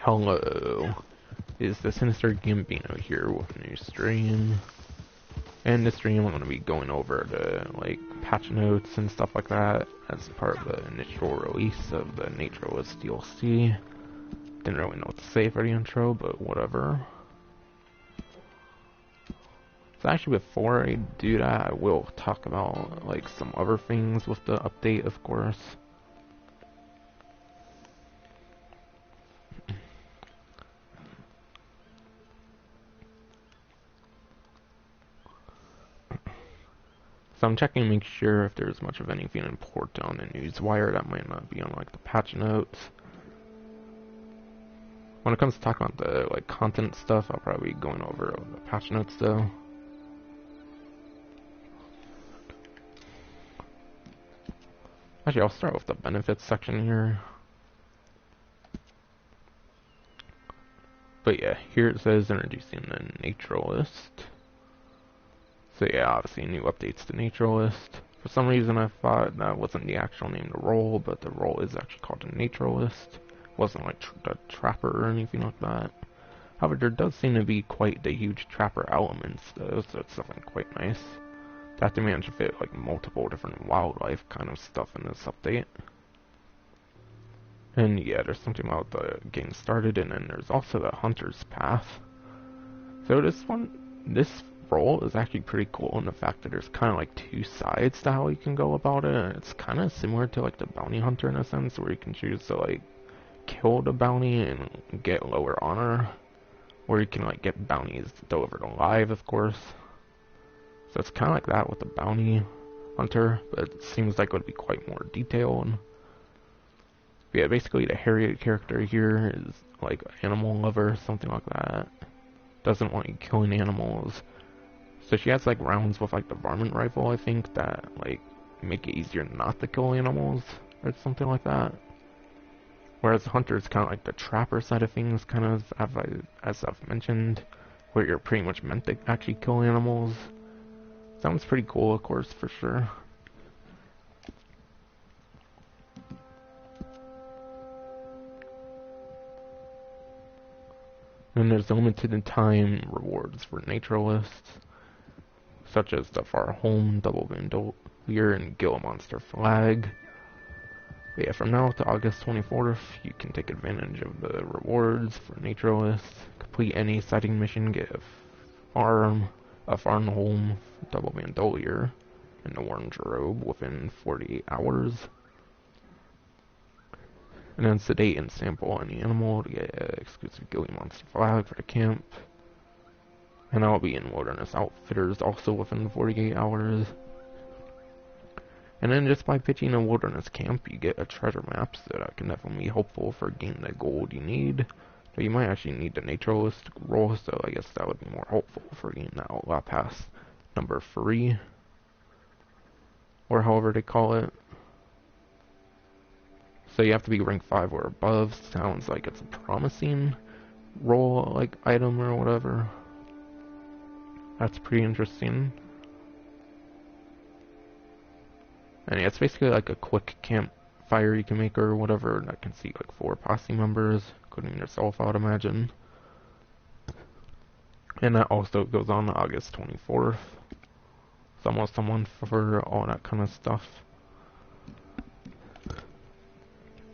Hello, is the Sinister Gambino here with a new stream. And this stream I'm going to be going over the like patch notes and stuff like that as part of the initial release of the Naturalist DLC. Didn't really know what to say for the intro, but whatever. So actually before I do that, I will talk about like some other things with the update, of course. So I'm checking to make sure if there's much of anything important on the newswire that might not be on like the patch notes. When it comes to talking about the like content stuff, I'll probably be going over the patch notes though. Actually, I'll start with the benefits section here. But yeah, here it says introducing the Naturalist. So yeah, obviously new updates to Naturalist. For some reason I thought that wasn't the actual name of the role, but the role is actually called a Naturalist. It wasn't like the Trapper or anything like that. However, there does seem to be quite the huge Trapper elements though, so it's something quite nice. They have to manage to fit like multiple different wildlife kind of stuff in this update. And yeah, there's something about the getting started, and then there's also the Hunter's Path. So this role is actually pretty cool in the fact that there's kind of like two sides to how you can go about it, and it's kind of similar to like the bounty hunter in a sense, where you can choose to like kill the bounty and get lower honor, or you can like get bounties delivered alive, of course. So it's kind of like that with the bounty hunter, but it seems like it would be quite more detailed. But yeah, basically the Harriet character here is like an animal lover, something like that. Doesn't want you killing animals. So she has like rounds with like the varmint rifle, I think, that like make it easier not to kill animals or something like that. Whereas the hunter is kind of like the trapper side of things, kind of as I've mentioned, where you're pretty much meant to actually kill animals. Sounds pretty cool, of course, for sure. And there's limited time rewards for Naturalists, such as the Far Home, Double Bandolier, and Gill Monster Flag. But yeah, from now to August 24th, you can take advantage of the rewards for Naturalists. Complete any sighting mission, get a farm home, Double Bandolier, and the Orange Robe within 48 hours. And then sedate and sample any animal to get an exclusive Gilly Monster Flag for the camp. And I'll be in Wilderness Outfitters also within 48 hours. And then just by pitching a wilderness camp, you get a treasure map, so that can definitely be helpful for getting the gold you need. But you might actually need the Naturalist role, so I guess that would be more helpful for getting the Outlaw Pass number 3. Or however they call it. So you have to be rank 5 or above. Sounds like it's a promising role, like item or whatever. That's pretty interesting. And yeah, it's basically like a quick campfire you can make or whatever that can seat like 4 posse members, including yourself, I would imagine. And that also goes on August 24th. It's almost a month for all that kind of stuff.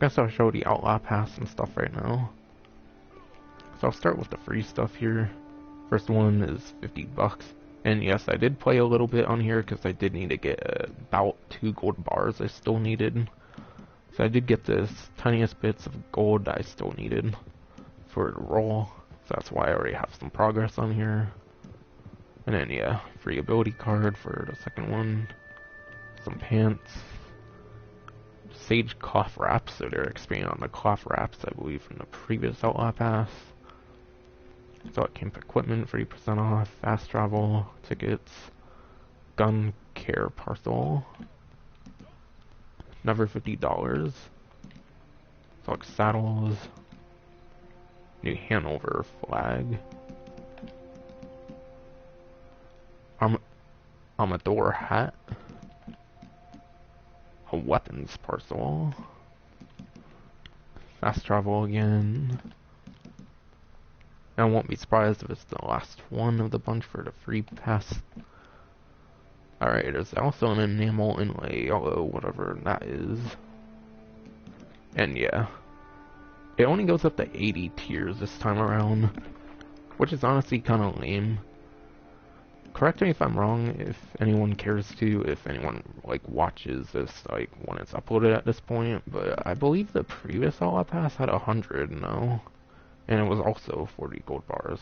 Guess I'll show the Outlaw Pass and stuff right now. So I'll start with the free stuff here. First one is $50. And yes, I did play a little bit on here because I did need to get about 2 gold bars I still needed. So I did get this tiniest bits of gold that I still needed for the roll. So that's why I already have some progress on here. And then yeah, free ability card for the second one. Some pants. Sage cloth wraps, so they're expanding on the cloth wraps, I believe, from the previous Outlaw Pass. So camp equipment, 30% off, fast travel, tickets, gun care parcel, another $50. So like saddles, new Hanover flag, Amador hat, a weapons parcel, fast travel again, I won't be surprised if it's the last one of the bunch for the free pass. Alright, there's also an enamel inlay, although whatever that is. And yeah, it only goes up to 80 tiers this time around, which is honestly kind of lame. Correct me if I'm wrong, if anyone cares to, if anyone like watches this like when it's uploaded at this point, but I believe the previous Outlaw Pass had 100 now, and it was also 40 gold bars.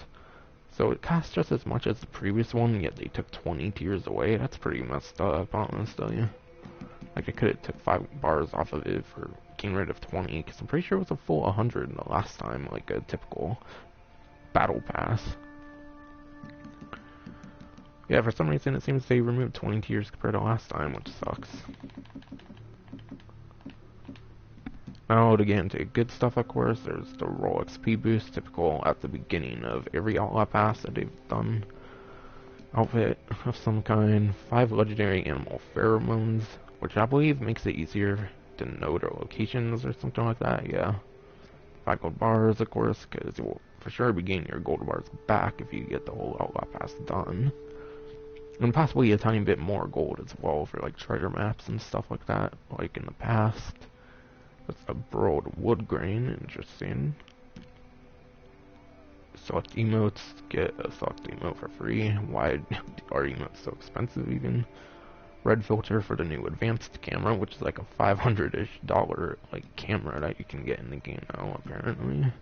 So it costs just as much as the previous one, yet they took 20 tiers away. That's pretty messed up, honestly. Like, I could have took 5 bars off of it for getting rid of 20, because I'm pretty sure it was a full 100 the last time, like a typical battle pass. Yeah, for some reason it seems they removed 20 tiers compared to last time, which sucks. Now to get into good stuff, of course, there's the roll XP boost, typical at the beginning of every Outlaw Pass that they've done. Outfit of some kind, 5 legendary animal pheromones, which I believe makes it easier to know their locations or something like that, yeah. 5 gold bars, of course, because you will for sure be getting your gold bars back if you get the whole Outlaw Pass done. And possibly a tiny bit more gold as well for like treasure maps and stuff like that, like in the past. That's a broad wood grain, interesting. Select emotes, get a select emote for free. Why are emotes so expensive even? Red filter for the new advanced camera, which is like a $500-ish like camera that you can get in the game now, apparently.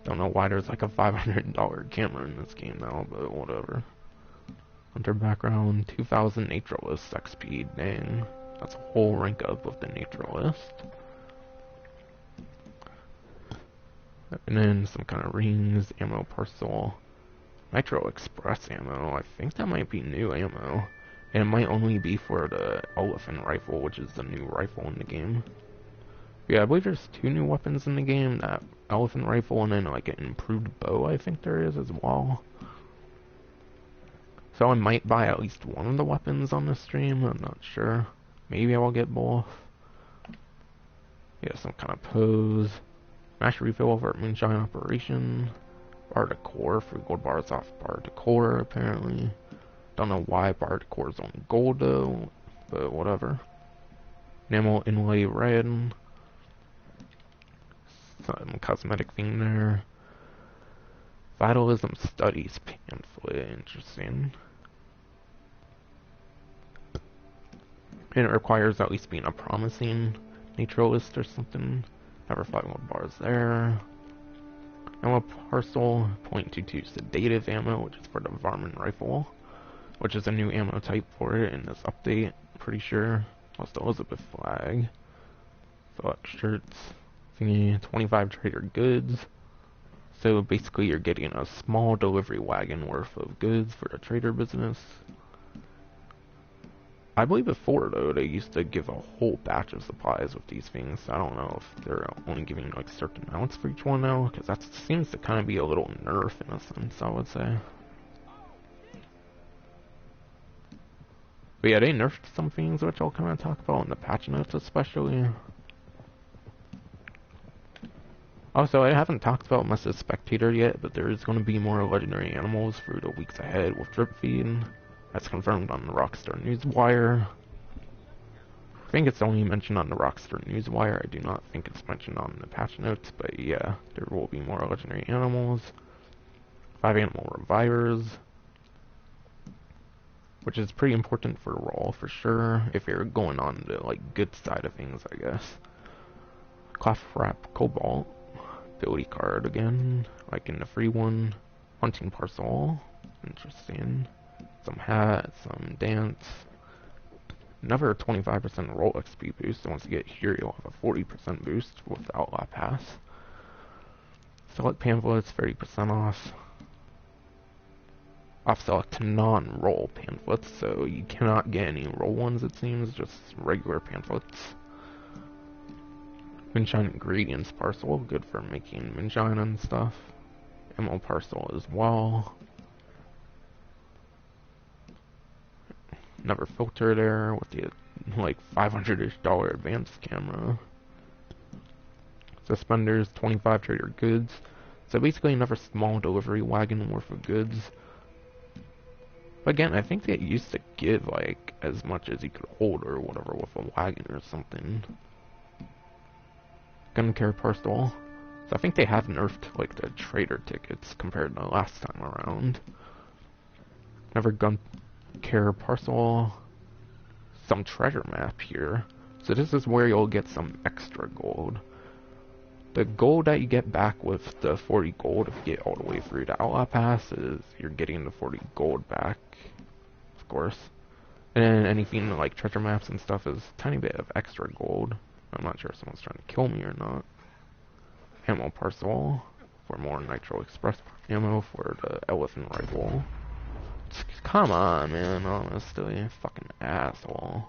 Don't know why there's like a $500 camera in this game now, but whatever. Hunter background, 2000 Naturalist XP, dang. That's a whole rank up of the Naturalist. And then some kind of rings, ammo parcel, Nitro Express ammo. I think that might be new ammo. And it might only be for the elephant rifle, which is the new rifle in the game. Yeah, I believe there's 2 new weapons in the game, that elephant rifle and then like an improved bow I think there is as well. So I might buy at least one of the weapons on the stream, I'm not sure. Maybe I will get both. Yeah, some kind of pose. Mash refill for moonshine operation. Bar decor for gold bars off bar decor, apparently. Don't know why bar decor is on gold though, but whatever. Enamel inlay red. Some cosmetic thing there. Vitalism studies pamphlet, interesting. And it requires at least being a promising naturalist or something. Never 5 gold bars there. Ammo parcel, .22 sedative ammo, which is for the varmint rifle, which is a new ammo type for it in this update, pretty sure. Plus the Elizabeth flag. Select shirts, thingy, 25 trader goods. So basically you're getting a small delivery wagon worth of goods for the trader business. I believe before though they used to give a whole batch of supplies with these things. I don't know if they're only giving like certain amounts for each one now, because that seems to kind of be a little nerf in a sense, I would say. But yeah, they nerfed some things which I'll kind of talk about in the patch notes especially. Also, I haven't talked about Mrs. Spectator yet, but there is going to be more legendary animals for the weeks ahead with drip feed. That's confirmed on the Rockstar Newswire. I think it's only mentioned on the Rockstar Newswire. I do not think it's mentioned on the patch notes, but yeah, there will be more legendary animals. 5 animal revivers, which is pretty important for Raw for sure, if you're going on the like good side of things, I guess. Cloth Wrap Cobalt, ability card again, like in the free one. Hunting parcel, interesting. Some hat, some dance. Another 25% roll XP boost. So once you get here, you'll have a 40% boost with the Outlaw Pass. Select pamphlets, 30% off. Off select non-roll pamphlets, so you cannot get any roll ones, it seems, just regular pamphlets. Moonshine ingredients parcel, good for making moonshine and stuff. Ammo parcel as well. Another filter there with the like $500-ish advanced camera. Suspenders, 25 trader goods. So basically another small delivery wagon worth of goods. But again, I think they used to give like as much as you could hold or whatever with a wagon or something. Gun care parcel. So I think they have nerfed like the trader tickets compared to last time around. Another gun care parcel. Some treasure map here. So this is where you'll get some extra gold. The gold that you get back with the 40 gold if you get all the way through the Outlaw Pass is you're getting the 40 gold back, of course. And then anything like treasure maps and stuff is a tiny bit of extra gold. I'm not sure if someone's trying to kill me or not. Ammo parcel for more Nitro Express ammo for the elephant rifle. Come on, man, honestly, fucking asshole.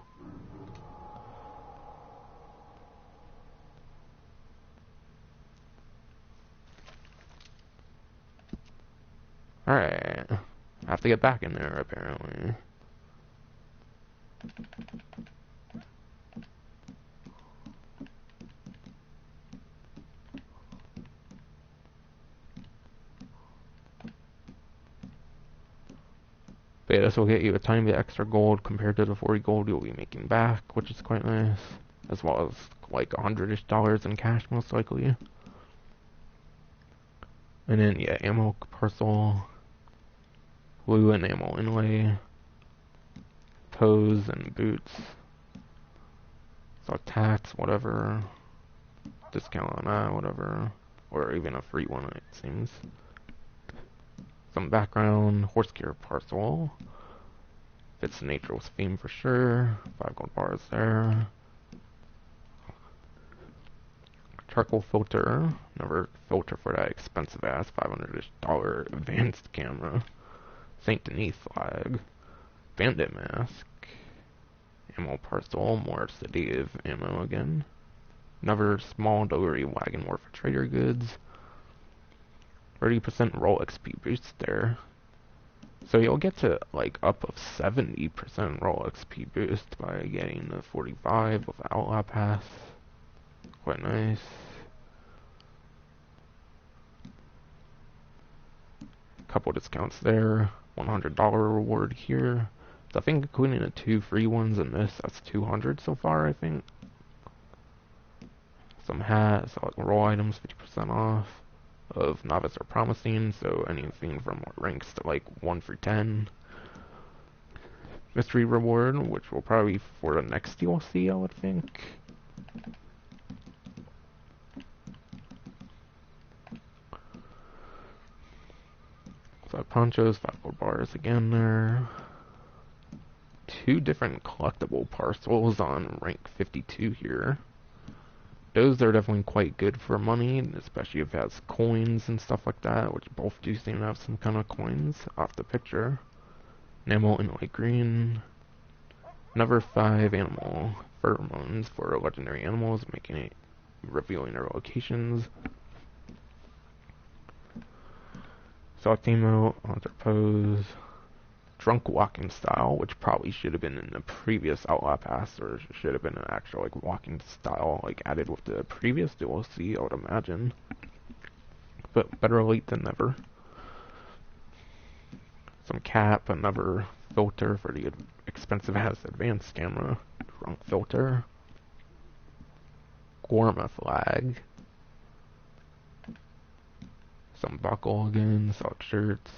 Alright, I have to get back in there, apparently. But yeah, this will get you a tiny bit extra gold compared to the 40 gold you'll be making back, which is quite nice. As well as like $100-ish in cash, most likely. And then, yeah, ammo parcel, blue and ammo inlay, toes and boots, so tats, whatever, discount on that, whatever, or even a free one, it seems. Some background, horse gear parcel, fits Nature's theme for sure, 5 gold bars there. Charcoal filter, another filter for that expensive ass $500-ish advanced camera. Saint Denis flag, bandit mask, ammo parcel, more sedative ammo again. Another small delivery wagon worth of trader goods. 30% roll XP boost there. So you'll get to like up of 70% roll XP boost by getting the 45 with the Outlaw Pass. Quite nice. Couple discounts there. $100 reward here. So I think including the 2 free ones and this, that's 200 so far, I think. Some hats, like roll items, 50% off. Of novice are promising, so anything from ranks to like 1 through 10. Mystery reward, which will probably be for the next DLC, I would think. So ponchos, 5 gold bars again there. 2 different collectible parcels on rank 52 here. Those are definitely quite good for money, especially if it has coins and stuff like that, which both do seem to have some kind of coins off the picture. Enamel in light green. Another 5 animal pheromones for legendary animals, making it revealing their locations. Soft emote, hunter pose. Drunk walking style, which probably should have been in the previous Outlaw Pass, or should have been an actual like walking style like added with the previous DLC, I would imagine. But better late than never. Some cap, another filter for the expensive ass advanced camera. Drunk filter. Gorma flag. Some buckle again, sock shirts.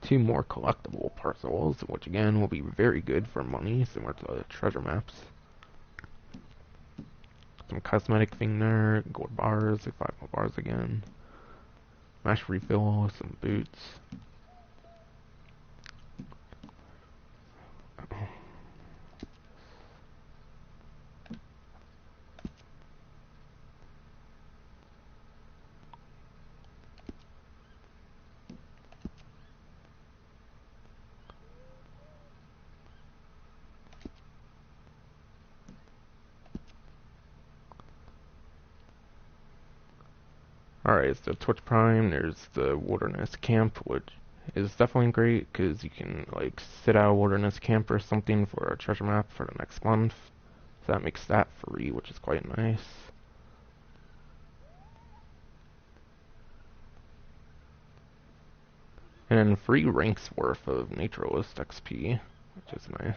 2 more collectible parcels, which again will be very good for money, similar to the treasure maps. Some cosmetic thing there, gold bars, 5 gold bars again. Mash refill, some boots. Alright, so Twitch Prime, there's the Wilderness Camp, which is definitely great, because you can, like, sit out a Wilderness Camp or something for a treasure map for the next month. So that makes that free, which is quite nice. And then 3 ranks worth of Naturalist XP, which is nice.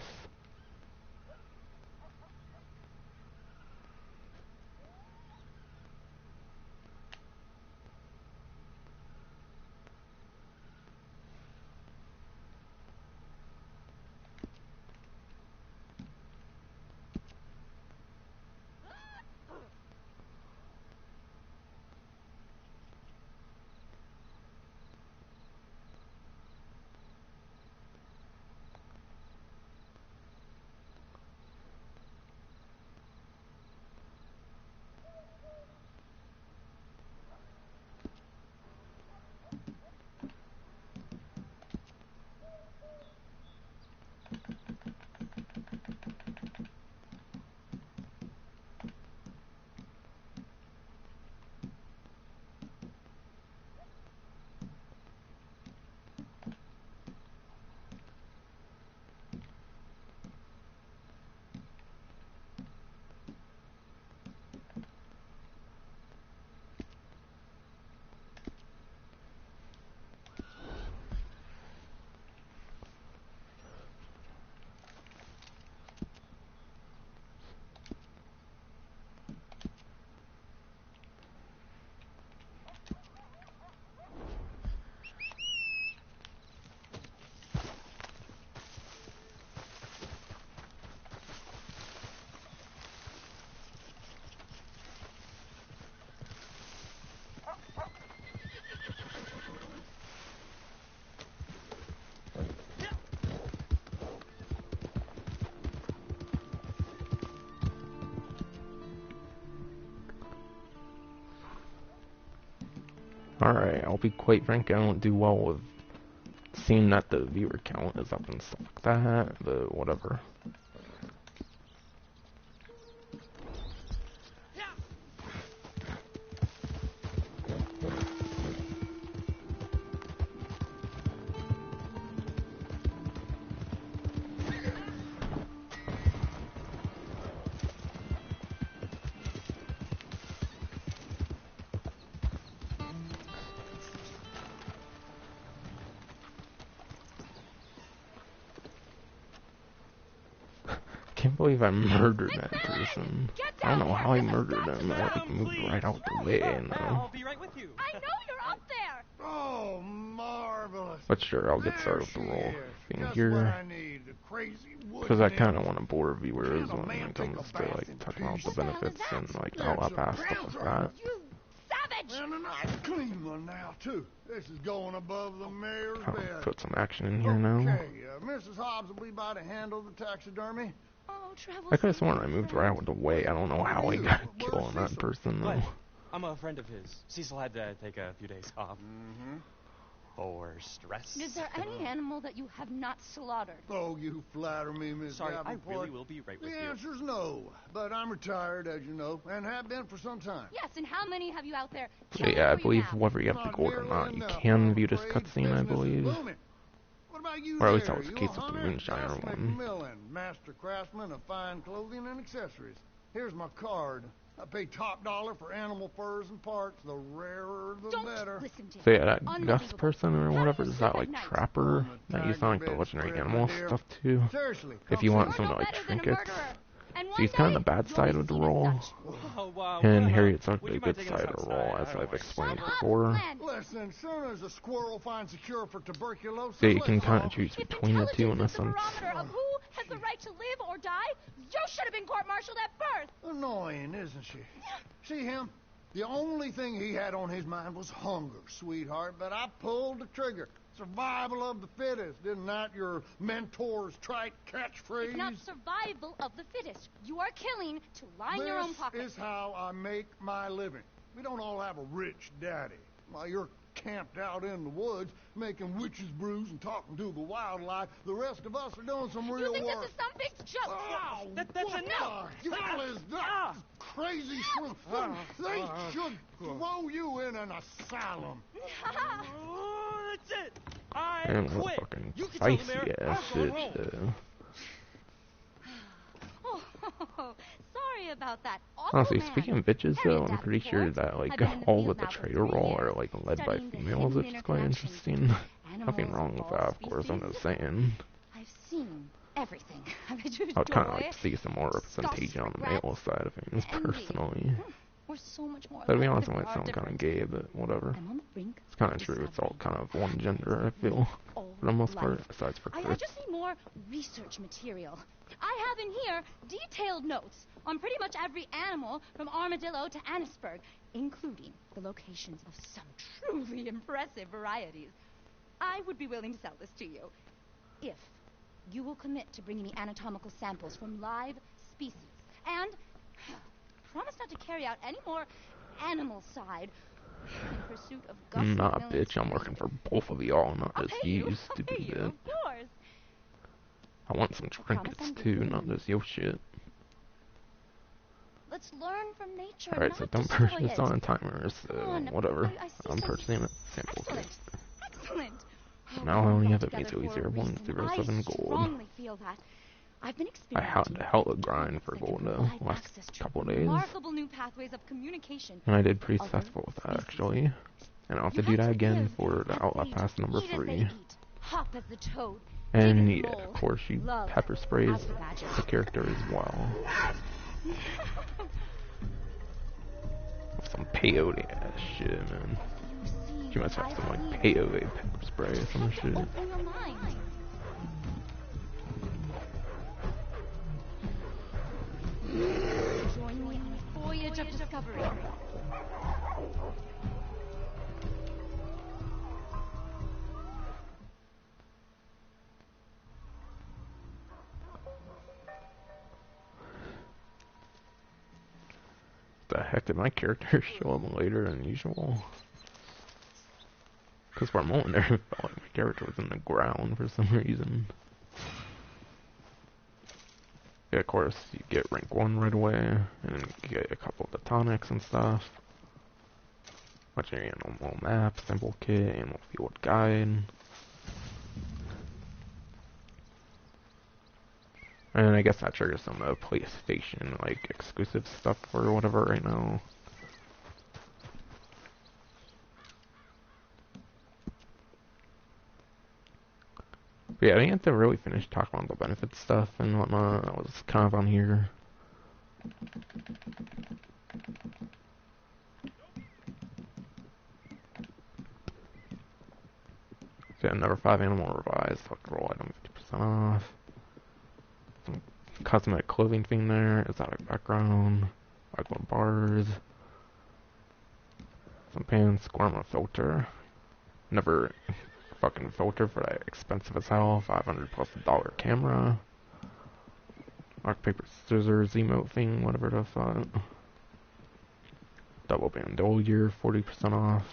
Alright, I'll be quite frank, I don't do well with seeing that the viewer count is up and stuff like that, but whatever. I can't believe I murdered that person. I don't know how I murdered him. I like moved right out the way, you know. I'll be right with you. I know you're up there. Oh, marvelous. But sure, I'll get started with the roll thing here. Because Because I kind of want to bore viewers when it comes to like talking about the benefits and like Outlaw Pass, stuff like that. You savage. And a nice clean one now, too. This is going above the mayor's I'll bed. put some action in here now. Okay, Mrs. Hobbs will be by to handle the taxidermy. Oh, Trevor's I could have sworn I moved right out of the way. I don't know how I got a kill on that person though. Glenn, I'm a friend of his. Cecil had to take a few days off. Mm-hmm. For stress. Is there any animal that you have not slaughtered? Oh, you flatter me, Miss Sorry, I Davenport. really will be right with The you. answer's no, but I'm retired, as you know, and have been for some time. Yes, and how many have you out there? So yeah, I believe whether you have the gold or not, you can view this cutscene, I believe. What about you Or at least there? that was the You case a with the hunter? Moonshiner Gus one. McMillan, master craftsman of fine clothing and accessories. Here's my card. I pay top dollar for animal furs and parts. The rarer, the Don't better. listen to So him. yeah, that Gus Unbelievable. person or How do whatever, you is sleep that at like night? Trapper that used on like the legendary animal stuff too? Seriously, If you want You're some no like better than a trinkets. murderer. And So one he's kind of day, the bad you'll side be of the seen as role. such. Oh, wow. And Harriet's would the you good mind taking us side of the role, outside? as I don't I've like explained Shut up, before. Glenn. Listen, soon as a squirrel finds a cure for tuberculosis, So you can let's kind all- of choose If between the two in a intelligence is the sense. barometer of who has the right to live or die, you should have been court-martialed at birth. Annoying, isn't she? See him? The only thing he had on his mind was hunger, sweetheart, but I pulled the trigger. Survival of the fittest. Isn't that your mentor's trite catchphrase? It's not survival of the fittest. You are killing to line your own pocket. This is how I make my living. We don't all have a rich daddy. While you're camped out in the woods, making witches' brews and talking to the wildlife, the rest of us are doing some real You think work. this is some big joke? Oh, That's what enough. the hell is that? Crazy shrew. They should throw you in an asylum. Oh, that's it. I And what quit. fucking You can tell the spicy mayor ass I'm going bitch. home. Oh, sorry about that. Awful Honestly, man. speaking of bitches Harriet though, I'm pretty sure Davenport. that like I've been in the all field with the now for trader 3 role are years, like led by studying the females, hidden which is quite interconnections interesting. animals, Nothing wrong with all that, of course, I'm species. just saying. I've seen everything. I bet you I would kind of enjoy like to see some more representation on the regrets, male side of things, envy. personally. We're so much more But to be alike honest, it than we might are sound kind of different. gay, but whatever. I'm on the brink It's kind of of true, it's all discovery. kind of one gender, I feel, All for the most life. part, besides for I Chris. just need more research material. I have in here detailed notes on pretty much every animal from armadillo to Annisburg, including the locations of some truly impressive varieties. I would be willing to sell this to you if you will commit to bringing me anatomical samples from live species and promise not to carry out any more animal side in pursuit of gusto. Nah, bitch, I'm working for both of y'all, not I'll just pay you, you. stupid I'll pay you, bitch. of course. I want some trinkets too, not just your shit. Let's learn from nature. Alright, not so don't destroy purchase it. on a timer, so Come on, whatever. I see I'm some purchasing a sample kit. Excellent. Excellent. Oh, Now we I only got have the together basically for a reason. 0107 I gold. strongly feel that. I've been I had experimenting to hella with grind tools for that can gold though, provide last access to couple of days. remarkable new pathways of communication. And I did pretty Other successful with that species. actually. And I'll have You to do that to again live for the as Outlaw they Pass do, number eat as they 3. eat, hop as the toad, And dig as yeah, mole, of course she love pepper sprays as the badger. the character as well. Some peyote ass shit, man. You see She must what have some I like see. peyote pepper spray or some Have to shit. open your mind. Join me on a voyage of discovery. The heck did my character show up later than usual? Because for a moment there, it felt like my character was in the ground for some reason. Yeah, of course, you get rank 1 right away, and then you get a couple of the tonics and stuff. Watch your animal map, simple kit, animal field guide. And I guess that triggers some of the PlayStation, like, exclusive stuff or whatever right now. But yeah, I didn't get to really finish talking about the benefit stuff and whatnot. I was kind of on here. So yeah, number 5 animal revised, select roll item 50% off. Some cosmetic clothing thing there, exotic background, Outlaw bars. Some pants, Squirma filter. Never fucking filter for that expensive as hell, 500 plus dollar camera. Rock, paper, scissors, emote thing, whatever the fuck. Double bandolier, 40% off.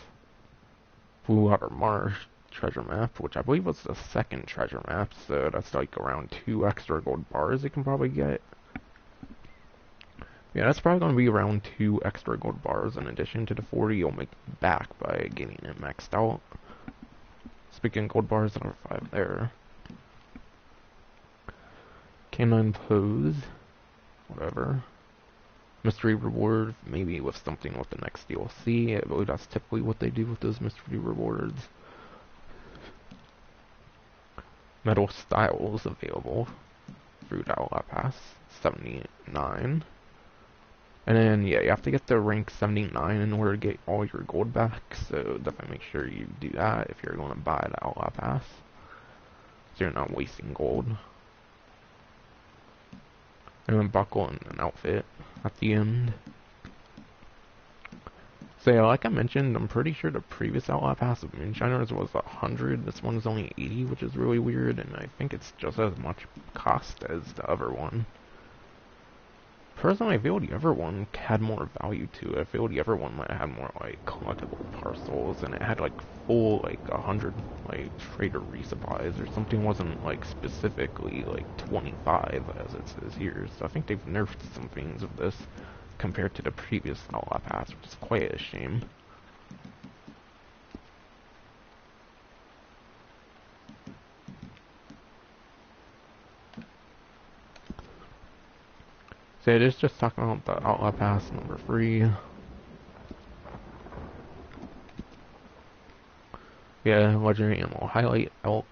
Blue Water Marsh treasure map, which I believe was the second treasure map, so that's like around 2 extra gold bars you can probably get. Yeah, that's probably going to be around 2 extra gold bars in addition to the 40 you'll make back by getting it maxed out. Speaking of gold bars, there are 5 there. Canine pose, whatever. Mystery reward, maybe with something with the next DLC. I believe that's typically what they do with those mystery rewards. Metal styles available through the Outlaw Pass, 79. And then, yeah, you have to get the rank 79 in order to get all your gold back, so definitely make sure you do that if you're going to buy the Outlaw Pass, so you're not wasting gold. And then buckle and an outfit at the end. So yeah, like I mentioned, I'm pretty sure the previous Outlaw Pass of Moonshiners was 100, this one is only 80, which is really weird, and I think it's just as much cost as the other one. Personally, I feel the other one had more value to it. I feel the other one might have had more, like, collectible parcels, and it had, like, full, like, 100, like, trader resupplies or something. Wasn't, like, specifically, like, 25, as it says here. So I think they've nerfed some things of this compared to the previous Outlaw Pass, which is quite a shame. So it is just talking about the Outlaw Pass number 3. Yeah, legendary animal highlight elk.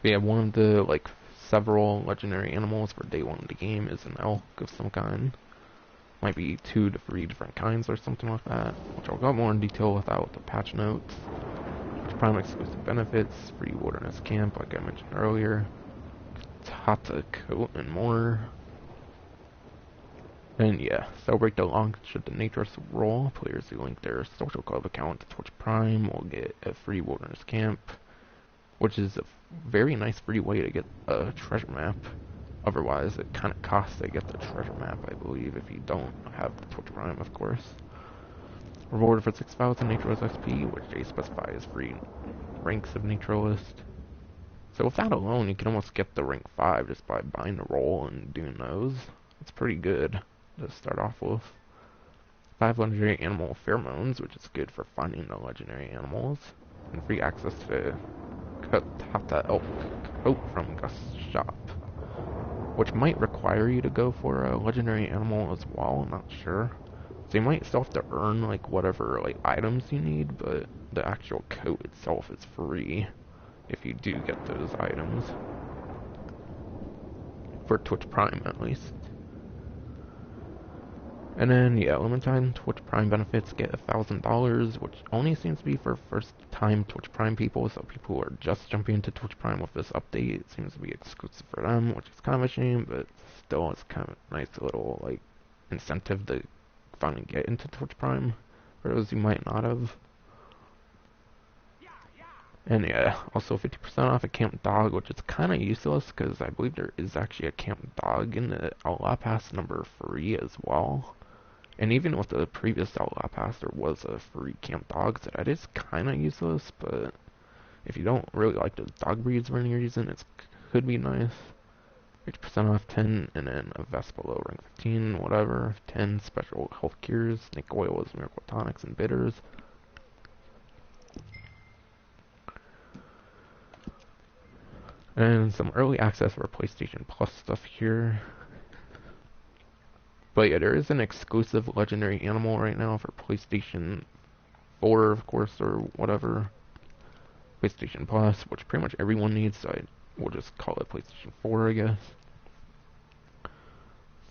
Yeah, one of the like several legendary animals for day one of the game is an elk of some kind. Might be 2 to 3 different kinds or something like that, which I'll go more in detail without the patch notes. Prime exclusive benefits, free wilderness camp like I mentioned earlier, Tata coat and more. And yeah, celebrate the launch of the Naturalist role. Players who link their social club account to Twitch Prime will get a free wilderness camp, which is a very nice free way to get a treasure map. Otherwise, it kind of costs to get the treasure map, I believe, if you don't have the Twitch Prime, of course. Reward for 6,000 Naturalist XP, which they specify as free ranks of Naturalist. So with that alone, you can almost get the rank 5 just by buying the role and doing those. It's pretty good to start off with. 5 legendary animal pheromones, which is good for finding the legendary animals. And free access to Tata elk coat from Gus' shop, which might require you to go for a legendary animal as well, I'm not sure. So you might still have to earn like whatever like items you need, but the actual coat itself is free if you do get those items. For Twitch Prime at least. And then yeah, limited time Twitch Prime benefits get $1,000, which only seems to be for first time Twitch Prime people, so people who are just jumping into Twitch Prime with this update, it seems to be exclusive for them, which is kind of a shame, but still it's kind of a nice little like incentive to finally get into Twitch Prime for those who might not have. And yeah, also 50% off a Camp Dog, which is kind of useless because I believe there is actually a Camp Dog in the Outlaw Pass number 3 as well. And even with the previous Outlaw Pass, there was a free Camp Dog, so that is kind of useless, but if you don't really like those dog breeds for any reason, it could be nice. 50% off 10, and then a vest below rank 15, whatever. 10 special health cures, snake oils, miracle tonics, and bitters. And some early access for PlayStation Plus stuff here. But yeah, there is an exclusive legendary animal right now for PlayStation 4, of course, or whatever. PlayStation Plus, which pretty much everyone needs, so we'll just call it PlayStation 4, I guess.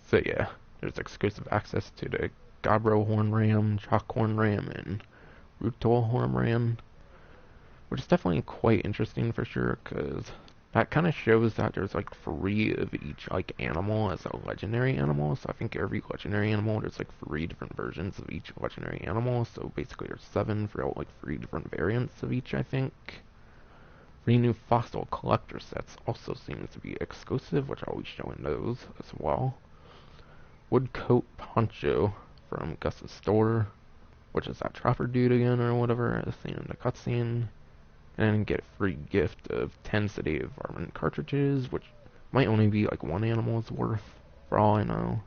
So yeah, there's exclusive access to the Gabbro Horn Ram, Chalk Horn Ram, and Rutol Horn Ram, which is definitely quite interesting for sure, because that kind of shows that there's like 3 of each like animal as a legendary animal. So I think every legendary animal, there's like 3 different versions of each legendary animal. So basically there's 7 for like 3 different variants of each, I think. 3 new fossil collector sets also seems to be exclusive, which I'll be showing those as well. Woodcoat Poncho from Gus's store, which is that trapper dude again or whatever, as seen in the cutscene. And get a free gift of 10 sedative varmint cartridges, which might only be like 1 animal's worth, for all I know.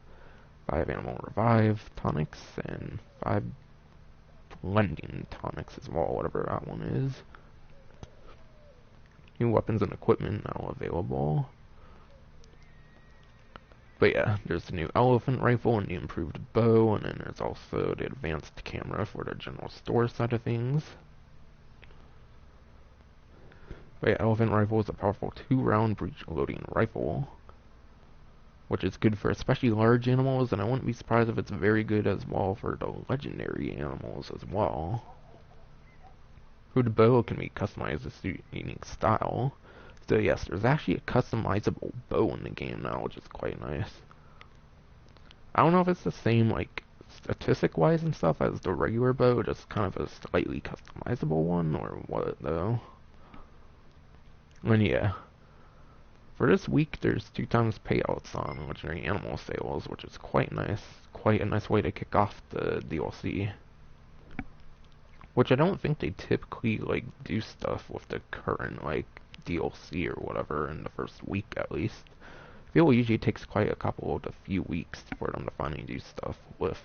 5 animal revive tonics, and 5 blending tonics as well, whatever that one is. New weapons and equipment now available. But yeah, there's the new elephant rifle and the improved bow, and then there's also the advanced camera for the general store side of things. But yeah, elephant rifle is a powerful 2-round breech loading rifle, which is good for especially large animals, and I wouldn't be surprised if it's very good as well for the legendary animals as well. The bow can be customized to suit unique style. So yes, there's actually a customizable bow in the game now, which is quite nice. I don't know if it's the same like statistic-wise and stuff as the regular bow, just kind of a slightly customizable one, or what though. And yeah, for this week there's 2 times payouts on legendary animal sales, which is quite nice. Quite a nice way to kick off the DLC. Which I don't think they typically like do stuff with the current like DLC or whatever in the first week at least. I feel it usually takes quite a few weeks for them to finally do stuff with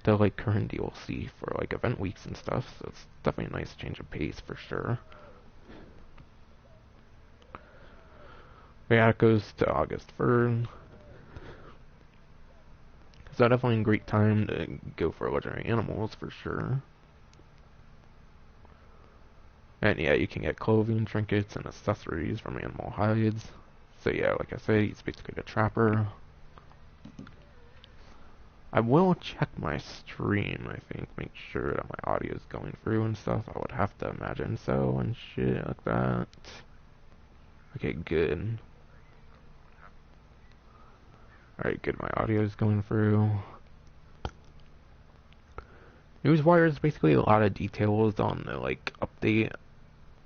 the like current DLC for like event weeks and stuff, so it's definitely a nice change of pace for sure. Yeah, it goes to August 3rd. So definitely a great time to go for legendary animals for sure. And yeah, you can get clothing, trinkets, and accessories from animal hides. So yeah, like I said, he's basically a trapper. I will check my stream, I think, make sure that my audio is going through and stuff. I would have to imagine so and shit like that. Okay, good. Alright, good, my audio is going through. Newswire is basically a lot of details on the, like, update.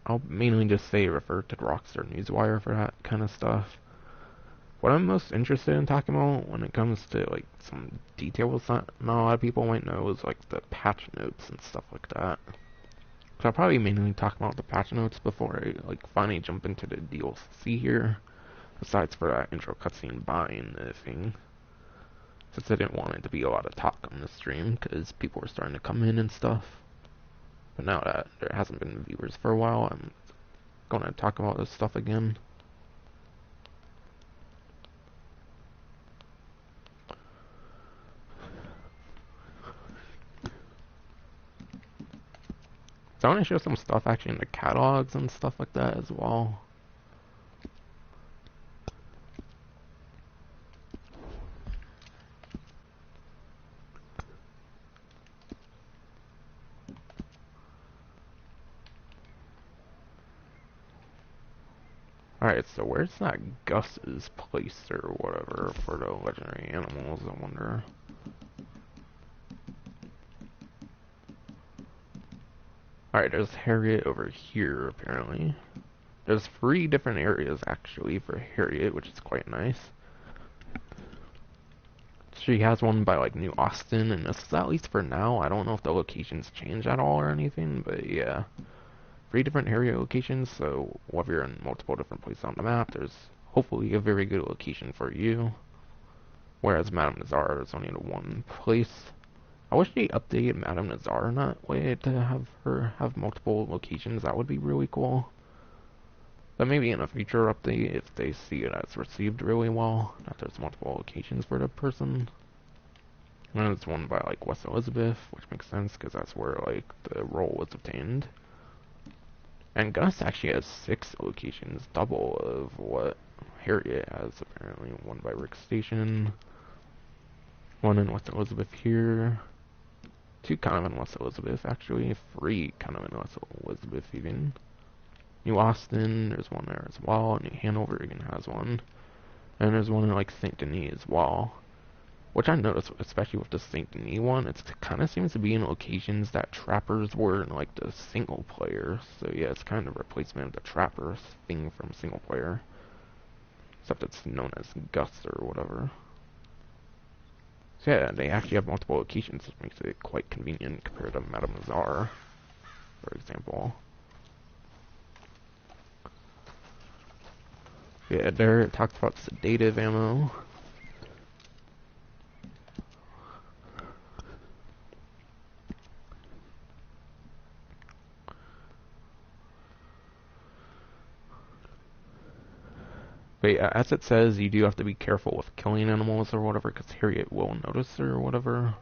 I'll mainly just say refer to Rockstar Newswire for that kind of stuff. What I'm most interested in talking about when it comes to like some details that not a lot of people might know is like the patch notes and stuff like that. So I'll probably mainly talk about the patch notes before I like finally jump into the DLC here. Besides for that intro cutscene buying the thing. Since I didn't want it to be a lot of talk on the stream because people were starting to come in and stuff. But now that there hasn't been viewers for a while, I'm gonna talk about this stuff again. So I want to show some stuff actually in the catalogs and stuff like that as well. Alright, so where's that Gus's place or whatever for the legendary animals, I wonder? Alright, there's Harriet over here, apparently. There's 3 different areas, actually, for Harriet, which is quite nice. She has one by, like, New Austin, and this is at least for now. I don't know if the locations change at all or anything, but yeah. 3 different Harriet locations, so whether you're in multiple different places on the map, there's hopefully a very good location for you. Whereas Madame Nazar, there's only one place. I wish they updated Madame Nazar in that way to have her have multiple locations. That would be really cool. But maybe in a future update, if they see it as received really well, that there's multiple locations for the person. And there's one by like West Elizabeth, which makes sense because that's where like the role was obtained. And Gus actually has 6 locations, double of what Harriet has apparently. One by Rick Station, one in West Elizabeth here. 2 kind of in West Elizabeth, actually. 3 kind of in West Elizabeth, even. New Austin, there's one there as well. New Hanover even has one. And there's one in, like, St. Denis as well. Which I noticed, especially with the St. Denis one, it kind of seems to be in locations that trappers were in, like, the single player. So, yeah, it's kind of a replacement of the trapper thing from single player. Except it's known as Gus or whatever. So yeah, they actually have multiple locations, which makes it quite convenient compared to Madame Nazar, for example. Yeah, there it talks about sedative ammo. But yeah, as it says, you do have to be careful with killing animals or whatever, because Harriet will notice or whatever.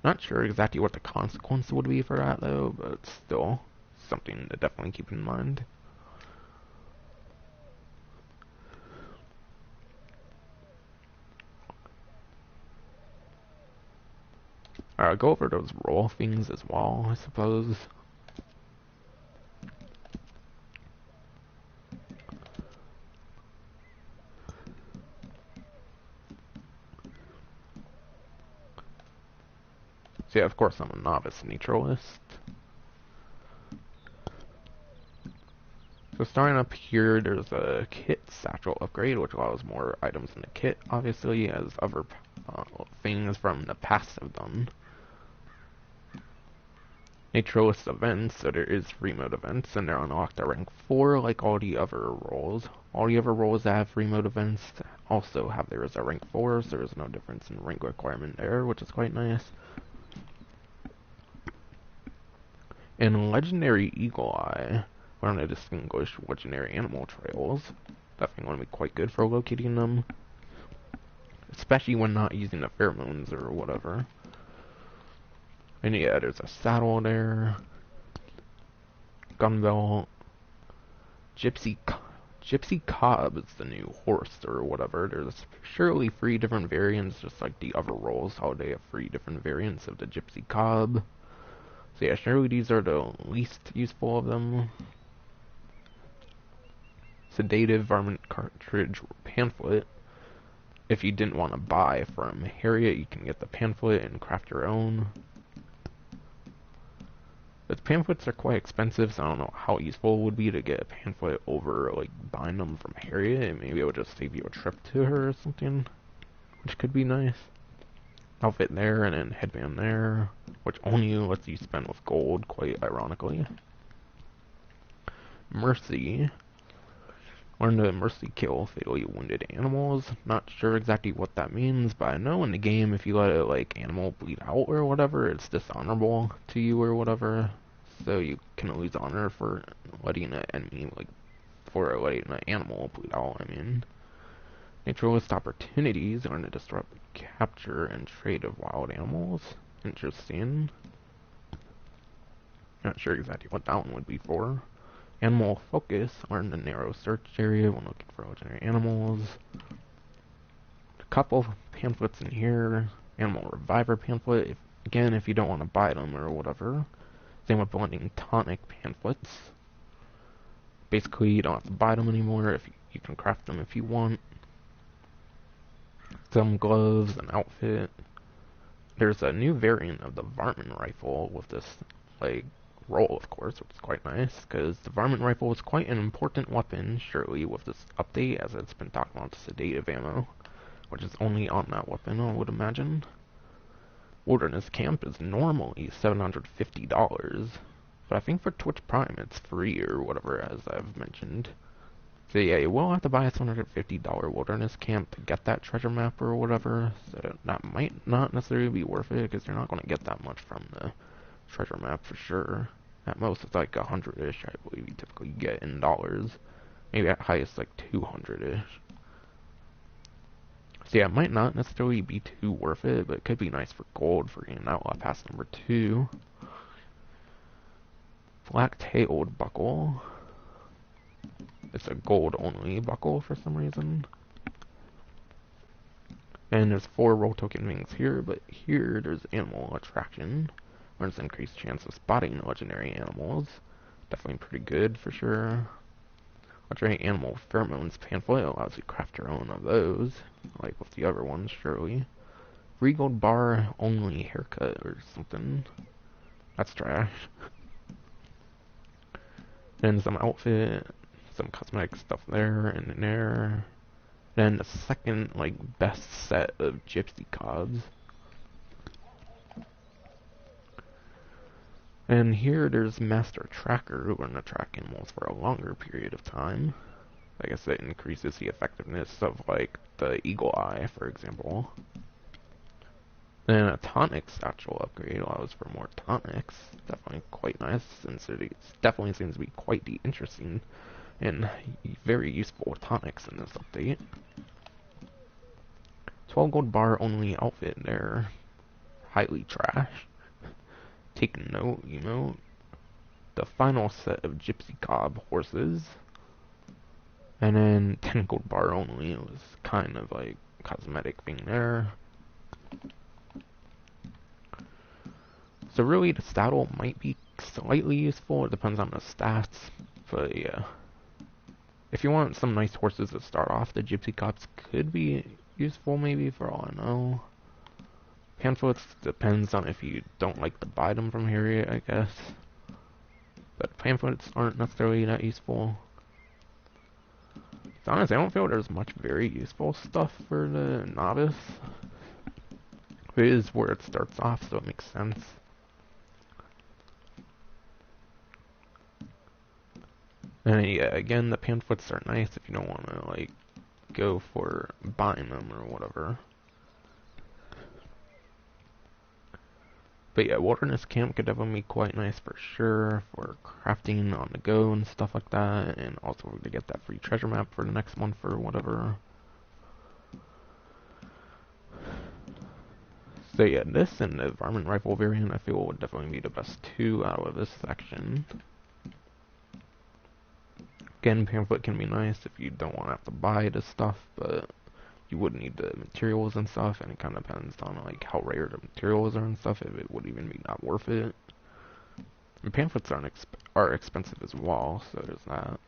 Not sure exactly what the consequence would be for that though, but it's still something to definitely keep in mind. Alright, I'll go over those role things as well, I suppose. So yeah, of course I'm a novice naturalist. So starting up here, there's a kit satchel upgrade, which allows more items in the kit, obviously, as other things from the past have done. Naturalist events, so there is free mode events, and they're unlocked at rank 4, like all the other roles. All the other roles that have free mode events also have theirs at rank 4, so there's no difference in rank requirement there, which is quite nice. And Legendary Eagle Eye, learn to distinguish legendary animal trails. Definitely going to be quite good for locating them, especially when not using the pheromones or whatever. And yeah, there's a saddle there. gun belt. Gypsy Cob is the new horse or whatever. There's surely 3 different variants, just like the other roles, how they have 3 different variants of the Gypsy Cob. So yeah, surely these are the least useful of them. Sedative Varmint Cartridge or Pamphlet. If you didn't want to buy from Harriet, you can get the pamphlet and craft your own. But pamphlets are quite expensive, so I don't know how useful it would be to get a pamphlet over, like, buying them from Harriet. Maybe it would just save you a trip to her or something, which could be nice. Outfit there, and then headband there, which only lets you spend with gold, quite ironically. Mercy. Learn to mercy kill fatally wounded animals. Not sure exactly what that means, but I know in the game if you let a animal bleed out or whatever, it's dishonorable to you or whatever. So you can lose honor for letting an enemy, for letting an animal bleed out, I mean. Naturalist opportunities. Learn to disrupt, capture, and trade of wild animals. Interesting. Not sure exactly what that one would be for. Animal focus, learn the narrow search area when looking for legendary animals. A couple pamphlets in here. Animal reviver pamphlet, if you don't want to buy them or whatever. Same with blending tonic pamphlets. Basically, you don't have to buy them anymore. If you can craft them if you want. Some gloves, an outfit. There's a new variant of the Varmint rifle with this, roll, of course, which is quite nice, because the Varmint rifle is quite an important weapon, surely, with this update, as it's been talking about sedative ammo, which is only on that weapon, I would imagine. Wilderness Camp is normally $750, but I think for Twitch Prime it's free or whatever, as I've mentioned. So yeah, you will have to buy a $750 Wilderness Camp to get that treasure map or whatever, so that might not necessarily be worth it, because you're not going to get that much from the treasure map for sure. At most it's like 100-ish, I believe you typically get in dollars. Maybe at highest like 200-ish. So yeah, it might not necessarily be too worth it, but it could be nice for gold for getting Outlaw Pass number 2. Black-tailed buckle. It's a gold only buckle for some reason. And there's 4 roll token wings here, but here there's animal attraction. Learns increased chance of spotting legendary animals. Definitely pretty good for sure. Legendary animal pheromones pamphlet allows you to craft your own of those, like with the other ones, surely. Free gold bar only haircut or something. That's trash. And some outfit, some cosmetic stuff there and there. Then the second, best set of gypsy cobs. And here there's Master Tracker, who learn to track animals for a longer period of time. I guess that increases the effectiveness of, the Eagle Eye, for example. Then a tonic satchel upgrade allows for more tonics. Definitely quite nice, since it definitely seems to be quite the interesting and very useful tonics in this update. 12 gold bar only outfit there. Highly trash. Take note, emote. The final set of Gypsy Cob horses. And then 10 gold bar only. It was kind of cosmetic thing there. So really the saddle might be slightly useful. It depends on the stats. But yeah. If you want some nice horses to start off, the Gypsy Cobs could be useful maybe, for all I know. Pamphlets depends on if you don't like to buy them from Harriet, I guess. But pamphlets aren't necessarily that useful. So honestly, I don't feel there's much very useful stuff for the novice. It is where it starts off, so it makes sense. And yeah, again, the pamphlets are nice if you don't want to, go for buying them or whatever. But yeah, Wilderness Camp could definitely be quite nice for sure, for crafting on the go and stuff like that, and also to get that free treasure map for the next month or whatever. So yeah, this and the Varmint Rifle variant I feel would definitely be the best 2 out of this section. Again, pamphlet can be nice if you don't want to have to buy this stuff, but you would need the materials and stuff, and it kind of depends on like how rare the materials are and stuff, if it would even be not worth it. And pamphlets are expensive as well, so there's that.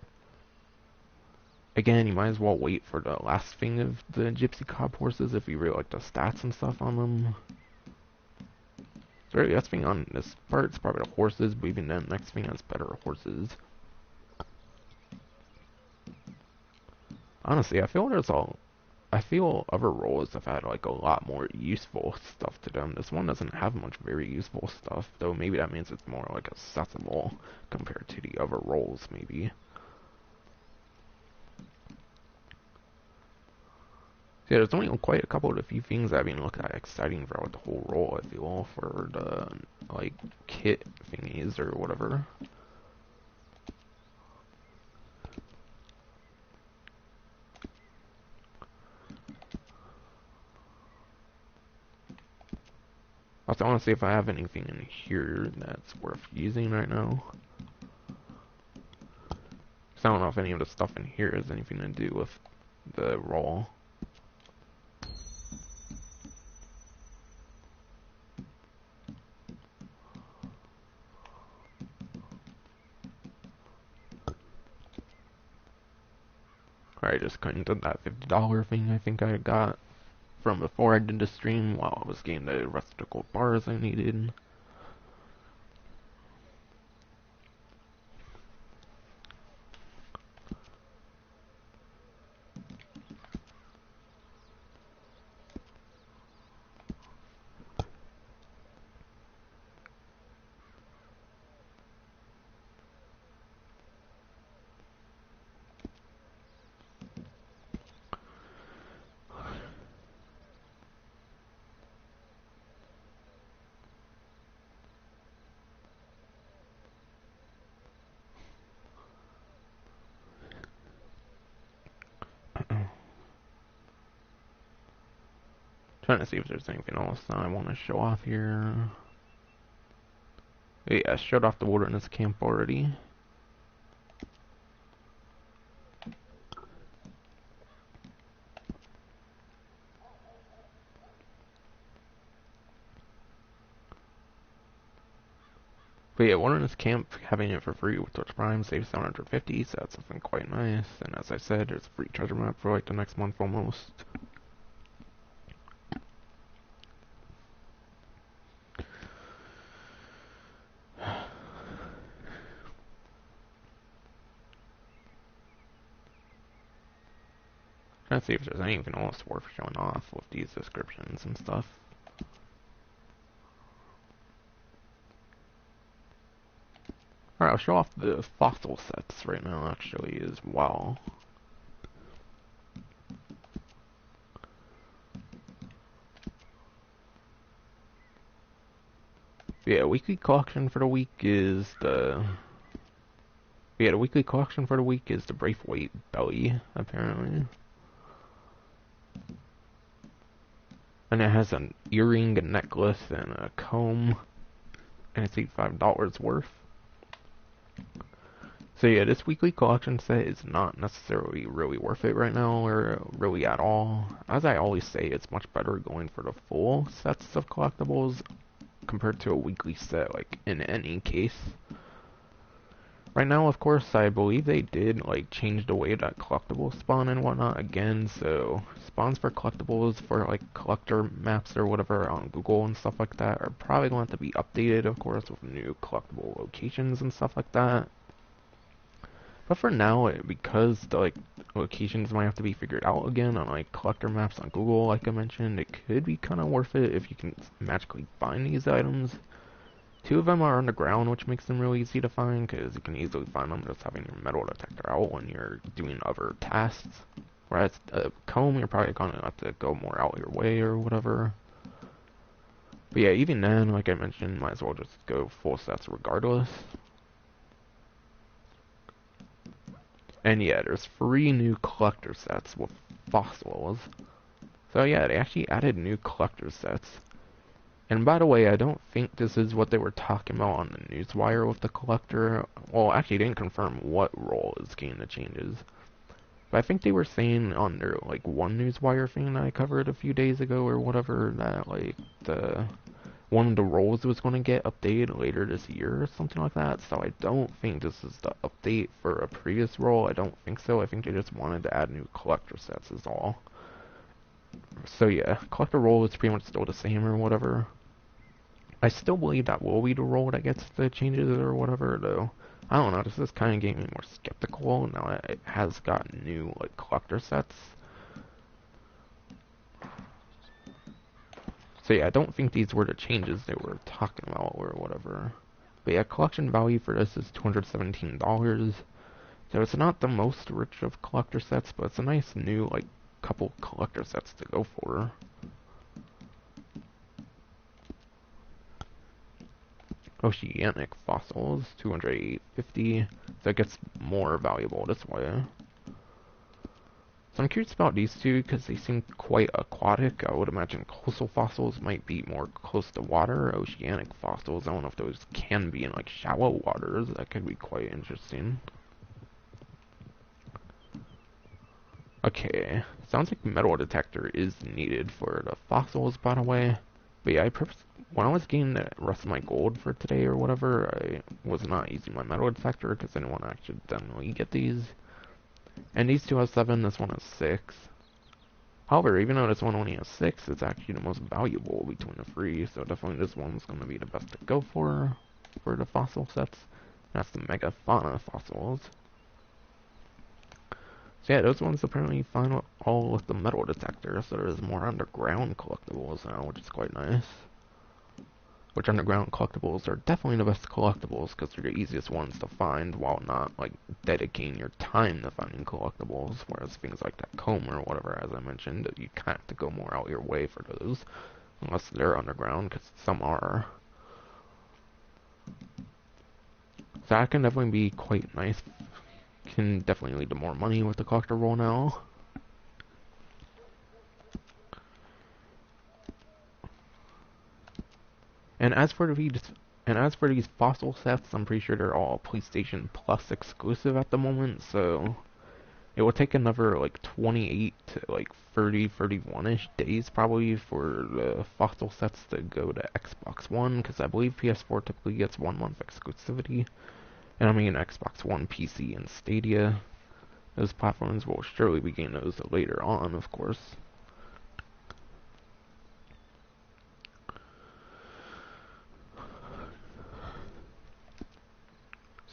Again, you might as well wait for the last thing of the Gypsy Cob horses if you really like the stats and stuff on them. So the last thing on this part is probably the horses, but even then, next thing has better horses. Honestly, I feel other roles have had like a lot more useful stuff to them. This one doesn't have much very useful stuff, though maybe that means it's more like accessible compared to the other roles, maybe. Yeah, there's only quite a couple of the few things that I mean look at exciting throughout the whole role, I feel, for the like kit thingies or whatever. Also, I want to see if I have anything in here that's worth using right now. Because I don't know if any of the stuff in here has anything to do with the role. I just couldn't do that $50 thing I think I got from before I did the stream while I was getting the rest of the gold bars I needed. Trying to see if there's anything else that I want to show off here. Yeah, I showed off the wilderness camp already. But yeah, wilderness camp, having it for free with Twitch Prime saves 750, so that's something quite nice. And as I said, there's a free treasure map for like the next month almost. Trying to see if there's anything else worth showing off with these descriptions and stuff. Alright, I'll show off the fossil sets right now actually as well. Yeah, weekly collection for the week is the... Yeah, the weekly collection for the week is the Braithwaite belly, apparently. And it has an earring, a necklace, and a comb. And it's $85 worth. So yeah, this weekly collection set is not necessarily really worth it right now, or really at all. As I always say, it's much better going for the full sets of collectibles compared to a weekly set, like, in any case. Right now, of course, I believe they did, like, change the way that collectibles spawn and whatnot again, so spawns for collectibles for, like, collector maps or whatever on Google and stuff like that are probably going to have to be updated, of course, with new collectible locations and stuff like that. But for now, because the like locations might have to be figured out again on like collector maps on Google, like I mentioned, it could be kind of worth it if you can magically find these items. 2 of them are underground, which makes them really easy to find, because you can easily find them just having your metal detector out when you're doing other tasks. Whereas a comb, you're probably gonna have to go more out your way or whatever. But yeah, even then, like I mentioned, might as well just go full sets regardless. And yeah, there's 3 new collector sets with fossils. So yeah, they actually added new collector sets. And by the way, I don't think this is what they were talking about on the newswire with the collector. Well, actually, they didn't confirm what role is getting the changes. But I think they were saying on their, like, one newswire thing that I covered a few days ago or whatever, that, like, one of the roles was going to get updated later this year or something like that. So I don't think this is the update for a previous role. I don't think so. I think they just wanted to add new collector sets is all. So yeah, collector role is pretty much still the same or whatever. I still believe that will be the role that gets the changes or whatever, though. I don't know, this is kind of getting me more skeptical now that it has got new, like, collector sets. So yeah, I don't think these were the changes they were talking about or whatever. But yeah, collection value for this is $217. So it's not the most rich of collector sets, but it's a nice new, like, couple collector sets to go for. Oceanic fossils, $250. So it gets more valuable this way. So I'm curious about these two because they seem quite aquatic. I would imagine coastal fossils might be more close to water. Oceanic fossils, I don't know if those can be in like shallow waters. That could be quite interesting. Okay, sounds like metal detector is needed for the fossils, by the way. But yeah, when I was getting the rest of my gold for today or whatever, I was not using my metal detector because I didn't want to accidentally get these. And these two have 7, this one has 6. However, even though this one only has 6, it's actually the most valuable between the 3, so definitely this one's going to be the best to go for the fossil sets. That's the megafauna fossils. So yeah, those ones apparently find all with the metal detector, so there's more underground collectibles now, which is quite nice. Which underground collectibles are definitely the best collectibles because they're the easiest ones to find while not like dedicating your time to finding collectibles. Whereas things like that comb or whatever, as I mentioned, you kind of have to go more out your way for those, unless they're underground, because some are. So that can definitely be quite nice. Can definitely lead to more money with the collector roll now. And as for these fossil sets, I'm pretty sure they're all PlayStation Plus exclusive at the moment, so it will take another like 28 to like 30, 31-ish days probably for the fossil sets to go to Xbox One, because I believe PS4 typically gets 1 month exclusivity. And I mean Xbox One, PC, and Stadia. Those platforms will surely be getting those later on, of course.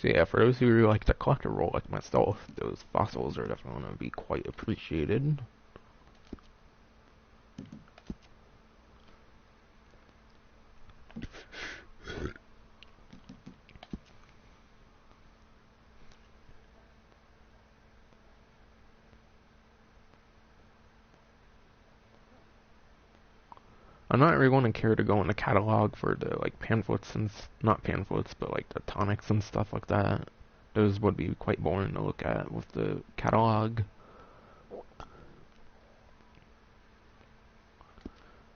So yeah, for those who really like the collector roll like myself, those fossils are definitely going to be quite appreciated. I'm not really going to care to go in the catalog for the like pamphlets and not pamphlets, but like the tonics and stuff like that. Those would be quite boring to look at with the catalog.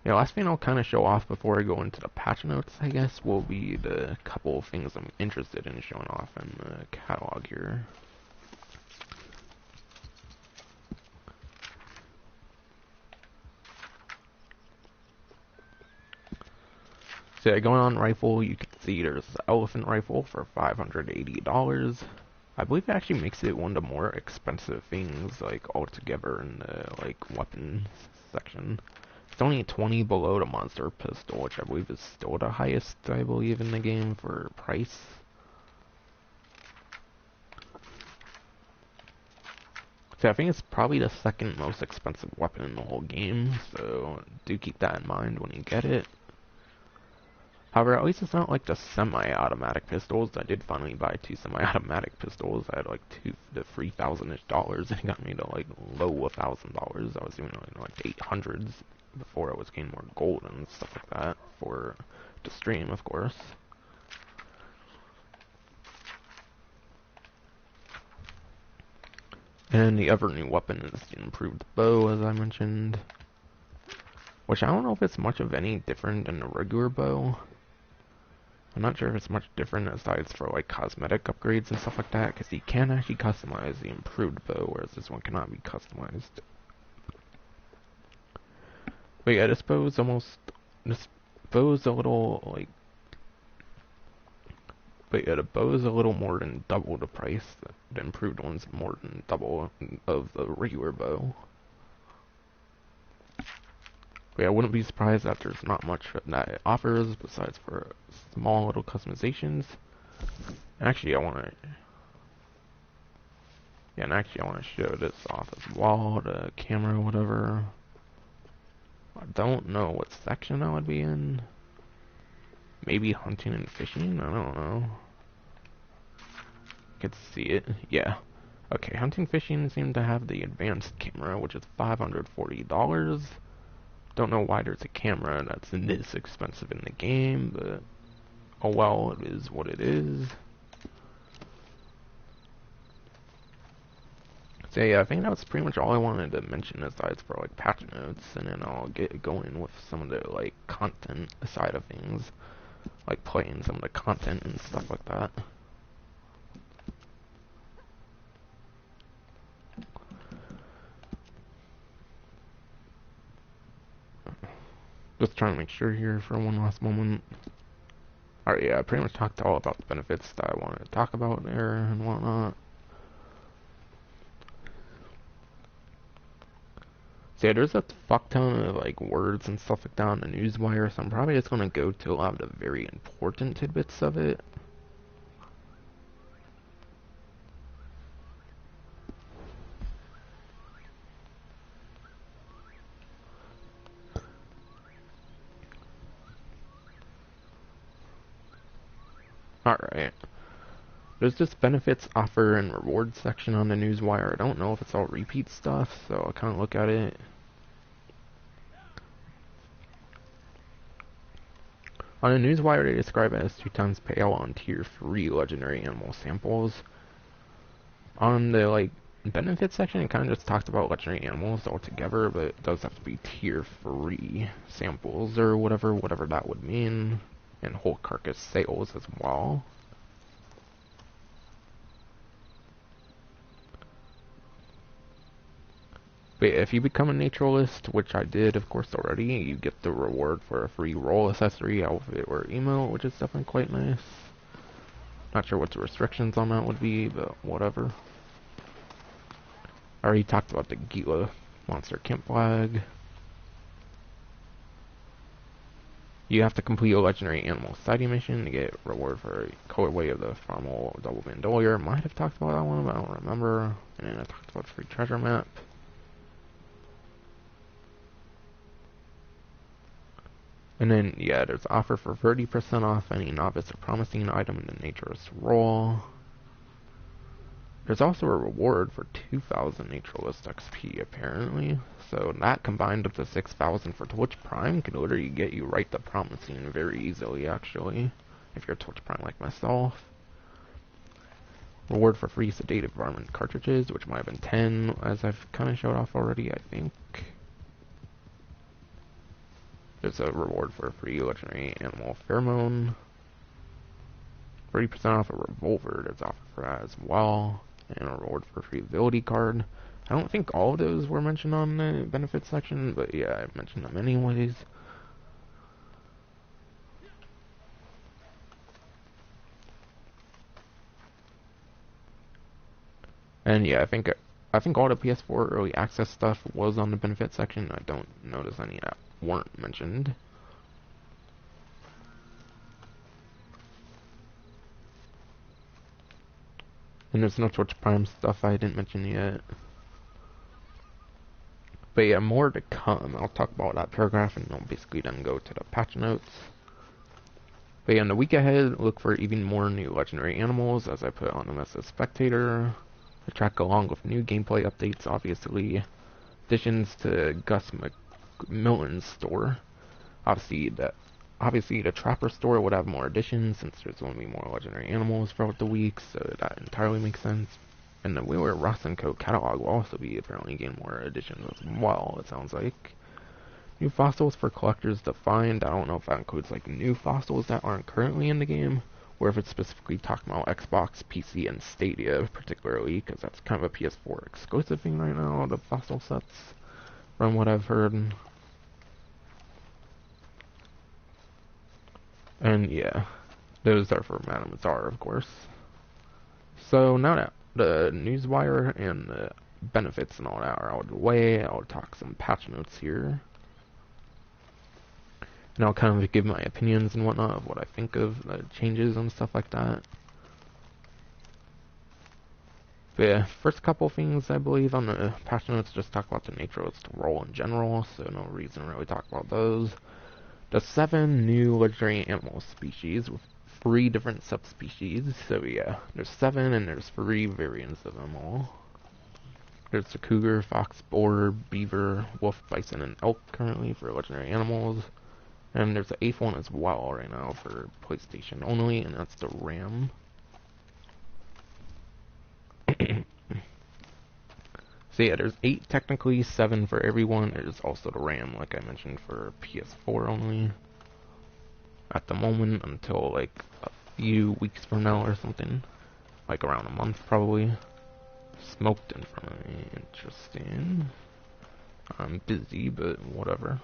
Yeah, last thing I'll kind of show off before I go into the patch notes, I guess, will be the couple of things I'm interested in showing off in the catalog here. So yeah, going on rifle, you can see there's the elephant rifle for $580. I believe it actually makes it one of the more expensive things, like, altogether in the, like, weapons section. It's only 20 below the monster pistol, which I believe is still the highest, I believe, in the game for price. So I think it's probably the second most expensive weapon in the whole game, so do keep that in mind when you get it. However, at least it's not like the semi-automatic pistols. I did finally buy 2 semi-automatic pistols. I had like the $3,000-ish dollars, and it got me to like low $1,000. I was doing like the 800s before I was getting more gold and stuff like that for the stream, of course. And the other new weapon is the improved bow, as I mentioned. which I don't know if it's much of any different than the regular bow. I'm not sure if it's much different aside for like cosmetic upgrades and stuff like that, because you can actually customize the improved bow, whereas this one cannot be customized. But yeah, this bow is a little like, but yeah, the bow is a little more than double the price. The improved one's more than double of the regular bow. But yeah, I wouldn't be surprised that there's not much that it offers besides for small little customizations. Actually, I want to. Yeah, and actually, I want to show this off as well. The camera, whatever. I don't know what section I would be in. Maybe hunting and fishing? I don't know. Could see it. Yeah. Okay, hunting fishing seem to have the advanced camera, which is $540. Don't know why there's a camera that's this expensive in the game, but oh well, it is what it is. So yeah, I think that's pretty much all I wanted to mention aside for like patch notes, and then I'll get going with some of the like content side of things, like playing some of the content and stuff like that. Just trying to make sure here for one last moment. Alright, yeah, I pretty much talked all about the benefits that I wanted to talk about there and whatnot. So yeah, there's a fuck ton of like words and stuff like that on the newswire, so I'm probably just gonna go to a lot of the very important tidbits of it. Alright. There's this benefits, offer, and rewards section on the newswire. I don't know if it's all repeat stuff, so I'll kind of look at it. On the newswire, they describe it as 2 times payout on tier 3 legendary animal samples. On the like benefits section, it kind of just talks about legendary animals altogether, but it does have to be tier 3 samples or whatever that would mean, and whole carcass sales as well. But if you become a naturalist, which I did, of course, already, you get the reward for a free roll accessory, outfit, or emote, which is definitely quite nice. Not sure what the restrictions on that would be, but whatever. I already talked about the Gila Monster Camp flag. You have to complete a legendary animal sighting mission to get reward for a colorway of the formal double bandolier. Might have talked about that one, but I don't remember. And then I talked about free treasure map. And then, yeah, there's offer for 30% off any novice or promising item in the Naturalist role. There's also a reward for 2,000 Naturalist XP, apparently. So that combined with the 6,000 for Twitch Prime can literally get you right to promising very easily, actually. If you're Twitch Prime like myself. Reward for free sedative varmint cartridges, which might have been 10, as I've kind of showed off already, I think. There's a reward for a free legendary animal pheromone. 30% off a revolver, there's offer for that as well. And a reward for a free ability card. I don't think all of those were mentioned on the benefits section, but yeah, I mentioned them anyways. And yeah, I think all the PS4 early access stuff was on the benefits section. I don't notice any that weren't mentioned. And there's no Twitch Prime stuff I didn't mention yet. But yeah, more to come. I'll talk about that paragraph and I'll basically then go to the patch notes. But yeah, in the week ahead, look for even more new legendary animals as I put on them as a spectator. To track along with new gameplay updates, obviously. Additions to Gus McMillan's store. Obviously, the Trapper store would have more additions since there's going to be more legendary animals throughout the week, so that entirely makes sense. And the Wheeler Ross & Co. catalog will also be apparently getting more additions as well, it sounds like. New fossils for collectors to find. I don't know if that includes like new fossils that aren't currently in the game, or if it's specifically talking about Xbox, PC, and Stadia particularly, because that's kind of a PS4 exclusive thing right now, the fossil sets, from what I've heard. And yeah, those are for Madame Zara, of course. So now that the newswire and the benefits and all that are out of the way, I'll talk some patch notes here. And I'll kind of give my opinions and whatnot of what I think of the changes and stuff like that. But yeah, first couple things I believe on the patch notes just talk about the Naturalist role in general, so no reason to really talk about those. The 7 new legendary animal species with 3 different subspecies, so yeah, there's 7 and there's 3 variants of them all. There's the cougar, fox, boar, beaver, wolf, bison, and elk currently for legendary animals. And there's the 8th one as well right now for PlayStation only, and that's the ram. So yeah, there's 8 technically, 7 for everyone. There's also the ram, like I mentioned, for PS4 only. At the moment, until like a few weeks from now or something. Like around a month probably. Smoked in front of me. Interesting. I'm busy, but whatever.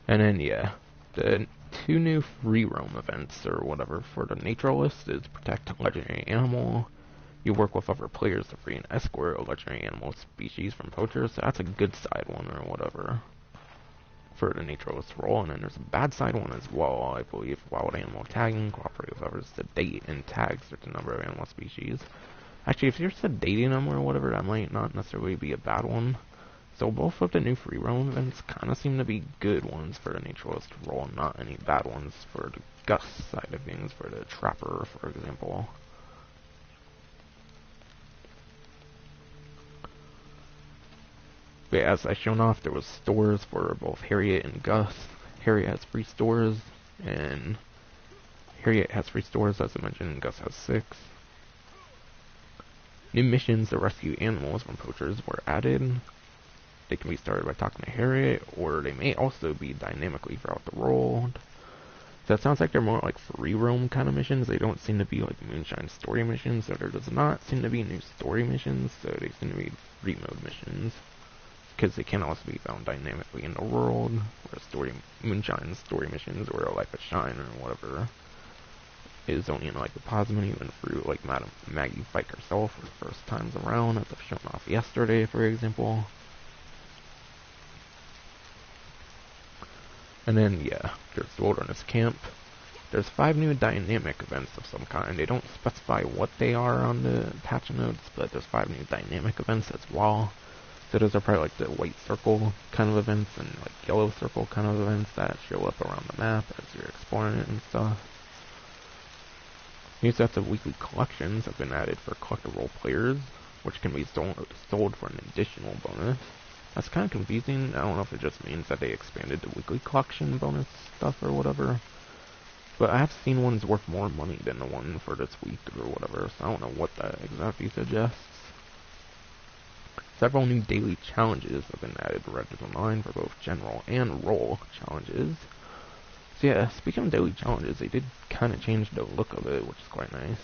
And then yeah, the 2 new free roam events or whatever for the Naturalist is protect a legendary animal. You work with other players to free and escort a legendary animal species from poachers, so that's a good side one or whatever for the Naturalist role. And then there's a bad side one as well, I believe. Wild animal tagging, cooperate with others to date and tag certain number of animal species. Actually, if you're sedating them or whatever, that might not necessarily be a bad one. So both of the new free roam events kind of seem to be good ones for the Naturalist role, not any bad ones for the Gus side of things, for the Trapper, for example. But as I shown off, there was stores for both Harriet and Gus. Harriet has 3 stores, and Harriet has 3 stores, as I mentioned, and Gus has 6. New missions to rescue animals from poachers were added. They can be started by talking to Harriet, or they may also be dynamically throughout the world. So it sounds like they're more like free roam kind of missions. They don't seem to be like Moonshine story missions, so there does not seem to be new story missions, so they seem to be free mode missions. Because they can also be found dynamically in the world, where Moonshine story missions, or a Life of Shine, or whatever, is only in like the pause menu and through like Madame Maggie Fike herself for the first times around, as I've shown off yesterday, for example. And then, yeah, there's the Wilderness Camp. There's 5 new dynamic events of some kind. They don't specify what they are on the patch notes, but there's 5 new dynamic events as well. So those are probably like the white circle kind of events and like yellow circle kind of events that show up around the map as you're exploring it and stuff. New sets of weekly collections have been added for collectible players, which can be sold for an additional bonus. That's kind of confusing. I don't know if it just means that they expanded the weekly collection bonus stuff or whatever. But I have seen ones worth more money than the one for this week or whatever, so I don't know what that exactly suggests. Several new daily challenges have been added to Reddit Online for both general and role challenges. So yeah, speaking of daily challenges, they did kind of change the look of it, which is quite nice.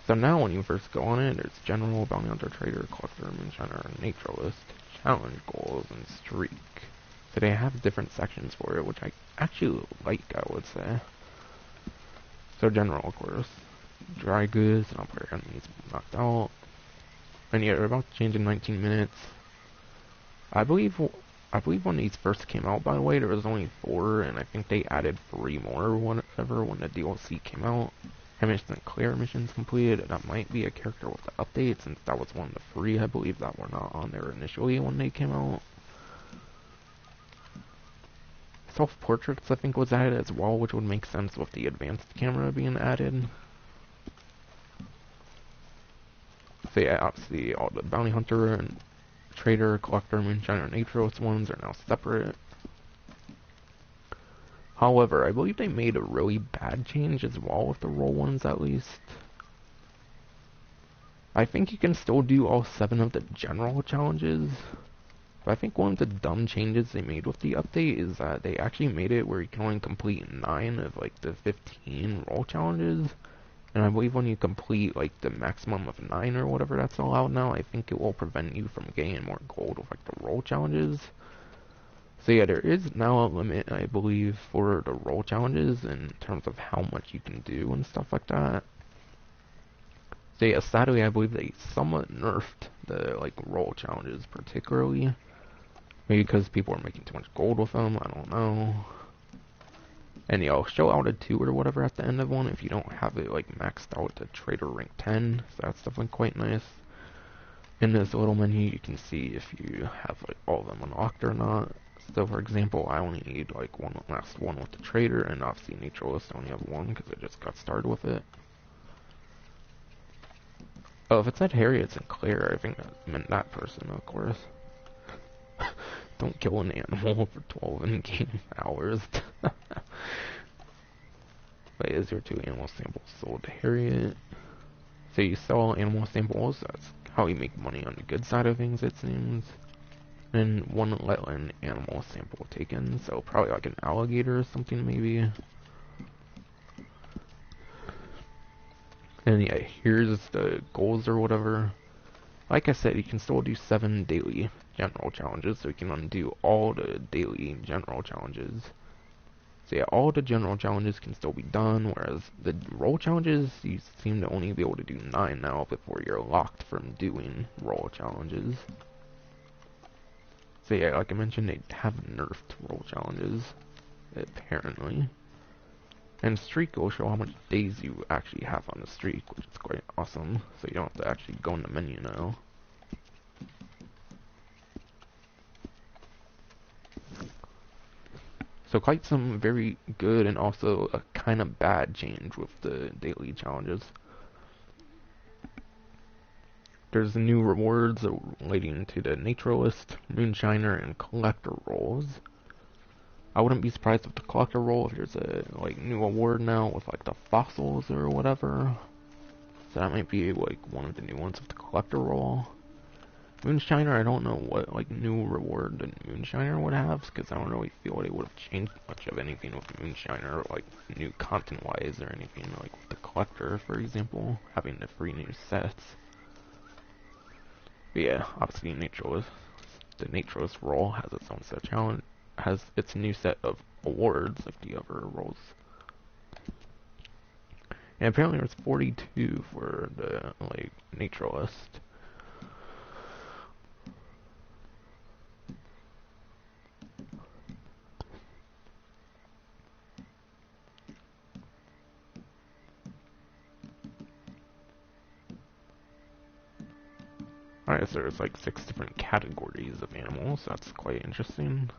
So now when you first go on it, there's general, bounty hunter, trader, collector, moonshiner, naturalist, challenge goals, and streak. So they have different sections for it, which I actually like, I would say. So general, of course, dry goods, and operator enemies knocked out. And yeah, they're about to change in 19 minutes. I believe when these first came out, by the way, there was only 4, and I think they added 3 more whenever when the DLC came out. Instant clear missions completed. That might be a character with the update, since that was one of the 3, I believe, that were not on there initially when they came out. Self-portraits, I think, was added as well, which would make sense with the advanced camera being added. So yeah, obviously all the bounty hunter and trader, collector, moonshiner, and naturalist ones are now separate. However, I believe they made a really bad change as well with the role ones, at least. I think you can still do all 7 of the general challenges. But I think one of the dumb changes they made with the update is that they actually made it where you can only complete 9 of like the 15 role challenges. And I believe when you complete like the maximum of 9 or whatever that's allowed now, I think it will prevent you from getting more gold with like the role challenges. So yeah, there is now a limit, I believe, for the role challenges in terms of how much you can do and stuff like that. So yeah, sadly I believe they somewhat nerfed the like role challenges particularly. Maybe because people are making too much gold with them, I don't know. And yeah, I'll show out a 2 or whatever at the end of one if you don't have it like maxed out to trader rank 10, so that's definitely quite nice. In this little menu you can see if you have like all of them unlocked or not. So for example, I only need like one last one with the trader, and obviously Naturalist I only have 1 because I just got started with it. Oh, if it said Harriet Sinclair, I think that meant that person, of course. Don't kill an animal for 12 in-game hours. Wait, is there 2 animal samples sold to Harriet? So you sell animal samples, that's how you make money on the good side of things, it seems. And 1 let an animal sample taken, so probably like an alligator or something maybe. And yeah, here's the goals or whatever. Like I said, you can still do 7 daily general challenges, so you can undo all the daily general challenges. So yeah, all the general challenges can still be done, whereas the role challenges, you seem to only be able to do 9 now before you're locked from doing role challenges. So yeah, like I mentioned, they have nerfed role challenges, apparently. And streak will show how much days you actually have on the streak, which is quite awesome, so you don't have to actually go in the menu now. So quite some very good and also a kind of bad change with the daily challenges. There's new rewards relating to the Naturalist, Moonshiner, and Collector roles. I wouldn't be surprised if the Collector role, if there's a like new award now with like the fossils or whatever. So that might be like one of the new ones with the Collector role. Moonshiner, I don't know what like new reward the Moonshiner would have, because I don't really feel they would have changed much of anything with Moonshiner, like new content-wise or anything, like with the Collector, for example, having the free new sets. But yeah, obviously the Naturalist role has its own set of challenge, has its new set of awards like the other roles. And apparently there's 42 for the like Naturalist. Alright, so there's like 6 different categories of animals, so that's quite interesting.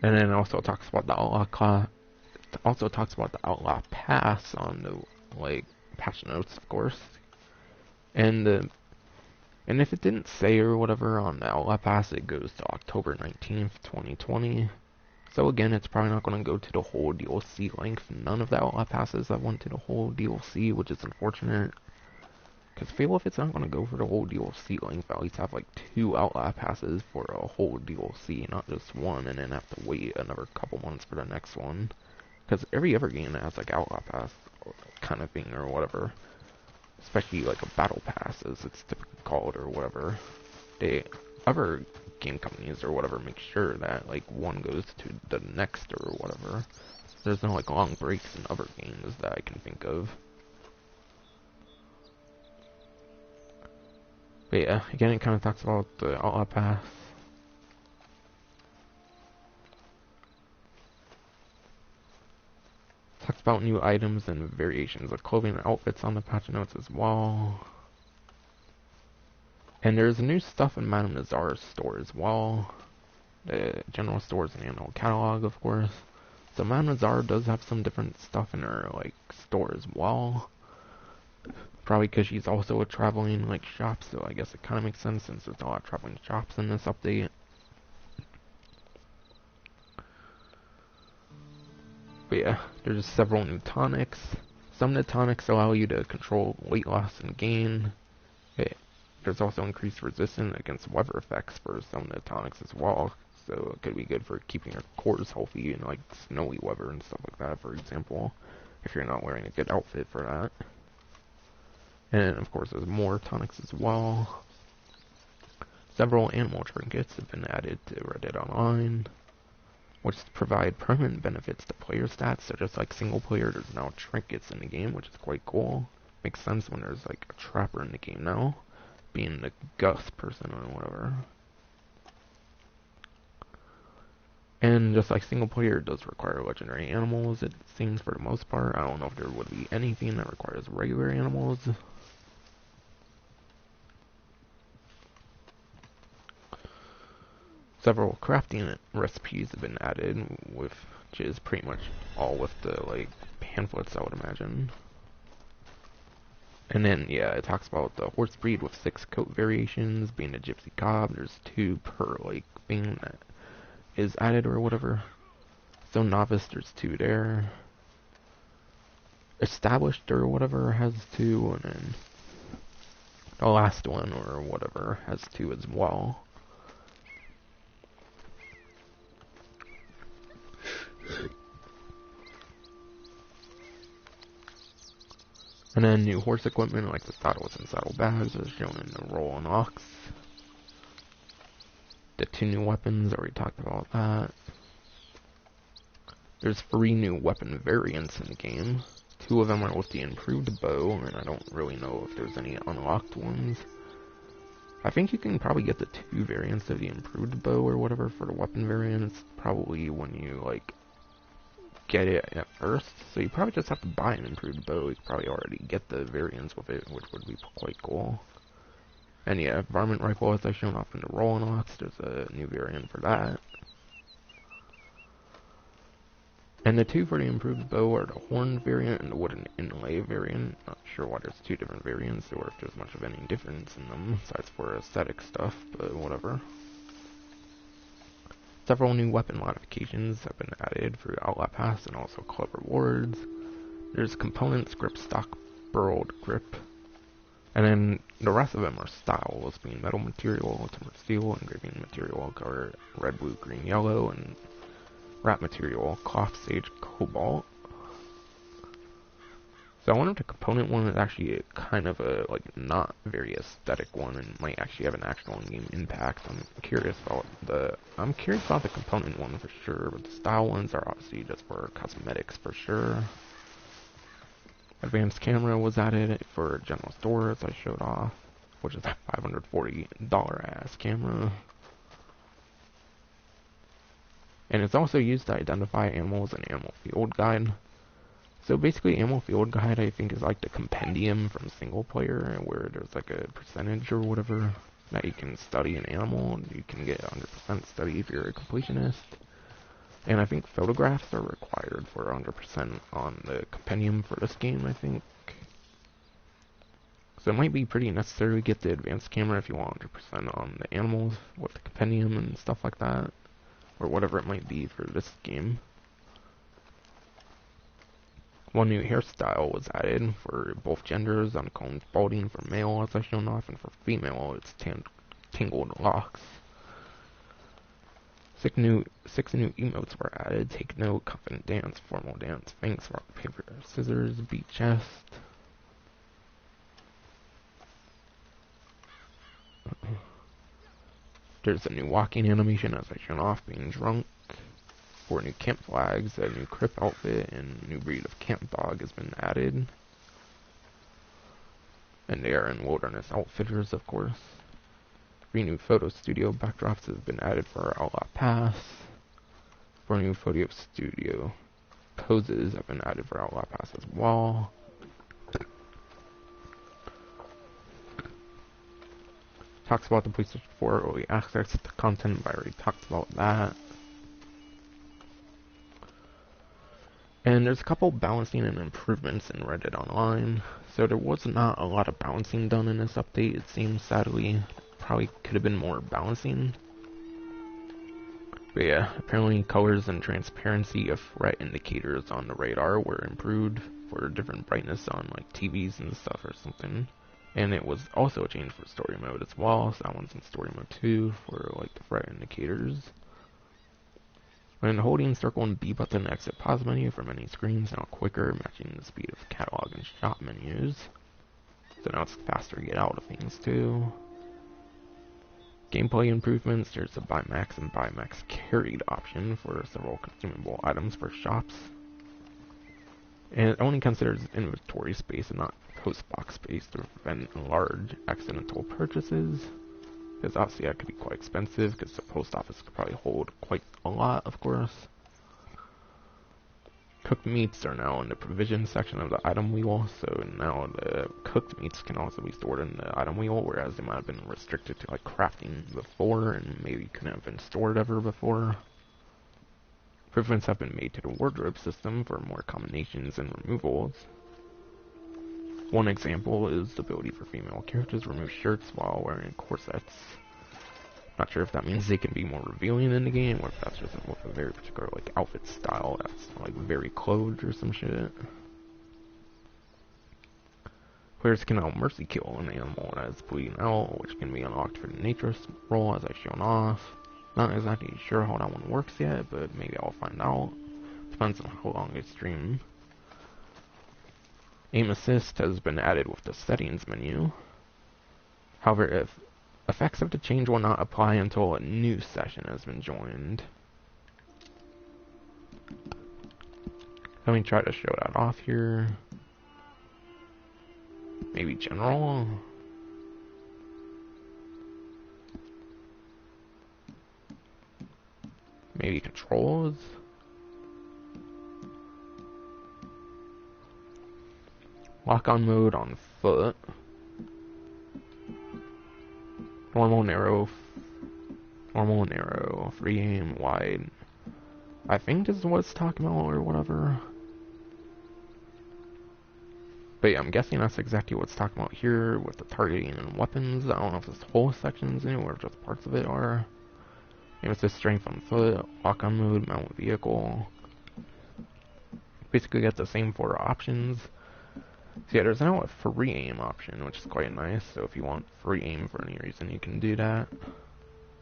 And then it also talks about the Outlaw Pass on the like patch notes, of course. And if it didn't say or whatever on the Outlaw Pass, it goes to October 19th, 2020. So again, it's probably not going to go to the whole DLC length. None of the Outlaw Passes have went to the whole DLC, which is unfortunate. Because I feel if it's not going to go for the whole DLC length, at least have like 2 Outlaw Passes for a whole DLC, not just 1, and then have to wait another couple months for the next one. Because every other game that has like Outlaw Pass kind of thing or whatever, especially like a Battle Pass as it's typically called or whatever, other game companies or whatever make sure that like one goes to the next or whatever. There's no like long breaks in other games that I can think of. But yeah, again it kind of talks about the Outlaw Pass. Talks about new items and variations of clothing and outfits on the patch notes as well. And there's new stuff in Madame Nazar's store as well. The general stores and animal catalog, of course. So Madame Nazar does have some different stuff in her like store as well. Probably because she's also a traveling like shop, so I guess it kind of makes sense since there's a lot of traveling shops in this update. But yeah, there's several new tonics. Some of the tonics allow you to control weight loss and gain. There's also increased resistance against weather effects for some of the tonics as well. So it could be good for keeping your cores healthy in like snowy weather and stuff like that, for example, if you're not wearing a good outfit for that. And of course there's more tonics as well. Several animal trinkets have been added to Reddit Online, which provide permanent benefits to player stats. So just like single player, there's now trinkets in the game, which is quite cool. Makes sense when there's like a trapper in the game now, being the Gus person or whatever. And just like single player, it does require legendary animals, it seems, for the most part. I don't know if there would be anything that requires regular animals. Several crafting recipes have been added, which is pretty much all with the like pamphlets, I would imagine. And then, yeah, it talks about the horse breed with 6 coat variations, being a gypsy cob. There's 2 per like thing that is added or whatever. So novice, there's 2 there. Established or whatever has 2, and then the last one or whatever has 2 as well. And then new horse equipment like the saddles and saddle bags is shown in the roll and ox. The 2 new weapons, already talked about that. There's 3 new weapon variants in the game. 2 of them are with the improved bow, and I don't really know if there's any unlocked ones. I think you can probably get the 2 variants of the improved bow or whatever for the weapon variants, probably when you like get it at first. So you probably just have to buy an improved bow. You probably already get the variants with it, which would be quite cool. And yeah, varmint rifle, as I shown off in the rolling ox, there's a new variant for that. And the 2 for the improved bow are the horned variant and the wooden inlay variant. Not sure why there's 2 different variants, or if there's much of any difference in them, besides for aesthetic stuff, but whatever. Several new weapon modifications have been added for Outlaw Pass and also Club Rewards. There's components, grip stock, burrowed grip. And then the rest of them are styles, being metal material, timber steel, engraving material, color red, blue, green, yellow, and wrap material, cloth, sage, cobalt. So one of the component one is actually kind of a like not very aesthetic one, and might actually have an actual in-game impact. I'm curious about the component one for sure, but the style ones are obviously just for cosmetics for sure. Advanced camera was added for general store, as I showed off, which is a $540 ass camera. And it's also used to identify animals in Animal Field Guide. So basically, Animal Field Guide, I think, is like the compendium from single player, where there's like a percentage or whatever that you can study an animal, and you can get 100% study if you're a completionist. And I think photographs are required for 100% on the compendium for this game, I think. So it might be pretty necessary to get the advanced camera if you want 100% on the animals with the compendium and stuff like that. Or whatever it might be for this game. One new hairstyle was added for both genders, uncombed balding for male, as I shown off, and for female, it's tangled locks. 6 new emotes were added: take note, confident dance, formal dance, thanks, rock, paper, scissors, beat chest. There's a new walking animation, as I shown off, being drunk. 4 new camp flags, a new crip outfit, and a new breed of camp dog has been added. And they are in wilderness outfitters, of course. 3 new photo studio backdrops have been added for Outlaw Pass. 4 new photo studio poses have been added for Outlaw Pass as well. Talks about the PlayStation 4 early access to content, but I already talked about that. And there's a couple balancing and improvements in Reddit Online. So there was not a lot of balancing done in this update, it seems, sadly. Probably could have been more balancing. But yeah, apparently colors and transparency of threat indicators on the radar were improved for different brightness on like TVs and stuff or something. And it was also changed for story mode as well, so that one's in story mode too for like the threat indicators. When holding circle and B button, exit pause menu from any screens now quicker, matching the speed of catalog and shop menus. So now it's faster to get out of things too. Gameplay improvements, there's a buy max and buy max carried option for several consumable items for shops. And it only considers inventory space and not post box space to prevent large accidental purchases. Because obviously that could be quite expensive, because the post office could probably hold quite a lot, of course. Cooked meats are now in the provision section of the item wheel, so now the cooked meats can also be stored in the item wheel, whereas they might have been restricted to like crafting before and maybe couldn't have been stored ever before. Improvements have been made to the wardrobe system for more combinations and removals. One example is the ability for female characters to remove shirts while wearing corsets. Not sure if that means they can be more revealing in the game, or if that's just with a very particular like outfit style that's like very clothed or some shit. Players can now mercy kill an animal that is bleeding out, which can be unlocked for the Naturalist role as I've shown off. Not exactly sure how that one works yet, but maybe I'll find out. Depends on how long I stream. Aim assist has been added with the settings menu. However, if effects of the change will not apply until a new session has been joined. Let me try to show that off here. Maybe general? Maybe controls? Lock-on mode on foot. Normal, narrow, free aim, wide. I think this is what it's talking about, or whatever. But yeah, I'm guessing that's exactly what it's talking about here with the targeting and weapons. I don't know if this whole section's new or just parts of it are. Maybe it's just strength on foot, lock-on mode, mount vehicle. Basically got the same 4 options. So yeah, there's now a free aim option, which is quite nice. So if you want free aim for any reason, you can do that.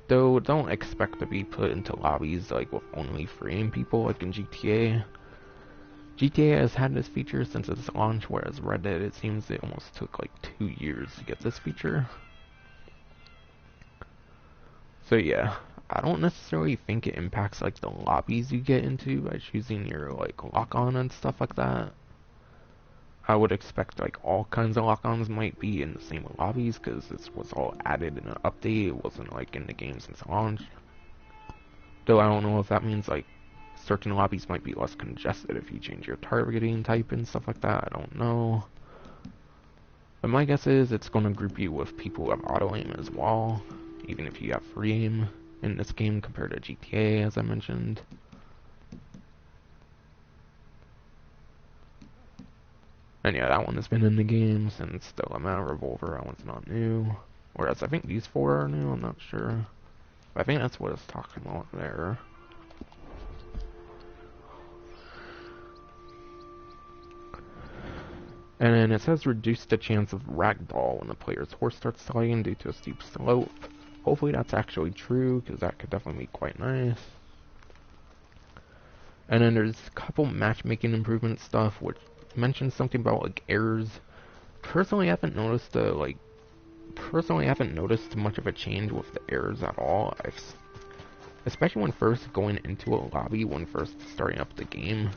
Though, don't expect to be put into lobbies like with only free aim people like in GTA. GTA has had this feature since its launch, whereas Red Dead, it seems it almost took like 2 years to get this feature. So yeah, I don't necessarily think it impacts like the lobbies you get into by choosing your like lock-on and stuff like that. I would expect like all kinds of lock-ons might be in the same lobbies because this was all added in an update. It wasn't like in the game since launch. Though I don't know if that means like certain lobbies might be less congested if you change your targeting type and stuff like that. I don't know. But my guess is it's going to group you with people who have auto aim as well, even if you have free aim in this game compared to GTA, as I mentioned. And yeah, that one has been in the game since the Lemma Revolver. That one's not new. Whereas I think these 4 are new, I'm not sure. But I think that's what it's talking about there. And then it says reduce the chance of ragdoll when the player's horse starts sliding due to a steep slope. Hopefully that's actually true, because that could definitely be quite nice. And then there's a couple matchmaking improvement stuff, which mentions something about like errors. Personally, I haven't noticed much of a change with the errors at all. Especially when first going into a lobby, when first starting up the game.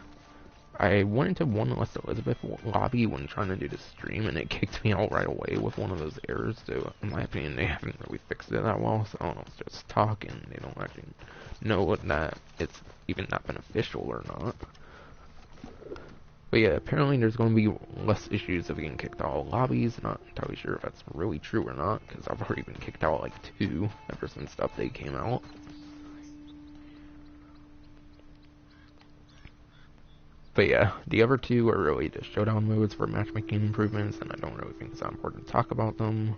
I went into one West Elizabeth lobby when trying to do the stream, and it kicked me out right away with one of those errors. So, in my opinion, they haven't really fixed it that well. So I don't know if it's just talk and they don't actually know that it's even that beneficial or not. But yeah, apparently there's going to be less issues of getting kicked out of lobbies. Not entirely sure if that's really true or not, because I've already been kicked out like 2 ever since the update came out. But yeah, the other 2 are really the showdown modes for matchmaking improvements, and I don't really think it's that important to talk about them.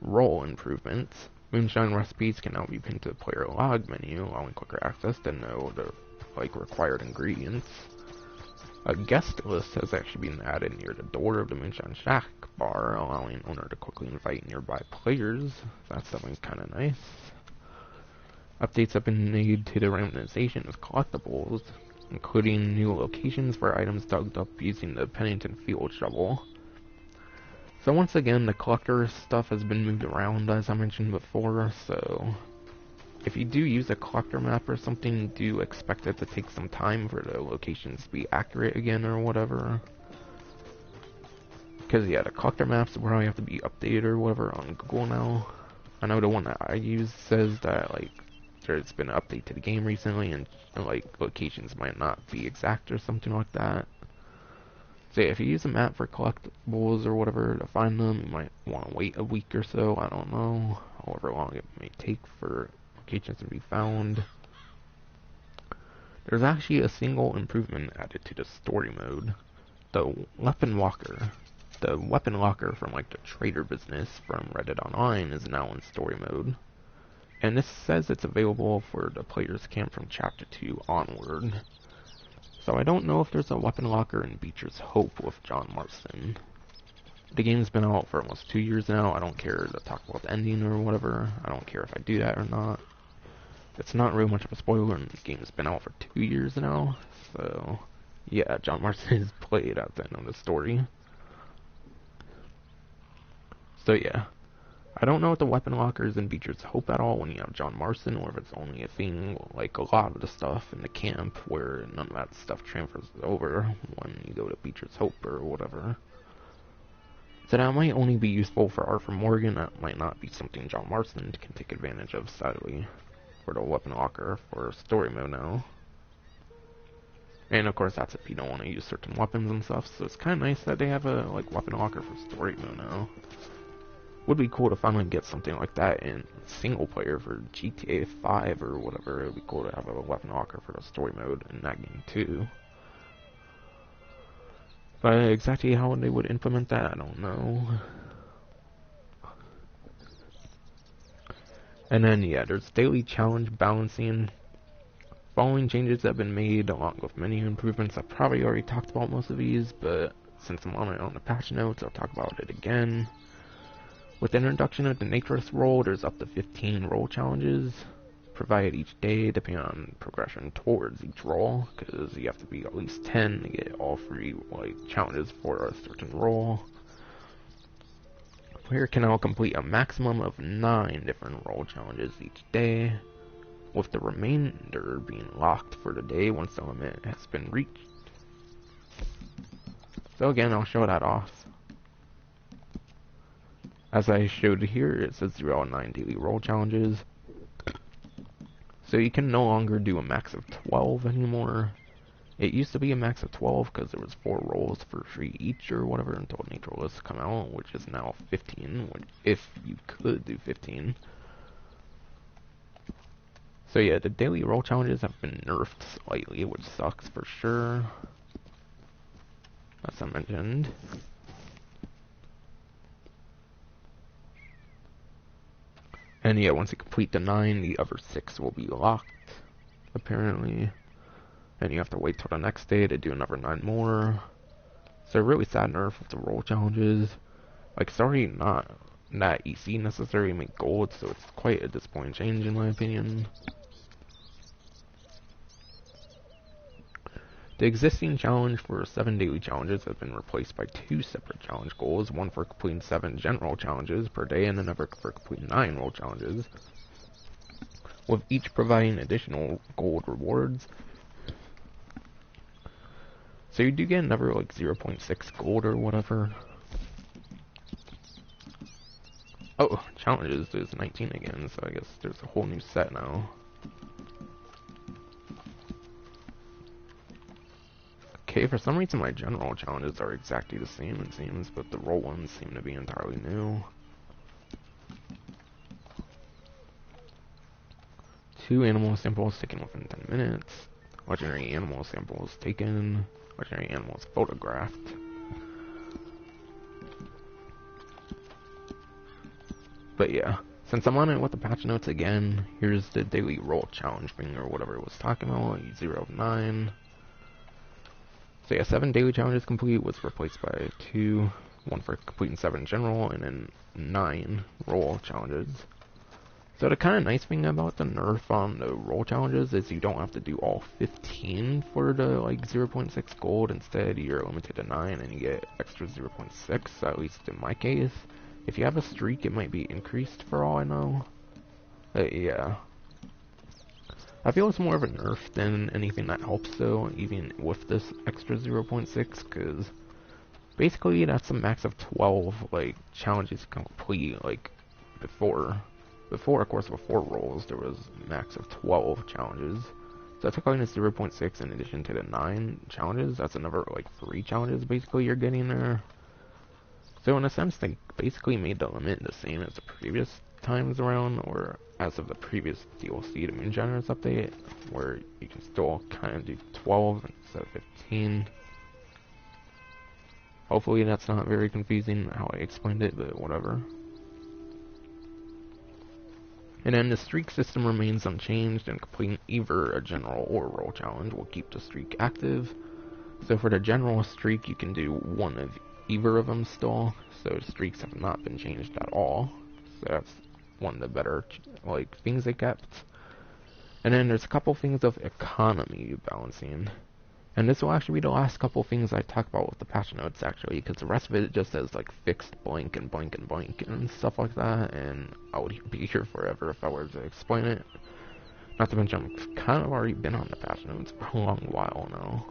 Role improvements. Moonshine recipes can now be pinned to the player log menu, allowing quicker access to know the required ingredients. A guest list has actually been added near the door of the Moonshine Shack bar, allowing an owner to quickly invite nearby players. That's something kind of nice. Updates have been made to the randomization of collectibles, including new locations for items dug up using the Pennington Field shovel. So once again, the collector stuff has been moved around, as I mentioned before, so if you do use a collector map or something, do expect it to take some time for the locations to be accurate again or whatever. Because yeah, the collector maps will probably have to be updated or whatever on Google now. I know the one that I use says that there's been an update to the game recently and locations might not be exact or something like that. So yeah, if you use a map for collectibles or whatever to find them, you might want to wait a week or so, I don't know, however long it may take for locations to be found. There's actually a single improvement added to the story mode. The weapon locker. The weapon locker from the trader business from Reddit Online is now in story mode. And this says it's available for the player's camp from chapter 2 onward. So I don't know if there's a weapon locker in Beecher's Hope with John Marston. The game's been out for almost 2 years now. I don't care to talk about the ending or whatever. I don't care if I do that or not. It's not really much of a spoiler, and the game's been out for 2 years now. So yeah, John Marston is played at the end of the story. So yeah, I don't know if the weapon locker is in Beecher's Hope at all when you have John Marston, or if it's only a thing like a lot of the stuff in the camp where none of that stuff transfers over when you go to Beecher's Hope or whatever. So that might only be useful for Arthur Morgan. That might not be something John Marston can take advantage of, sadly, for the weapon locker for story mode now. And of course that's if you don't want to use certain weapons and stuff, so it's kind of nice that they have a weapon locker for story mode now. Would be cool to finally get something like that in single player for GTA 5 or whatever. It would be cool to have a weapon locker for the story mode in that game too. But exactly how they would implement that, I don't know. And then yeah, there's daily challenge balancing. Following changes have been made along with many improvements. I've probably already talked about most of these, but since I'm on the patch notes, I'll talk about it again. With the introduction of the Naturalist role, there's up to 15 role challenges provided each day, depending on progression towards each role, because you have to be at least 10 to get all 3 challenges for a certain role. Player can now complete a maximum of 9 different role challenges each day, with the remainder being locked for the day once the limit has been reached. So again, I'll show that off. As I showed here, it says 0 out 9 daily role challenges. So you can no longer do a max of 12 anymore. It used to be a max of 12 because there was 4 roles for free each or whatever until Naturalist come out, which is now 15, if you could do 15. So yeah, the daily role challenges have been nerfed slightly, which sucks for sure, as I mentioned. And yeah, once you complete the 9, the other 6 will be locked, apparently. And you have to wait till the next day to do another 9 more. So really sad nerf with the role challenges. It's already not that easy necessarily to make gold, so it's quite a disappointing change in my opinion. The existing challenge for 7 daily challenges has been replaced by 2 separate challenge goals, one for completing 7 general challenges per day and another for completing 9 role challenges, with each providing additional gold rewards. So you do get another 0.6 gold or whatever. Oh, challenges is 19 again, so I guess there's a whole new set now. Okay, for some reason my general challenges are exactly the same, it seems, but the role ones seem to be entirely new. 2 animal samples taken within 10 minutes. Legendary animal samples taken. Legendary animals photographed. But yeah, Since I'm on it with the patch notes again, here's the daily roll challenge thing, or whatever it was talking about, 0 of 9. So yeah, 7 daily challenges complete was replaced by 2, 1 for completing 7 general, and then 9 roll challenges. So the kind of nice thing about the nerf on the roll challenges is you don't have to do all 15 for the like 0.6 gold. Instead, you're limited to 9 and you get extra 0.6, at least in my case. If you have a streak, it might be increased for all I know. Yeah. I feel it's more of a nerf than anything that helps though, even with this extra 0.6, because basically that's a max of 12 like challenges complete. Like before, of course, before rolls, there was a max of 12 challenges. So that's like a 0.6 in addition to the 9 challenges. That's another like 3 challenges basically you're getting there. So in a sense, they basically made the limit the same as the previous times around, or as of the previous DLC, the Moonshiners update, where you can still kind of do 12 instead of 15. Hopefully that's not very confusing how I explained it, but whatever. And then the streak system remains unchanged, and completing either a general or roll challenge will keep the streak active. So for the general streak, you can do one of either of them still, so the streaks have not been changed at all. So that's one of the better like things they kept. And then there's a couple things of economy balancing. And this will actually be the last couple things I talk about with the patch notes, actually, because the rest of it just says like fixed blank and blank and blank and stuff like that, and I would be here forever if I were to explain it. Not to mention, I've kind of already been on the patch notes for a long while now.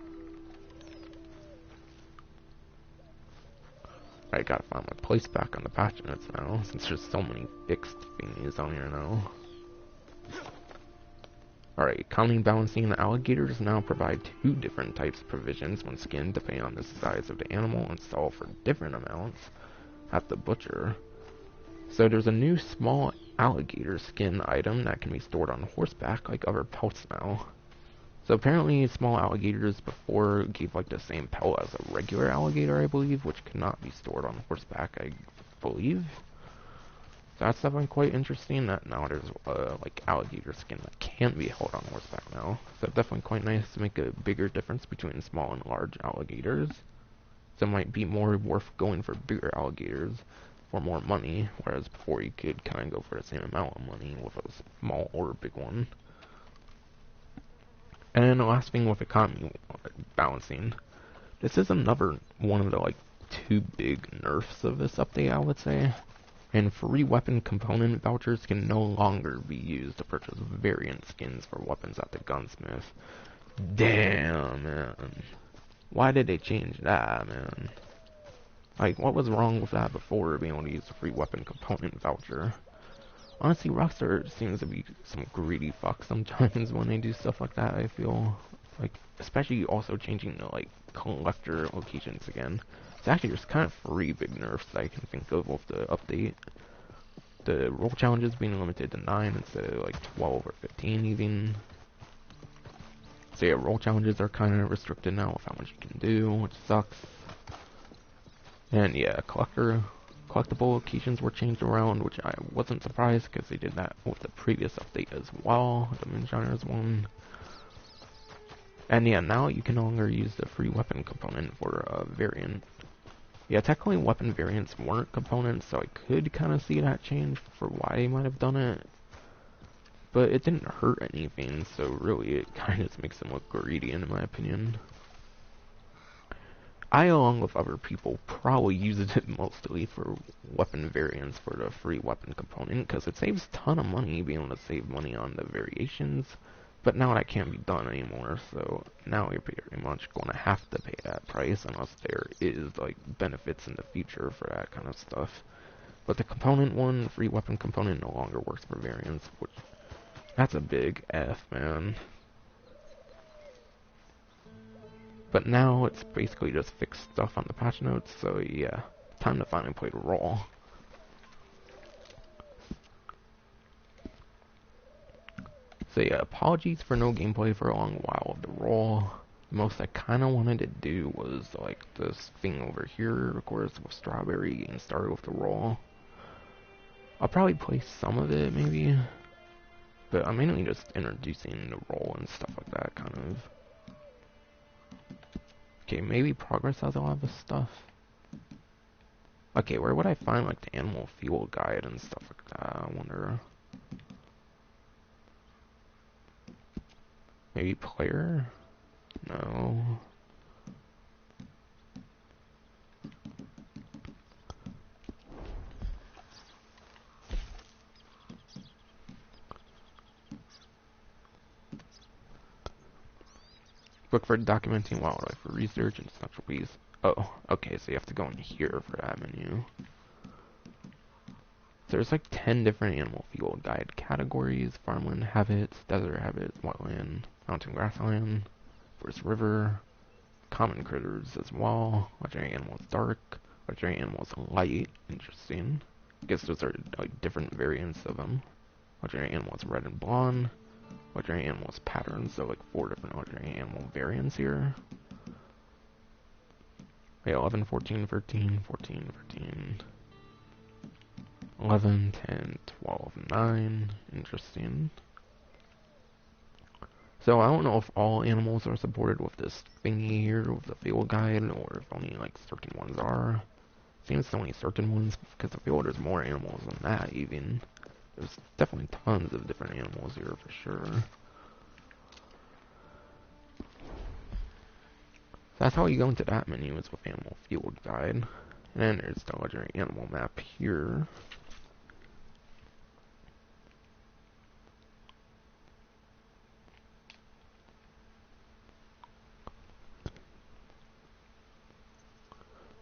I gotta find my place back on the patch notes now, since there's so many fixed thingies on here now. Alright, economy balancing. Alligators now provide 2 different types of provisions when skinned, depending on the size of the animal, and sell for different amounts at the butcher. So there's a new small alligator skin item that can be stored on horseback like other pelts now. So apparently small alligators before gave like the same pelt as a regular alligator, I believe, which cannot be stored on horseback, I believe. So that's definitely quite interesting that now there's like alligator skin that can be held on horseback now. So definitely quite nice to make a bigger difference between small and large alligators. So it might be more worth going for bigger alligators for more money, whereas before you could kind of go for the same amount of money with a small or big one. And then the last thing with economy balancing. This is another one of the like 2 big nerfs of this update, I would say. And free weapon component vouchers can no longer be used to purchase variant skins for weapons at the gunsmith. Damn, man. Why did they change that, man? Like, what was wrong with that before, being able to use a free weapon component voucher? Honestly, Rockstar seems to be some greedy fuck sometimes when they do stuff like that, I feel. Like, especially also changing the, like, collector locations again. So actually, there's kind of 3 big nerfs that I can think of with the update. The roll challenges being limited to 9 instead of, like, 12 or 15 even. So yeah, roll challenges are kind of restricted now with how much you can do, which sucks. And yeah, collectible locations were changed around, which I wasn't surprised because they did that with the previous update as well, the Moonshiners one. And yeah, now you can no longer use the free weapon component for a variant. Yeah, technically weapon variants weren't components, so I could kind of see that change for why they might have done it. But it didn't hurt anything, so really it kind of just makes them look greedy in my opinion. I, along with other people, probably uses it mostly for weapon variants for the free weapon component, because it saves a ton of money being able to save money on the variations. But now that can't be done anymore, so now you're pretty much going to have to pay that price unless there is like benefits in the future for that kind of stuff. But the component one, the free weapon component, no longer works for variants, which that's a big F, man. But now it's basically just fixed stuff on the patch notes, so yeah, time to finally play the role. So yeah, apologies for no gameplay for a long while of the role. The most I kind of wanted to do was like this thing over here, of course, with Strawberry, getting started with the role. I'll probably play some of it, maybe. But I'm mainly just introducing the role and stuff like that, kind of. Okay, maybe Progress has a lot of this stuff. Okay, where would I find, like, the animal field guide and stuff like that? I wonder. Maybe player? No. Look for documenting wildlife for research and such ways. Oh, okay, so you have to go in here for that menu. There's like 10 different animal field guide categories: farmland habits, desert habits, wetland, mountain grassland, forest river, common critters as well, legendary animals dark, legendary animals light, interesting. I guess those are like different variants of them. Legendary animals red and blonde, legendary animals patterns, so like 4 different legendary animal variants here. Okay, 11, 14, 13, 14, 13. 11, 10, 12, 9. Interesting. So I don't know if all animals are supported with this thingy here, with the field guide, or if only like certain ones are. Seems only certain ones, because I feel there's more animals than that even. There's definitely tons of different animals here for sure. So that's how you go into that menu, is with animal field guide. And then there's the legendary animal map here.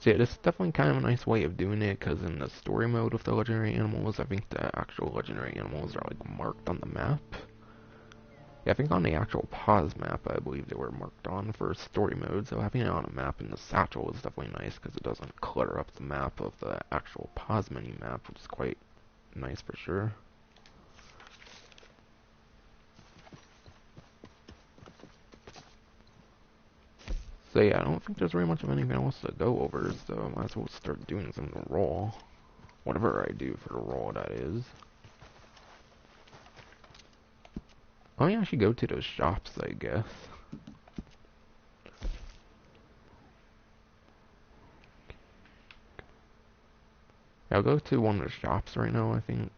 So yeah, this is definitely kind of a nice way of doing it, because in the story mode with the legendary animals, I think the actual legendary animals are like marked on the map. Yeah, I think on the actual pause map, I believe they were marked on for story mode, so having it on a map in the satchel is definitely nice, because it doesn't clutter up the map of the actual pause menu map, which is quite nice for sure. So yeah, I don't think there's very much of anything else to go over, so I might as well start doing some of the role. Whatever I do for the role, that is. Let me actually go to those shops, I guess. Yeah, I'll go to one of the shops right now, I think.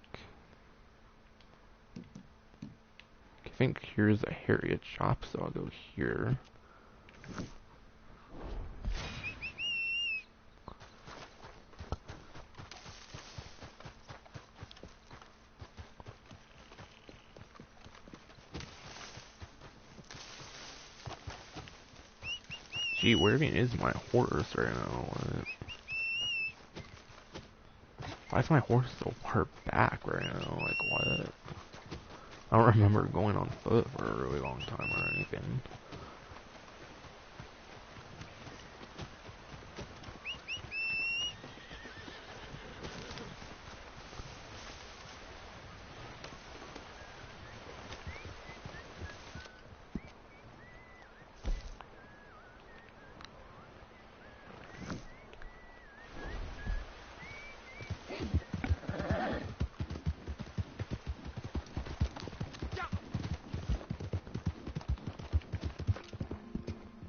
I think here's a Harriet shop, so I'll go here. Gee, where even is my horse right now? Why is my horse so far back right now? Like, what? I don't remember going on foot for a really long time or anything.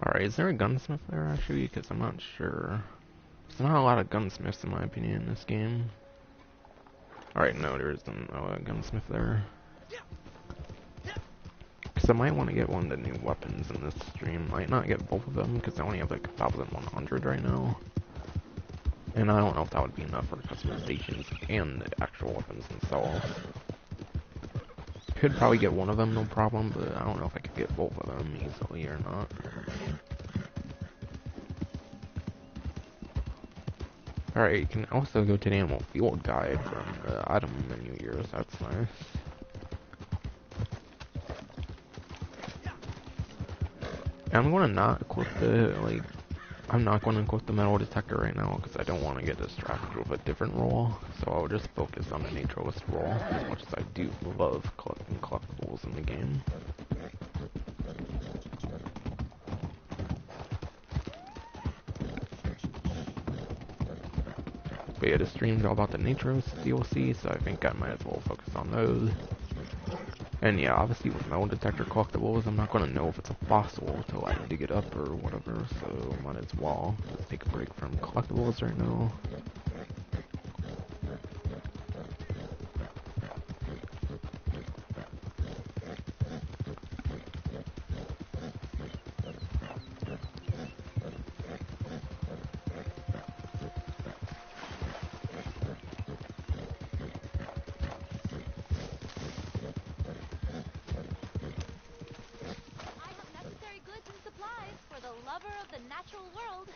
Alright, is there a gunsmith there actually? Because I'm not sure. There's not a lot of gunsmiths in my opinion in this game. Alright, no, there isn't a gunsmith there. Because I might want to get one of the new weapons in this stream. Might not get both of them because I only have like 1,100 right now. And I don't know if that would be enough for customizations and the actual weapons themselves. Could probably get one of them, no problem, but I don't know if I could get both of them easily or not. Alright, you can also go to the animal field guide from the item menu here, so that's nice. And I'm gonna not equip the, I'm not gonna equip the metal detector right now, because I don't want to get distracted with a different role, so I'll just focus on the Naturalist role, as much as I do love collecting collectibles in the game. But yeah, the stream's all about the Naturalist DLC, so I think I might as well focus on those. And yeah, obviously with metal detector collectibles, I'm not going to know if it's a fossil until I dig it up or whatever, so might as well just take a break from collectibles right now. Of the natural world.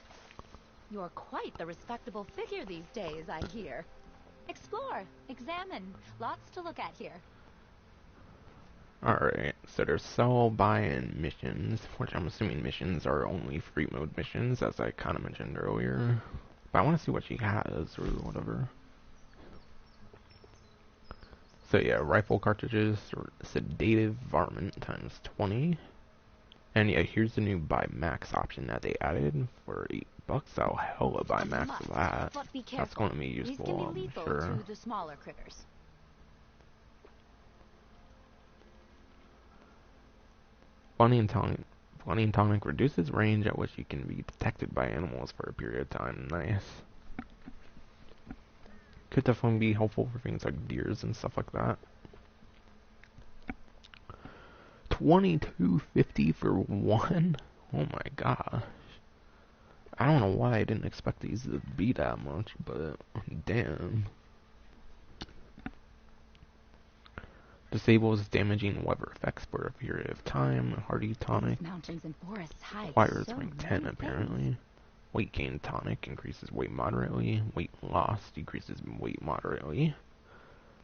You're quite the respectable figure these days, I hear. Explore, examine, lots to look at here. Alright, so there's sell, buy, and missions, which I'm assuming missions are only free mode missions, as I kind of mentioned earlier. But I want to see what she has, or whatever. So yeah, rifle cartridges, or sedative varmint times 20. And yeah, here's the new buy max option that they added for $8. I'll hella buy max for that. But be careful. That's going to be useful, These can be lethal I'm sure. to the smaller critters. Bloody and tonic reduces range at which you can be detected by animals for a period of time. Nice. Could definitely be helpful for things like deers and stuff like that. $22.50 for one? Oh my gosh. I don't know why I didn't expect these to be that much, but damn. Disables damaging weather effects for a period of time. Hardy tonic. Mountains and forests hide Requires so rank 10 many apparently. things. Weight gain tonic increases weight moderately. Weight loss decreases weight moderately.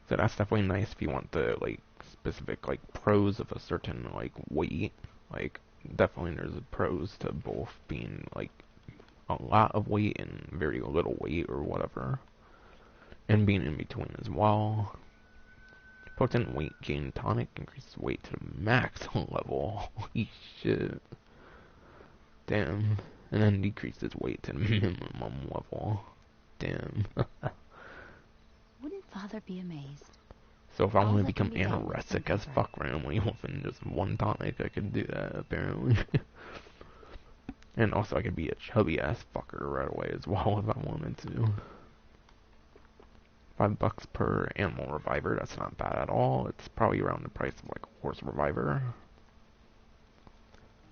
So that's definitely nice if you want the like specific like pros of a certain like weight. Like definitely there's pros to both being like a lot of weight and very little weight or whatever. And being in between as well. Potent weight gain tonic increases weight to the max level. Holy shit. Damn. And then decreases weight to the minimum level. Damn. Wouldn't Father be amazed? So if I All want to that can become be done with anorexic some as effort. fuck randomly within just one tonic, I could do that apparently. And also I could be a chubby ass fucker right away as well if I wanted to. $5 per animal reviver, that's not bad at all. It's probably around the price of like a horse reviver.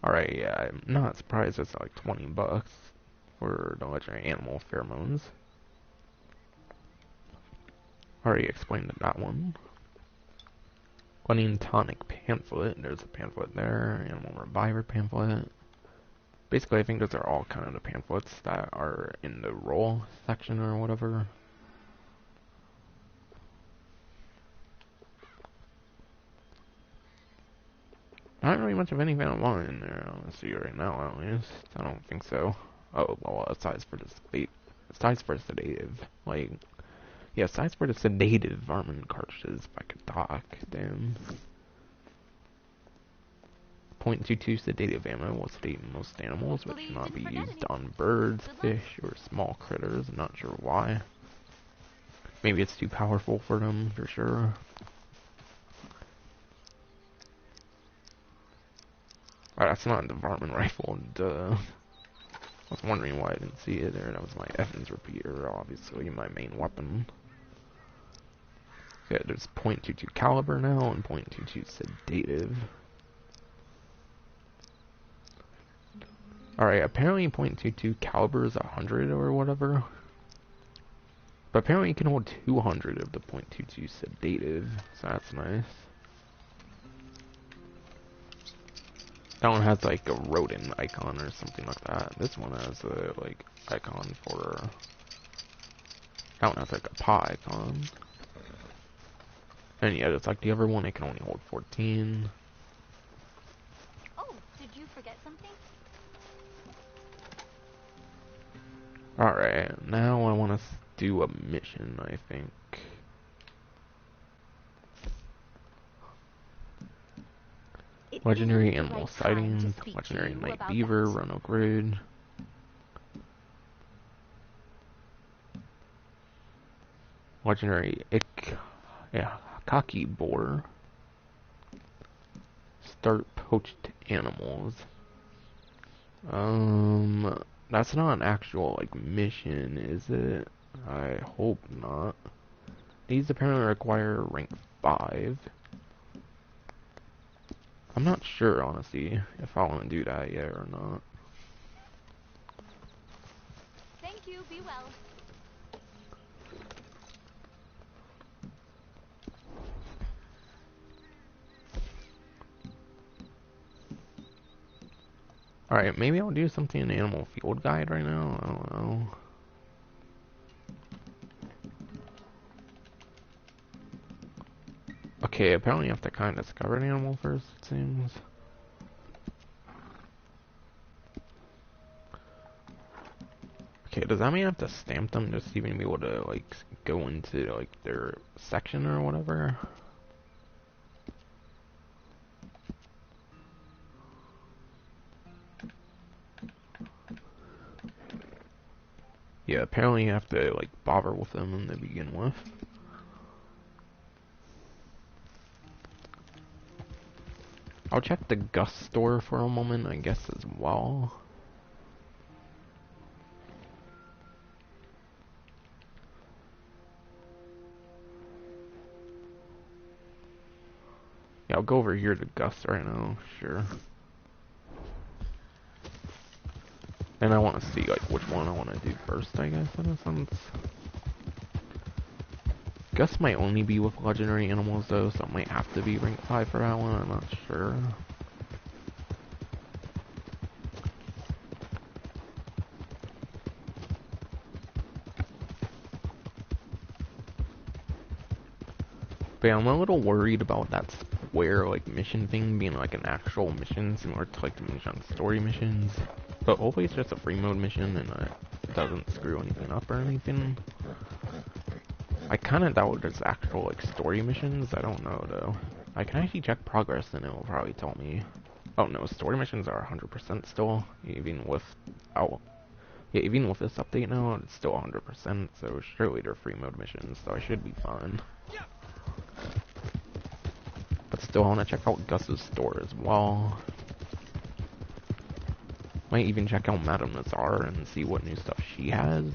Alright, yeah, I'm not surprised it's like $20 for the legendary animal pheromones. Already explained that one. Glenine tonic pamphlet, there's a pamphlet there. Animal reviver pamphlet. Basically, I think those are all kind of the pamphlets that are in the role section or whatever. Not really much of anything I want in there, honestly, right now, at least. I don't think so. Oh, well, aside for the sedative. Like, yeah, aside for the sedative varmint cartridges, if I could talk, damn. .22 sedative ammo will sedate most animals, which cannot be used on birds, fish, or small critters. I'm not sure why. Maybe it's too powerful for them, for sure. Oh, that's not the varmint rifle, duh. I was wondering why I didn't see it there. That was my Evans repeater, obviously, my main weapon. Yeah, there's .22 caliber now, and .22 sedative. Alright, apparently .22 caliber is 100 or whatever. But apparently you can hold 200 of the .22 sedative, so that's nice. That one has like a rodent icon or something like that. This one has a like icon for... That one has like a paw icon. And yeah, it's like the other one, it can only hold 14. Oh, did you forget something? Alright, now I want to do a mission, I think. Legendary animal sightings, legendary night beaver, Roanoke Ridge. legendary cocky boar. Start poached animals. That's not an actual like mission, is it? I hope not. These apparently require rank 5. I'm not sure, honestly, if I want to do that yet or not. Thank you. Be well. Alright, maybe I'll do something in the animal field guide right now. I don't know. Okay, apparently you have to kind of discover an animal first, it seems. Okay, does that mean I have to stamp them just to even be able to, like, go into, like, their section or whatever? Yeah, apparently you have to, like, bother with them to begin with. I'll check the Gus store for a moment, I guess, as well. Yeah, I'll go over here to Gus right now, sure. And I want to see, like, which one I want to do first, I guess, in a sense. Gus might only be with legendary animals, though, so it might have to be rank 5 for that one, I'm not sure. But yeah, I'm a little worried about that square, like, mission thing being, like, an actual mission, similar to, like, the mission story missions. But hopefully it's just a free mode mission, and it doesn't screw anything up or anything. I kinda doubt there's actual, like, story missions, I don't know, though. I can actually check progress, and it will probably tell me. Oh no, story missions are 100% still, even with, yeah, even with this update now, it's still 100%, so surely they're free mode missions, so I should be fine. But still, I want to check out Gus's store as well. Might even check out Madame Nazar and see what new stuff she has.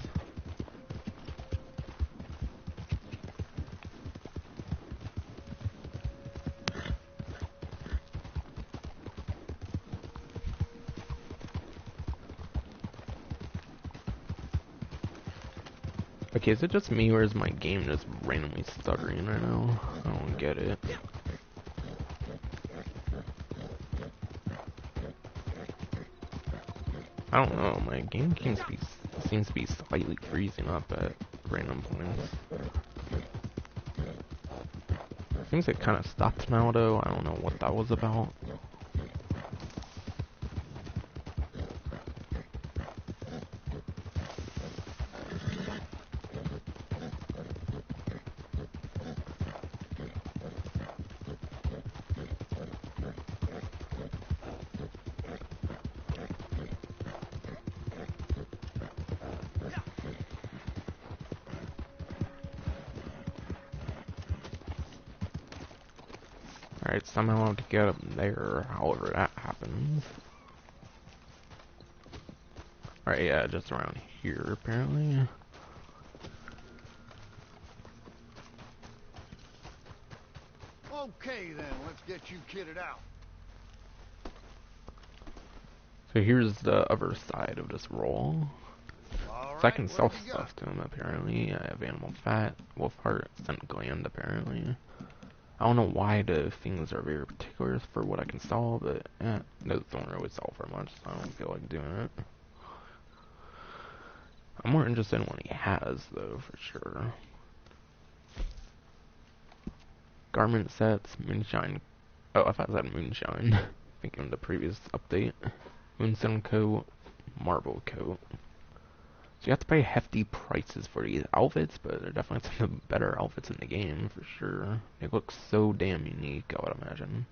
Okay, is it just me or is my game just randomly stuttering right now? I don't get it. I don't know, my game seems to be slightly freezing up at random points. Seems it kind of stopped now though, I don't know what that was about. Alright, somehow I have to get up there, however that happens. Alright, yeah, just around here, apparently. Okay, then, let's get you kitted out. So here's the other side of this roll. All So I right, can what sell have you stuff got? to him, apparently. I have animal fat, wolf heart, scent gland, apparently. I don't know why the things are very particular for what I can sell, but those don't really sell for much, so I don't feel like doing it. I'm more interested in what he has, though, for sure. Garment sets, moonshine. Oh, I thought it said moonshine. Thinking of the previous update. Moonstone coat, marble coat. So you have to pay hefty prices for these outfits, but they're definitely some of the better outfits in the game, for sure. They look so damn unique, I would imagine.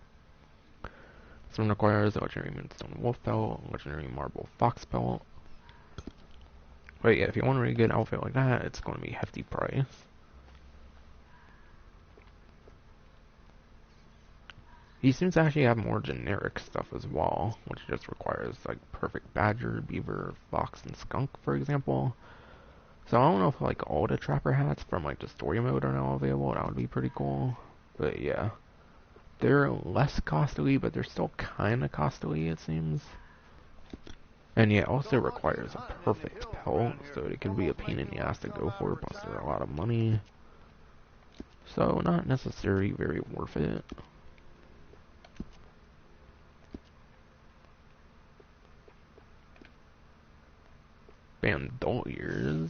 This one requires a legendary moonstone wolf belt, legendary marble fox belt. But yeah, if you want a really good outfit like that, it's going to be a hefty price. He seems to actually have more generic stuff as well, which just requires like perfect badger, beaver, fox, and skunk, for example. So I don't know if like all the trapper hats from like the story mode are now available. That would be pretty cool. But yeah, they're less costly, but they're still kind of costly, it seems. And yeah, it also requires a perfect pelt, so it can be a pain in the ass to go for, plus they're a lot of money. So not necessarily very worth it. Bandoliers?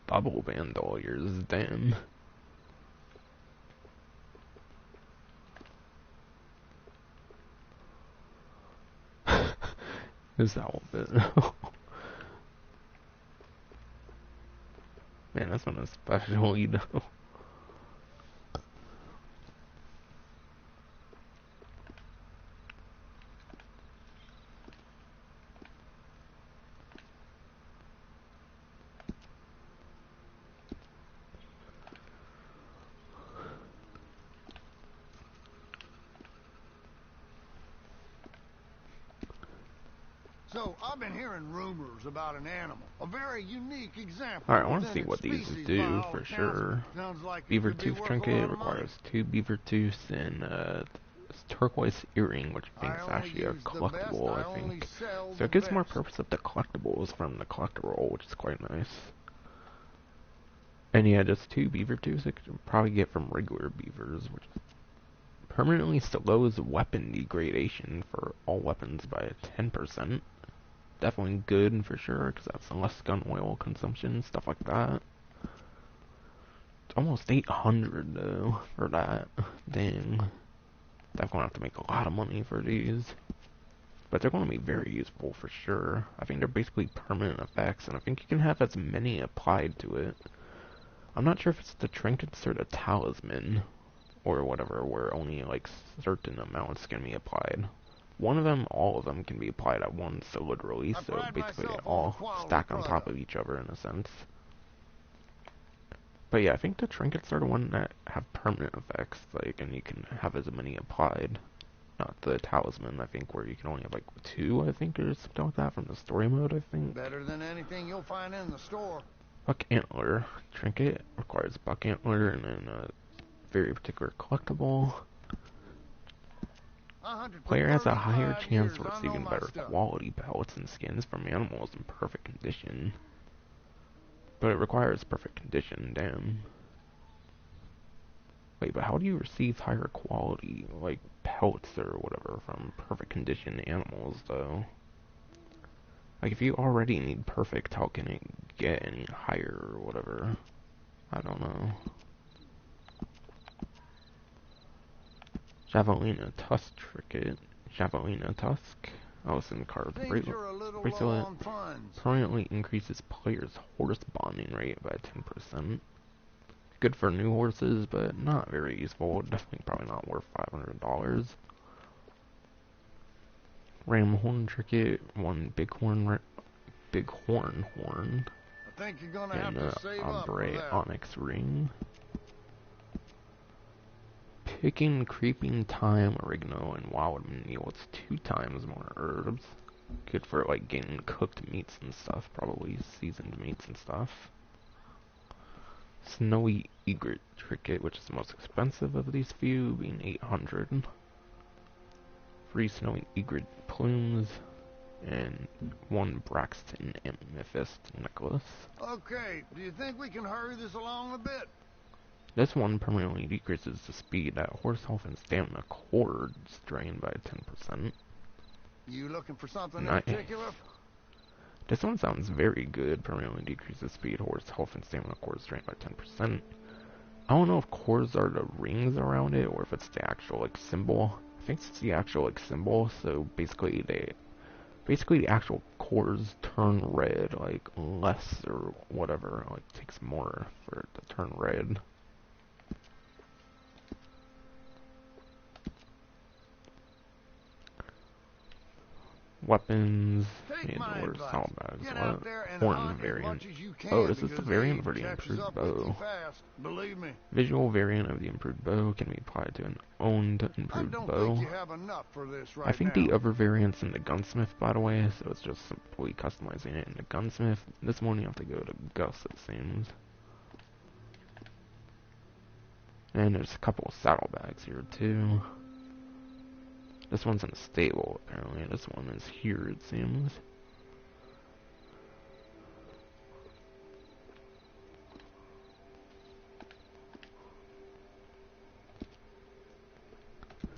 Bubble bandoliers, damn. This outfit. Man, that's one especially though. So, I've been hearing rumors about an animal. A very unique example. Alright, I want to see what these do for sure. Like Beaver tooth trinket requires 2 beaver tooths and turquoise earring, which I think is actually a collectible, I think. So it gives more purpose of the collectibles from the collector roll, which is quite nice. And yeah, just 2 beaver tooths I could probably get from regular beavers, which permanently slows weapon degradation for all weapons by 10%. Definitely good for sure, because that's less gun oil consumption, stuff like that. It's almost 800 though, for that. Dang. Definitely have to make a lot of money for these. But they're going to be very useful for sure. I think they're basically permanent effects, and I think you can have as many applied to it. I'm not sure if it's the trinkets or the talisman, or whatever, where only like certain amounts can be applied. One of them, all of them can be applied at once, so literally, so basically they all stack on top of each other in a sense. But yeah, I think the trinkets are the one that have permanent effects, like, and you can have as many applied. Not the talisman, I think, where you can only have like 2, I think, or something like that from the story mode, I think. Better than anything you'll find in the store. Buck antler trinket requires buck antler and then a very particular collectible. Player has a higher chance of receiving better quality pellets and skins from animals in perfect condition. But it requires perfect condition, damn. Wait, but how do you receive higher quality, like, pellets or whatever from perfect condition animals, though? Like, if you already need perfect, how can it get any higher or whatever? I don't know. Javelina Tusk Trinket. Javelina Tusk. Allison card bracelet. Permanently increases player's horse bonding rate by 10%. Good for new horses, but not very useful. Definitely probably not worth $500. Ram horn trinket. One bighorn horn. I think you're gonna and have to save up for ombre that. onyx ring. Picking creeping thyme, oregano, and wild yields 2 times more herbs. Good for like getting cooked meats and stuff, probably seasoned meats and stuff. Snowy egret trinket, which is the most expensive of these few, being 800. Free snowy egret plumes, and 1 Braxton amethyst necklace. Okay, do you think we can hurry this along a bit? This one permanently decreases the speed that horse health and stamina cords drain by 10%. You looking for something Nice. in particular? This one sounds very good. Permanently decreases speed, horse health, and stamina cords drain by 10%. I don't know if cords are the rings around it or if it's the actual like symbol. I think it's the actual like symbol. So basically the actual cores turn red, like less or whatever. Like it takes more for it to turn red. weapons, Take and my order advice. saddlebags. Get What? out there and Horn hunt as variant. much as you Oh, can, this is the because variant the of the age catches improved up with you bow. fast. Believe me. Visual variant of the improved bow can be applied to an owned I improved don't bow. think you have enough for this right I think now. the other variant's in the gunsmith, by the way, so it's just simply customizing it in the gunsmith. This one you have to go to Gus, it seems. And there's a couple of saddlebags here, too. This one's in a stable, apparently. This one is here, it seems.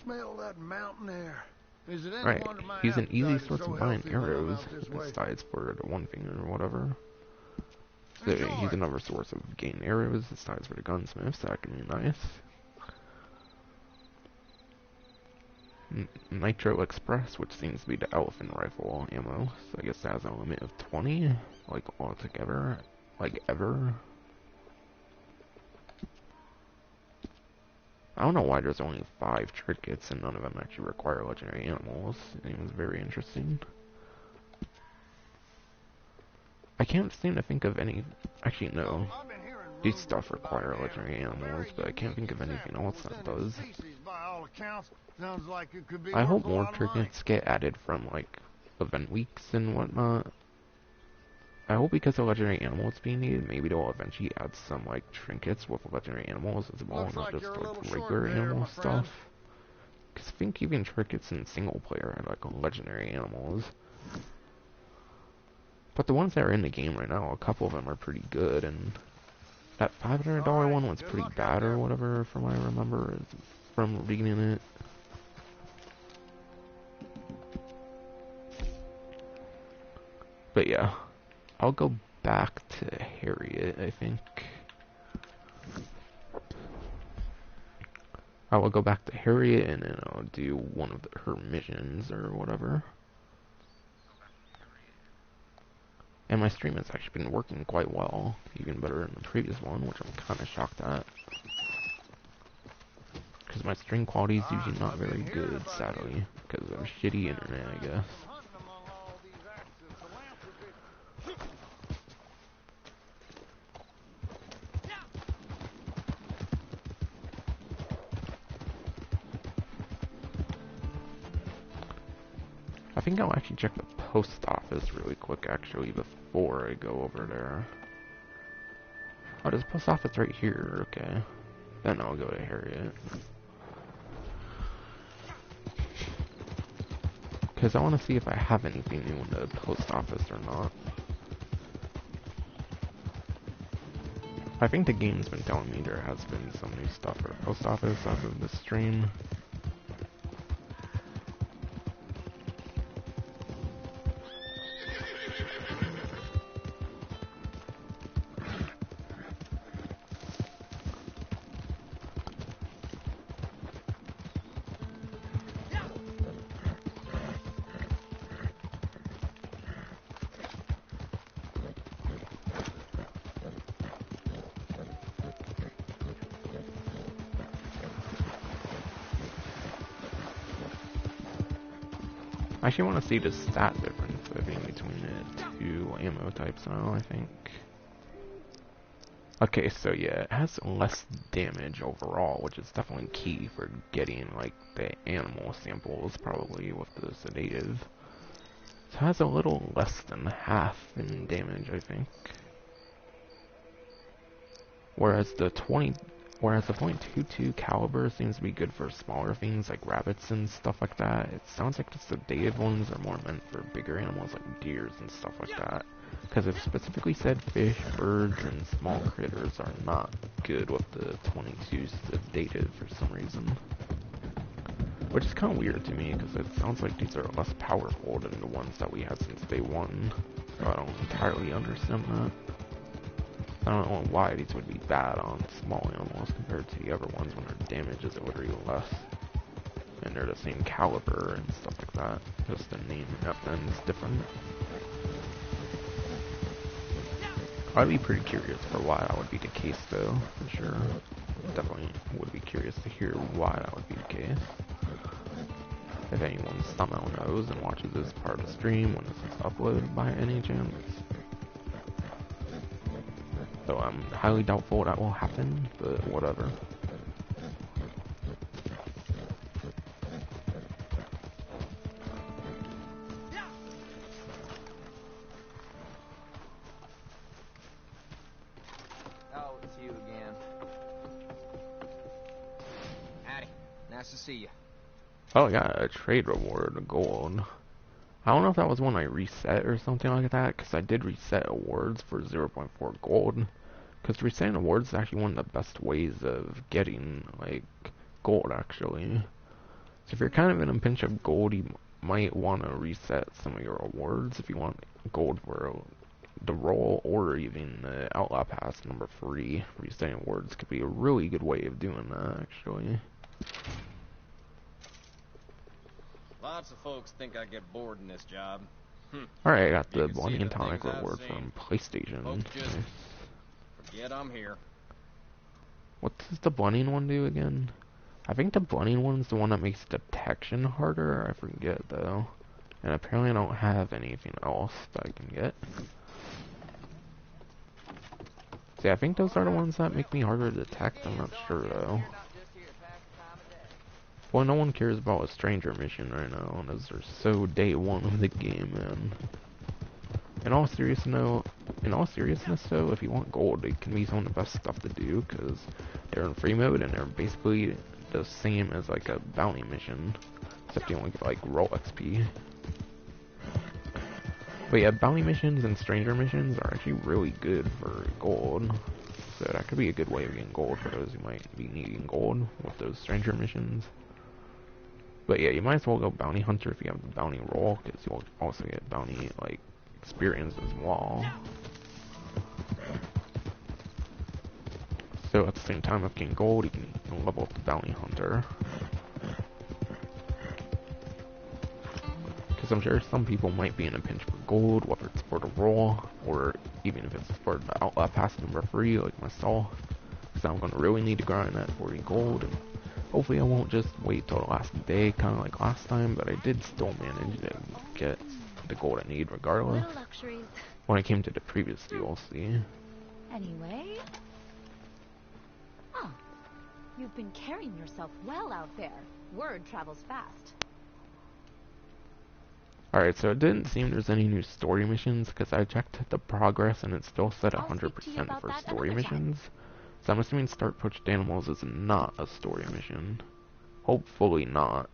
Smell that mountain air. Is it any Right, wonder my use an easy appetite is source so of buying healthy when I'm arrows. out this It way? decides for the one finger or whatever. So Enjoy. use another source of gain arrows. It decides for the gunsmith, so that can be nice. Nitro Express, which seems to be the elephant rifle ammo. So I guess that has a limit of 20, like altogether, like ever. I don't know why there's only 5 trinkets and none of them actually require legendary animals. It was very interesting. I can't seem to think of any. Actually, no. I've been hearing These rumors stuff about require an legendary animal. animals, Very but I can't think of unique anything example, else that extended does. species by all accounts. Sounds like it could be I hope worth a more lot of money. trinkets get added from, like, event weeks and whatnot. I hope because of legendary animals being needed, maybe they'll eventually add some, like, trinkets with legendary animals as well, Looks not like just, you're a like, little short regular there, animal my friend. stuff. Because I think even trinkets in single player are, like, legendary animals. But the ones that are in the game right now, a couple of them are pretty good, and that $500 All right, one was good pretty luck out bad or there. whatever, from what I remember from reading it. But yeah, I'll go back to Harriet, I think. I will go back to Harriet and then I'll do one of her missions or whatever. And my stream has actually been working quite well, even better than the previous one, which I'm kind of shocked at. Because my stream quality is usually not very good, sadly, because of shitty internet, I guess. I think I'll actually check the post office really quick, actually, before I go over there. Oh, there's a post office right here, okay. Then I'll go to Harriet. Because I want to see if I have anything new in the post office or not. I think the game's been telling me there has been some new stuff for the post office as of this stream. I actually want to see the stat difference between the two ammo types now, I think. Okay, so yeah, it has less damage overall, which is definitely key for getting, like, the animal samples, probably, with the sedative. So it has a little less than half in damage, I think. Whereas the .22 caliber seems to be good for smaller things like rabbits and stuff like that. It sounds like the sedative ones are more meant for bigger animals like deers and stuff like that. Because it specifically said fish, birds, and small critters are not good with the 22 sedative for some reason. Which is kind of weird to me, because it sounds like these are less powerful than the ones that we had since day one. So I don't entirely understand that. I don't know why these would be bad on small animals compared to the other ones when their damage is literally less. And they're the same caliber and stuff like that. Just the name at the end is different. I'd be pretty curious for why that would be the case though, for sure. Definitely would be curious to hear why that would be the case. If anyone somehow knows and watches this part of the stream when this is uploaded by any chance. So I'm highly doubtful that will happen, but whatever. Oh, it's you again. Howdy. Nice to see you. Oh, I got a trade reward, a gold. I don't know if that was one I reset or something like that, because I did reset awards for 0.4 gold. Because resetting awards is actually one of the best ways of getting, like, gold, actually. So if you're kind of in a pinch of gold, you might want to reset some of your awards if you want gold for the role, or even the Outlaw Pass number 3. Resetting awards could be a really good way of doing that, actually. Lots of folks think I get bored in this job. Alright, I got the You can Bloody see and the Tonic things I've reward seen. from PlayStation. Folks just Nice. forget I'm here. What does the blending one do again? I think the blending one's the one that makes detection harder. I forget though. And apparently I don't have anything else that I can get. See, I think those are the ones that make me harder to detect. I'm not sure though. Well, no one cares about a stranger mission right now, and those are so day one of the game, man. In all seriousness though, if you want gold, it can be some of the best stuff to do, because they're in free mode, and they're basically the same as like a bounty mission, except you only get like roll XP. But yeah, bounty missions and stranger missions are actually really good for gold, so that could be a good way of getting gold for those who might be needing gold with those stranger missions. But yeah, you might as well go bounty hunter if you have the bounty roll, because you'll also get bounty like experience as well. So at the same time of getting gold, you can level up the bounty hunter. Because I'm sure some people might be in a pinch for gold, whether it's for the roll, or even if it's for the Outlaw Pass number 3, like myself. Because I'm going to really need to grind that 40 gold, and hopefully I won't just wait till the last day, kind of like last time, but I did still manage to get the gold I need regardless. Little luxuries. When it came to the previous DLC. Anyway. Huh. You've been carrying yourself well out there. Word travels fast. Alright, so it didn't seem there's any new story missions, because I checked the progress and it still said I'll speak to you 100% about for that story another time. missions. So I'm assuming Start Poached Animals is not a story mission. Hopefully not.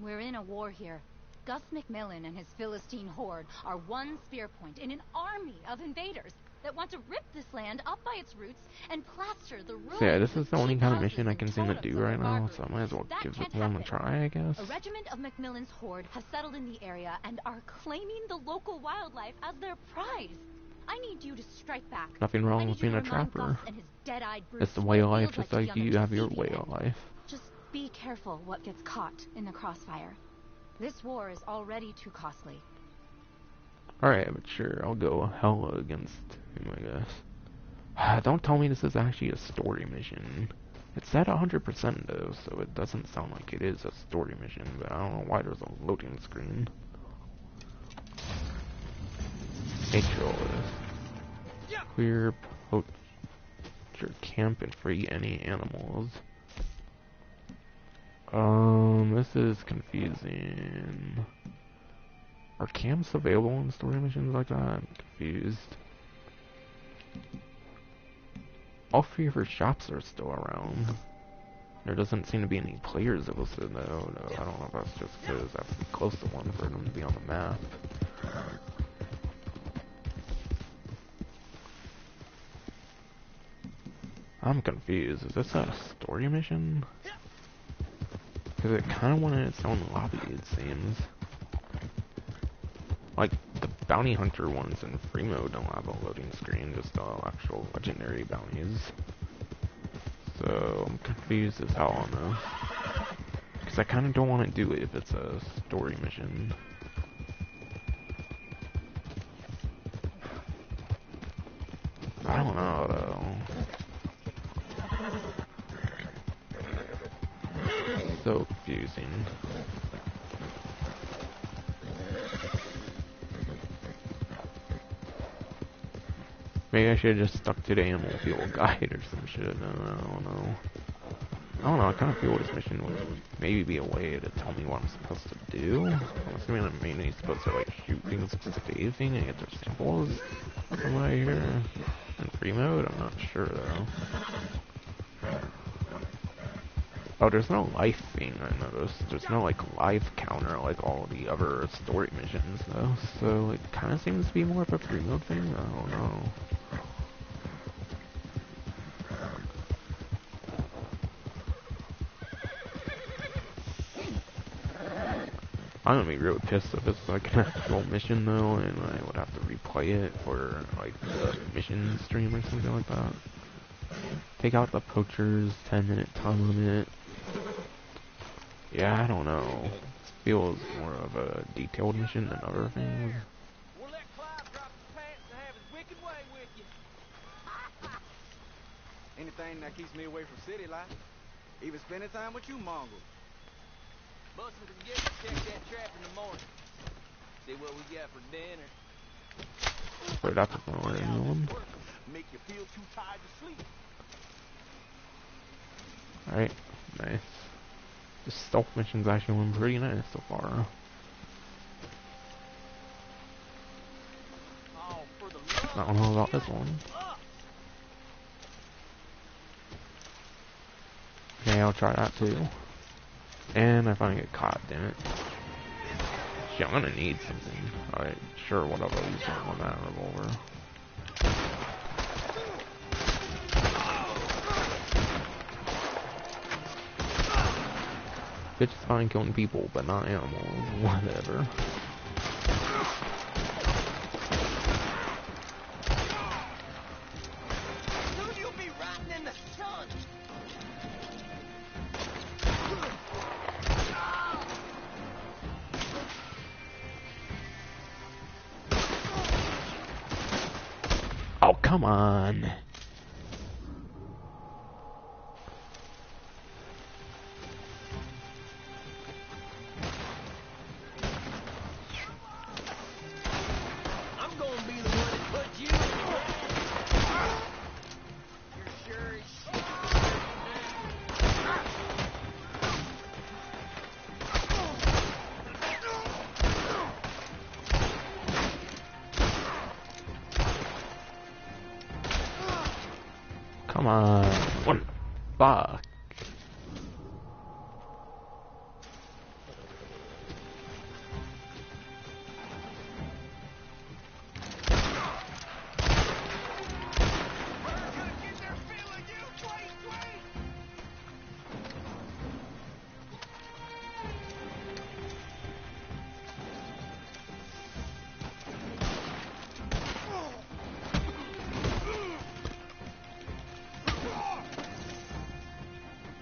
We're in a war here. Gus McMillan and his Philistine horde are one spear point in an army of invaders that want to rip this land up by its roots and plaster the ruins. So yeah, this is the only cheap kind of houses mission I and can seem to totems do of right the now, barbarians. so I might as well That give it can't one a happen. try, I guess. A regiment of McMillan's horde has settled in the area and are claiming the local wildlife as their prize. I need you to strike back. Nothing I wrong need with you being to a remind trapper. Gus and his dead-eyed It's the brutes way of what it life, feels just like like to be on you the have your receiving way end. of life. Just be careful what gets caught in the crossfire. This war is already too costly. Alright, but sure, I'll go hella against him, I guess. Don't tell me this is actually a story mission. It said 100% though, so it doesn't sound like it is a story mission, but I don't know why there's a loading screen. Naturalist. Clear poacher camp and free any animals. This is confusing. Are camps available in story missions like that? I'm confused. All three of her shops are still around. There doesn't seem to be any players listed though. No, I don't know if that's just because I have to be close to one for them to be on the map. I'm confused. Is this a story mission? Because it kind of wanted its own lobby, it seems. Like, the bounty hunter ones in free mode don't have a loading screen, just actual legendary bounties. So, I'm confused as hell on this. Because I kind of don't want to do it if it's a story mission. I don't know, though. So confusing. Maybe I should have just stuck to the animal fuel guide or some shit. I don't know. I kind of feel this mission would maybe be a way to tell me what I'm supposed to do. I'm assuming I'm mainly supposed to like shoot things with spacing and get their symbols from what I hear. In free mode, I'm not sure though. Oh, there's no life thing, I noticed. There's no like life counter like all the other story missions though. So it kind of seems to be more of a free mode thing. I don't know. I'm gonna be real pissed if it's like an actual mission though, and I would have to replay it for like the mission stream or something like that. Take out the poachers, 10-minute time limit. Yeah, I don't know. Feels more of a detailed mission than other things. We'll let Clive drop his pants and have his wicked way with you. Anything that keeps me away from city life. Even spending time with you mongrels. Mustn't forget to check that trap in the morning. See what we got for dinner. Wait, that's not what anyone. Make you feel too tired to sleep. Alright, nice. The stealth mission's actually been pretty nice so far. Oh, for the I don't know about this one. Okay, I'll try that too. And I finally get caught, damn it. Shit, I'm gonna need something. Alright, sure, whatever, I'll use something on that revolver. Bitch is fine killing people, but not animals. Whatever. Soon you'll be rotting in the sun. Oh, come on. I'm gonna be the one that put you in You're sure as shit. Come on. What? Fuck.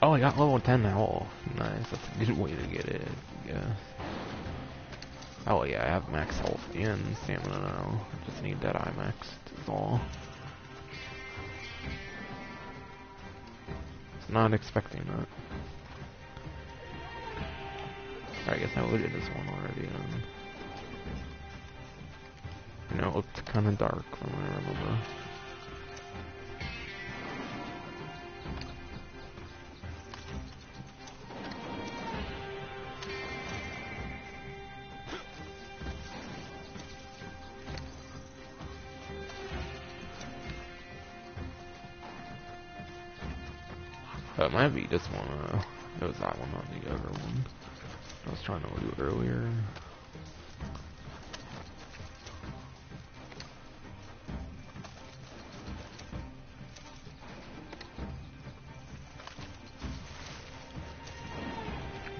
Oh, I got level 10 now. Oh, nice. That's a good way to get it, I guess. Oh yeah, I have max health and stamina now. I just need that eye maxed, is all. Was not expecting that. I guess I looted this one already. You know, it looked kind of dark from what I remember. It might be this one, it was that one, not the other one. I was trying to loot earlier.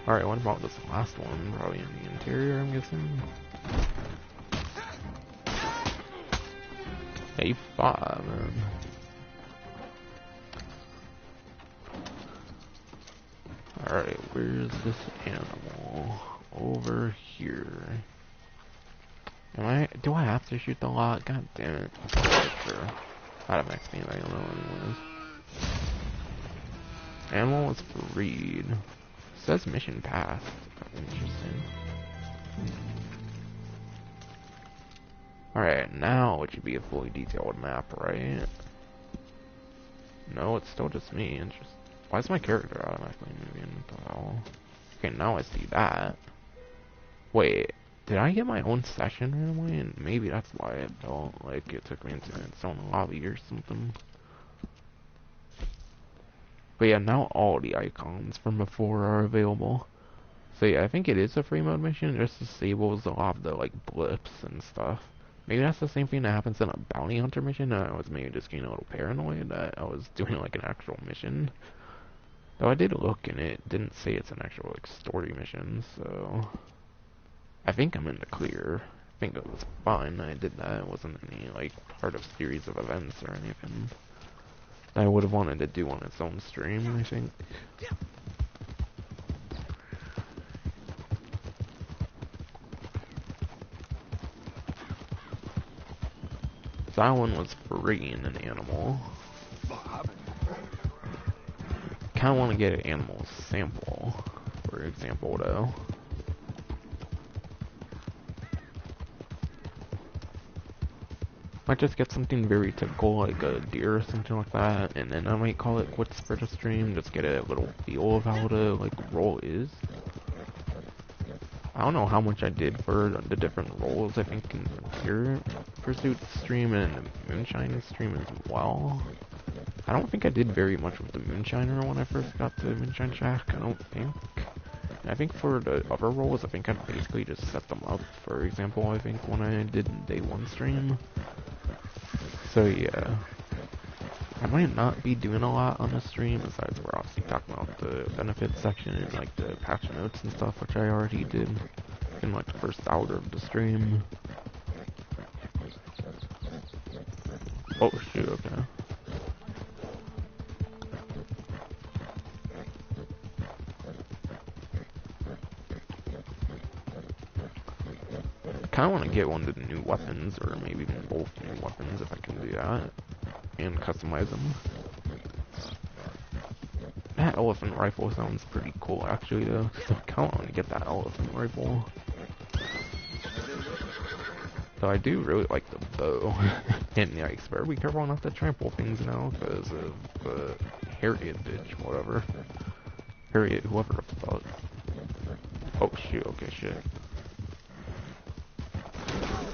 Alright, what about this last one? Probably in the interior, I'm guessing. A5, man. Alright, where's this animal? Over here. Do I have to shoot the lot? God damn it. Sure. Out of max speed, I don't know anyways. Animal is freed. Says mission passed. Interesting. Alright, now it should be a fully detailed map, right? No, it's still just me. Why is my character automatically moving? What the hell? Okay, now I see that. Wait, did I get my own session randomly? And maybe that's why it felt like it took me into its own lobby or something. But yeah, now all the icons from before are available. So yeah, I think it is a free mode mission. It just disables a lot of the like blips and stuff. Maybe that's the same thing that happens in a bounty hunter mission. I was maybe just getting a little paranoid that I was doing like an actual mission. Though I did look and it didn't say it's an actual like story mission, so I think I'm in the clear. I think it was fine. I did that. It wasn't any like part of series of events or anything that I would have wanted to do on its own stream, I think. So that one was freeing an animal. Kinda want to get an animal sample, for example, though. Might just get something very typical, like a deer or something like that, and then I might call it quits for the stream, just get a little feel of how the, like, role is. I don't know how much I did for the different roles, I think, in Frontier Pursuit stream and the Moonshine stream as well. I don't think I did very much with the Moonshiner when I first got to Moonshine Shack, I don't think. And I think for the other roles, I think I basically just set them up, for example, I think when I did day one stream. So yeah, I might not be doing a lot on the stream, besides we're obviously talking about the benefits section and like the patch notes and stuff, which I already did in like the first hour of the stream. Oh shoot, okay. I kinda wanna get one of the new weapons, or maybe even both new weapons if I can do that, and customize them. That elephant rifle sounds pretty cool actually though, so I kinda wanna get that elephant rifle. So I do really like the bow, and yikes, better be careful not to trample things now, because of Harriet bitch, whatever. Harriet, whoever the fuck. Oh shoot, okay, shit.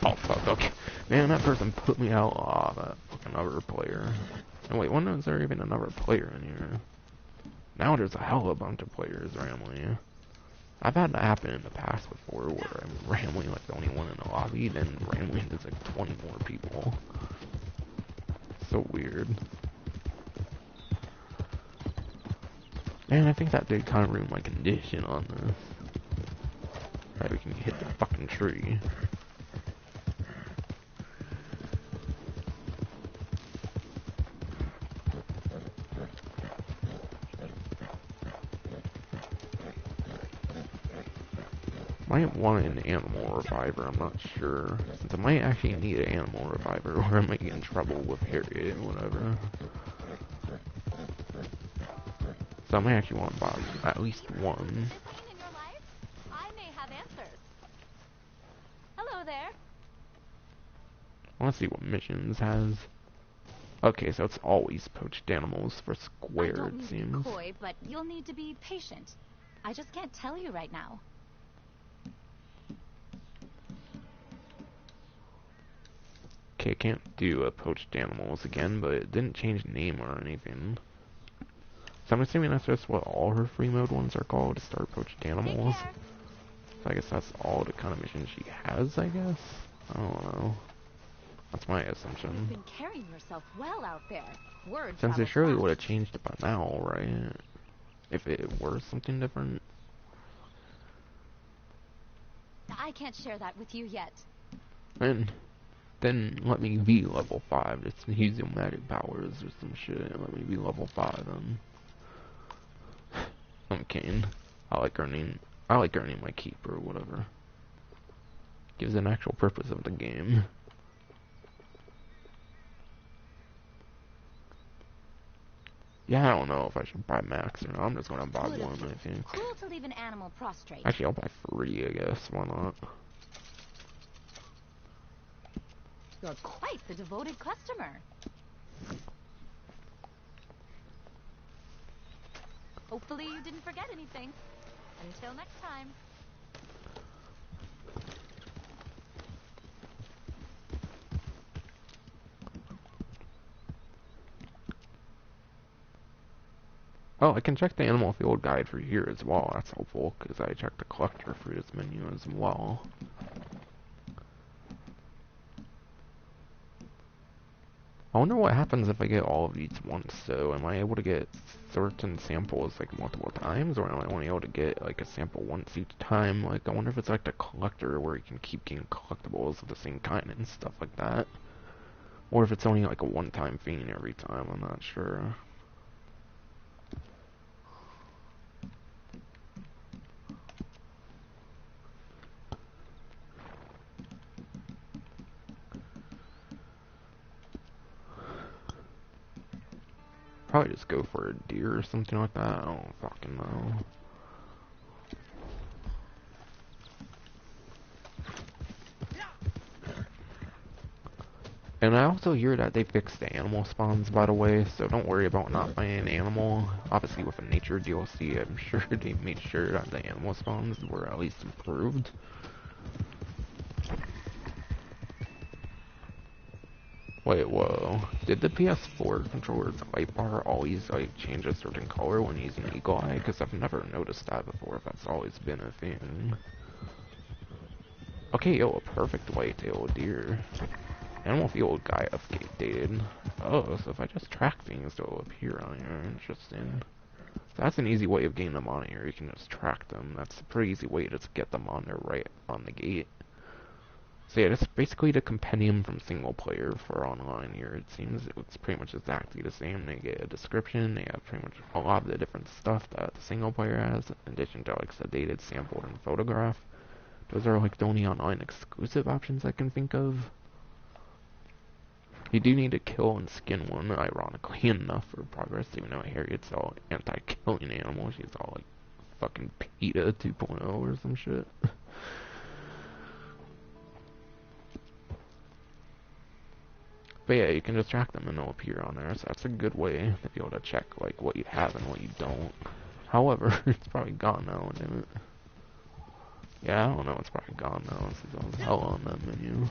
Oh fuck, okay. Man, that person put me out. Aw, that fucking other player. And wait, when was there even another player in here? Now there's a hell of a bunch of players randomly. I've had that happen in the past before, where I'm randomly like the only one in the lobby, then randomly there's like 20 more people. So weird. Man, I think that did kind of ruin my condition on this. Right, we can hit the fucking tree. Might want an animal reviver, I'm not sure. Since I might actually need an animal reviver, or I might get in trouble with Harriet or whatever. So I might actually want to buy at least one. In your life, I may have answers. Hello there. I want to see what missions has. Okay, so it's always poached animals for I square, don't it mean to seems. be coy, but you'll need to be patient. I just can't tell you right now. Okay, I can't do a poached animals again, but it didn't change name or anything. So I'm assuming that's just what all her free mode ones are called, start poached animals. Take care. So I guess that's all the kind of missions she has, I guess? I don't know. That's my You've assumption. been carrying yourself well out there. Word Since they travels surely fast. would have changed it by now, right? If it were something different. I can't share that with you yet. And then let me be level 5. Just use your magic powers or some shit. Let me be level 5 then. I'm kidding. I like earning my keep or whatever. Gives an actual purpose of the game. Yeah, I don't know if I should buy max or not. I'm just gonna buy Good of one, you. I think. Cruel to leave an animal prostrate. Actually, I'll buy 3, I guess. Why not? You're quite the devoted customer. Hopefully you didn't forget anything. Until next time. Oh, I can check the animal field guide for here as well. That's helpful, because I checked the collector for this menu as well. I wonder what happens if I get all of these once, so am I able to get certain samples like multiple times, or am I only able to get like a sample once each time? Like, I wonder if it's like the collector where you can keep getting collectibles of the same kind and stuff like that. Or if it's only like a one-time thing every time, I'm not sure. Probably just go for a deer or something like that. I don't fucking know. And I also hear that they fixed the animal spawns, by the way, so don't worry about not finding an animal. Obviously, with a nature DLC, I'm sure they made sure that the animal spawns were at least improved. Wait, whoa. Did the PS4 controller's light bar always, like, change a certain color when using Eagle Eye? Because I've never noticed that before, if that's always been a thing. Okay, yo, a perfect white-tailed deer. Animal field guy updated. Oh, so if I just track things, they'll appear on here. Interesting. So that's an easy way of getting them on here. You can just track them. That's a pretty easy way to just get them on there right on the gate. So yeah, that's basically the compendium from single player for online here. It seems it's pretty much exactly the same. They get a description, they have pretty much a lot of the different stuff that the single player has, in addition to like sedated, sampled, and photograph. Those are like the only online exclusive options I can think of. You do need to kill and skin one, ironically enough, for progress, even though Harriet's all anti-killing animal. She's all like fucking PETA 2.0 or some shit. But yeah, you can just track them and they'll appear on there, so that's a good way to be able to check like what you have and what you don't. However, it's probably gone now, isn't it? Yeah, I don't know, it's probably gone now since I was hell on that menu.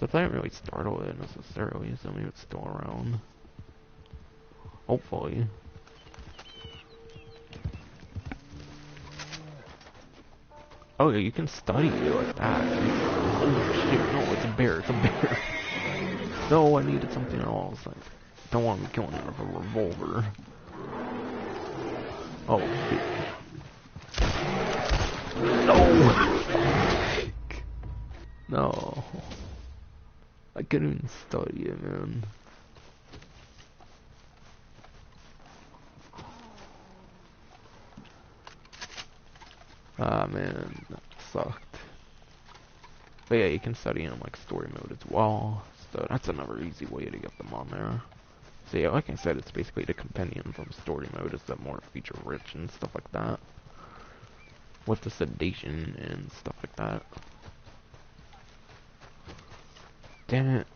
So I didn't really startle it necessarily, so maybe it's still around. Hopefully. Oh yeah, you can study it like that. Oh shit, no, it's a bear, it's a bear. No, I needed something else. I don't want to be killing it with a revolver. Oh shit. No! No. I couldn't even study it, man. Ah, man, that sucked. But yeah, you can study in like story mode as well, so that's another easy way to get them on there. So yeah, like I said, it's basically the compendium from story mode, is that more feature rich and stuff like that. With the sedation and stuff like that. Damn it.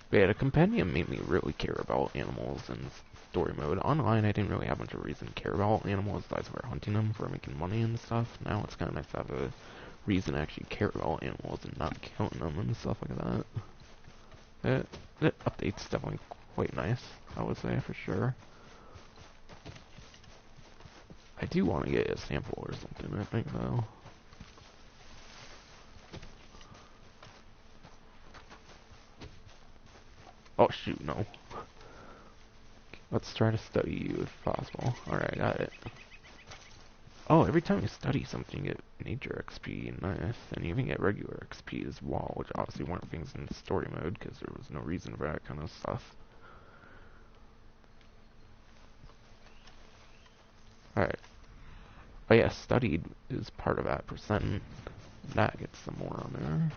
But yeah, the compendium made me really care about animals in story mode. Online, I didn't really have much of a reason to care about animals, as we're hunting them for making money and stuff. Now it's kind of nice to have a reason to actually care about animals and not killing them and stuff like that. The update's definitely quite nice, I would say, for sure. I do want to get a sample or something, I think, though. Oh shoot, no. Let's try to study you if possible. Alright, got it. Oh, every time you study something, you get nature XP, nice. And you even get regular XP as well, which obviously weren't things in story mode, because there was no reason for that kind of stuff. Alright. Oh yeah, studied is part of that percent. That gets some more on there.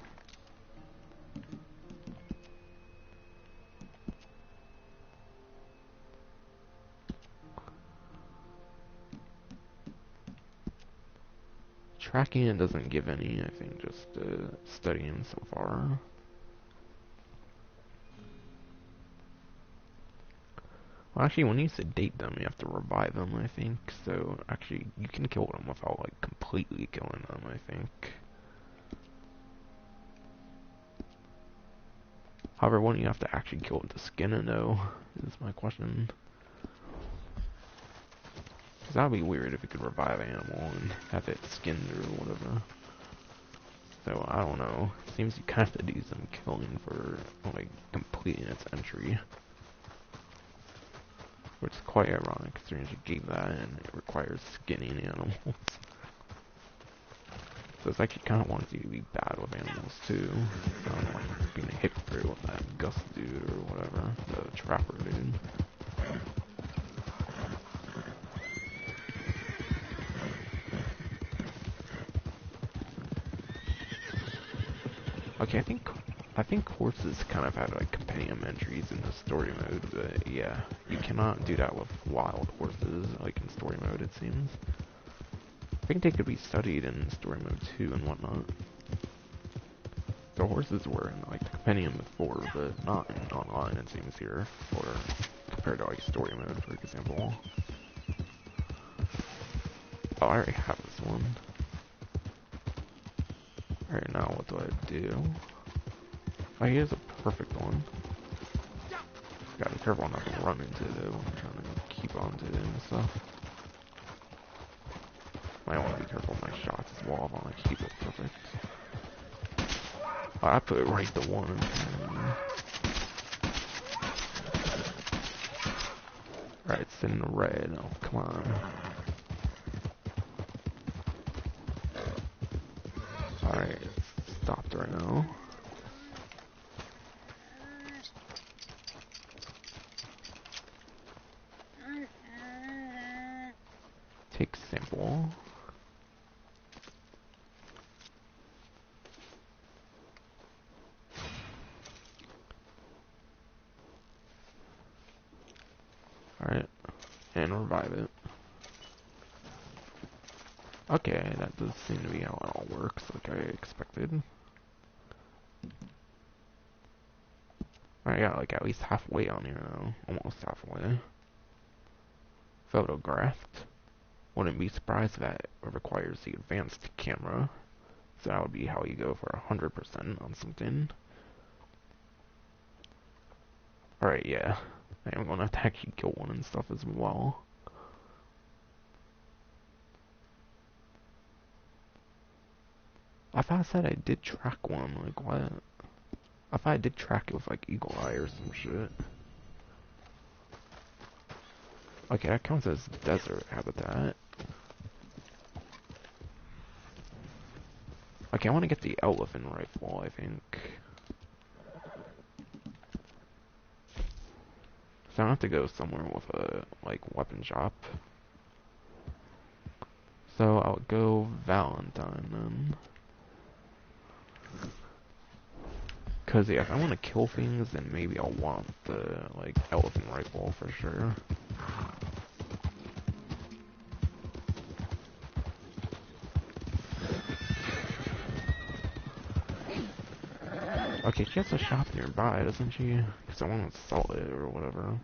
tracking it doesn't give any, I think just studying so far. Well, actually, when you sedate them, you have to revive them, I think. So, actually, you can kill them without, like, completely killing them, I think. However, when you have to actually kill it to skin it, though, is my question. Because that would be weird if you could revive an animal and have it skinned or whatever. So, I don't know. Seems you kind of have to do some killing for, like, completing its entry. Which is quite ironic, considering you gave that and it requires skinning animals. So it's actually kind of wants you to be bad with animals too. Like being a hypocrite with that Gus dude or whatever, the trapper dude. Okay, I think horses kind of have like companion entries in the story mode, but yeah, you cannot do that with wild horses, like in story mode it seems. I think they could be studied in story mode too and whatnot. The horses were in like the companion before, but not in online it seems here, or compared to like story mode for example. Oh, I already have this one. Alright, now what do I do? Oh, here's a perfect one. Gotta be careful not to run into it though when I'm trying to keep on to it and stuff. I want to be careful with my shots as well if I want to keep it perfect. Oh, I put it right to one. Alright, it's in the red. Oh, come on. Alright, it's stopped right now. Take sample. Alright, and revive it. Okay, that does seem to be how it all works, like I expected. Alright, I got like at least halfway on here though, almost halfway. Photographed. Wouldn't be surprised if that requires the advanced camera. So that would be how you go for 100% on something. Alright, yeah. I am gonna have to actually kill one and stuff as well. I thought I said I did track one, like what? I thought I did track it with like Eagle Eye or some shit. Okay, that counts as desert habitat. Okay, I want to get the elephant rifle, I think. So I have to go somewhere with a, like, weapon shop. So I'll go Valentine then. Cause yeah, if I want to kill things, then maybe I'll want the, like, elephant rifle for sure. Okay, she has a shop nearby, doesn't she? Because I want to sell it or whatever.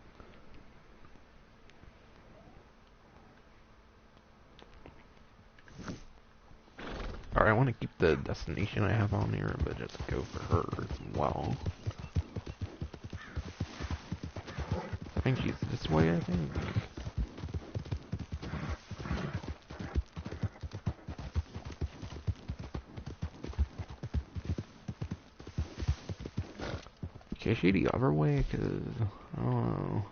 Alright, I want to keep the destination I have on here, but just go for her as well. I think she's this way, I think. Okay, is she the other way? Cause, I don't know.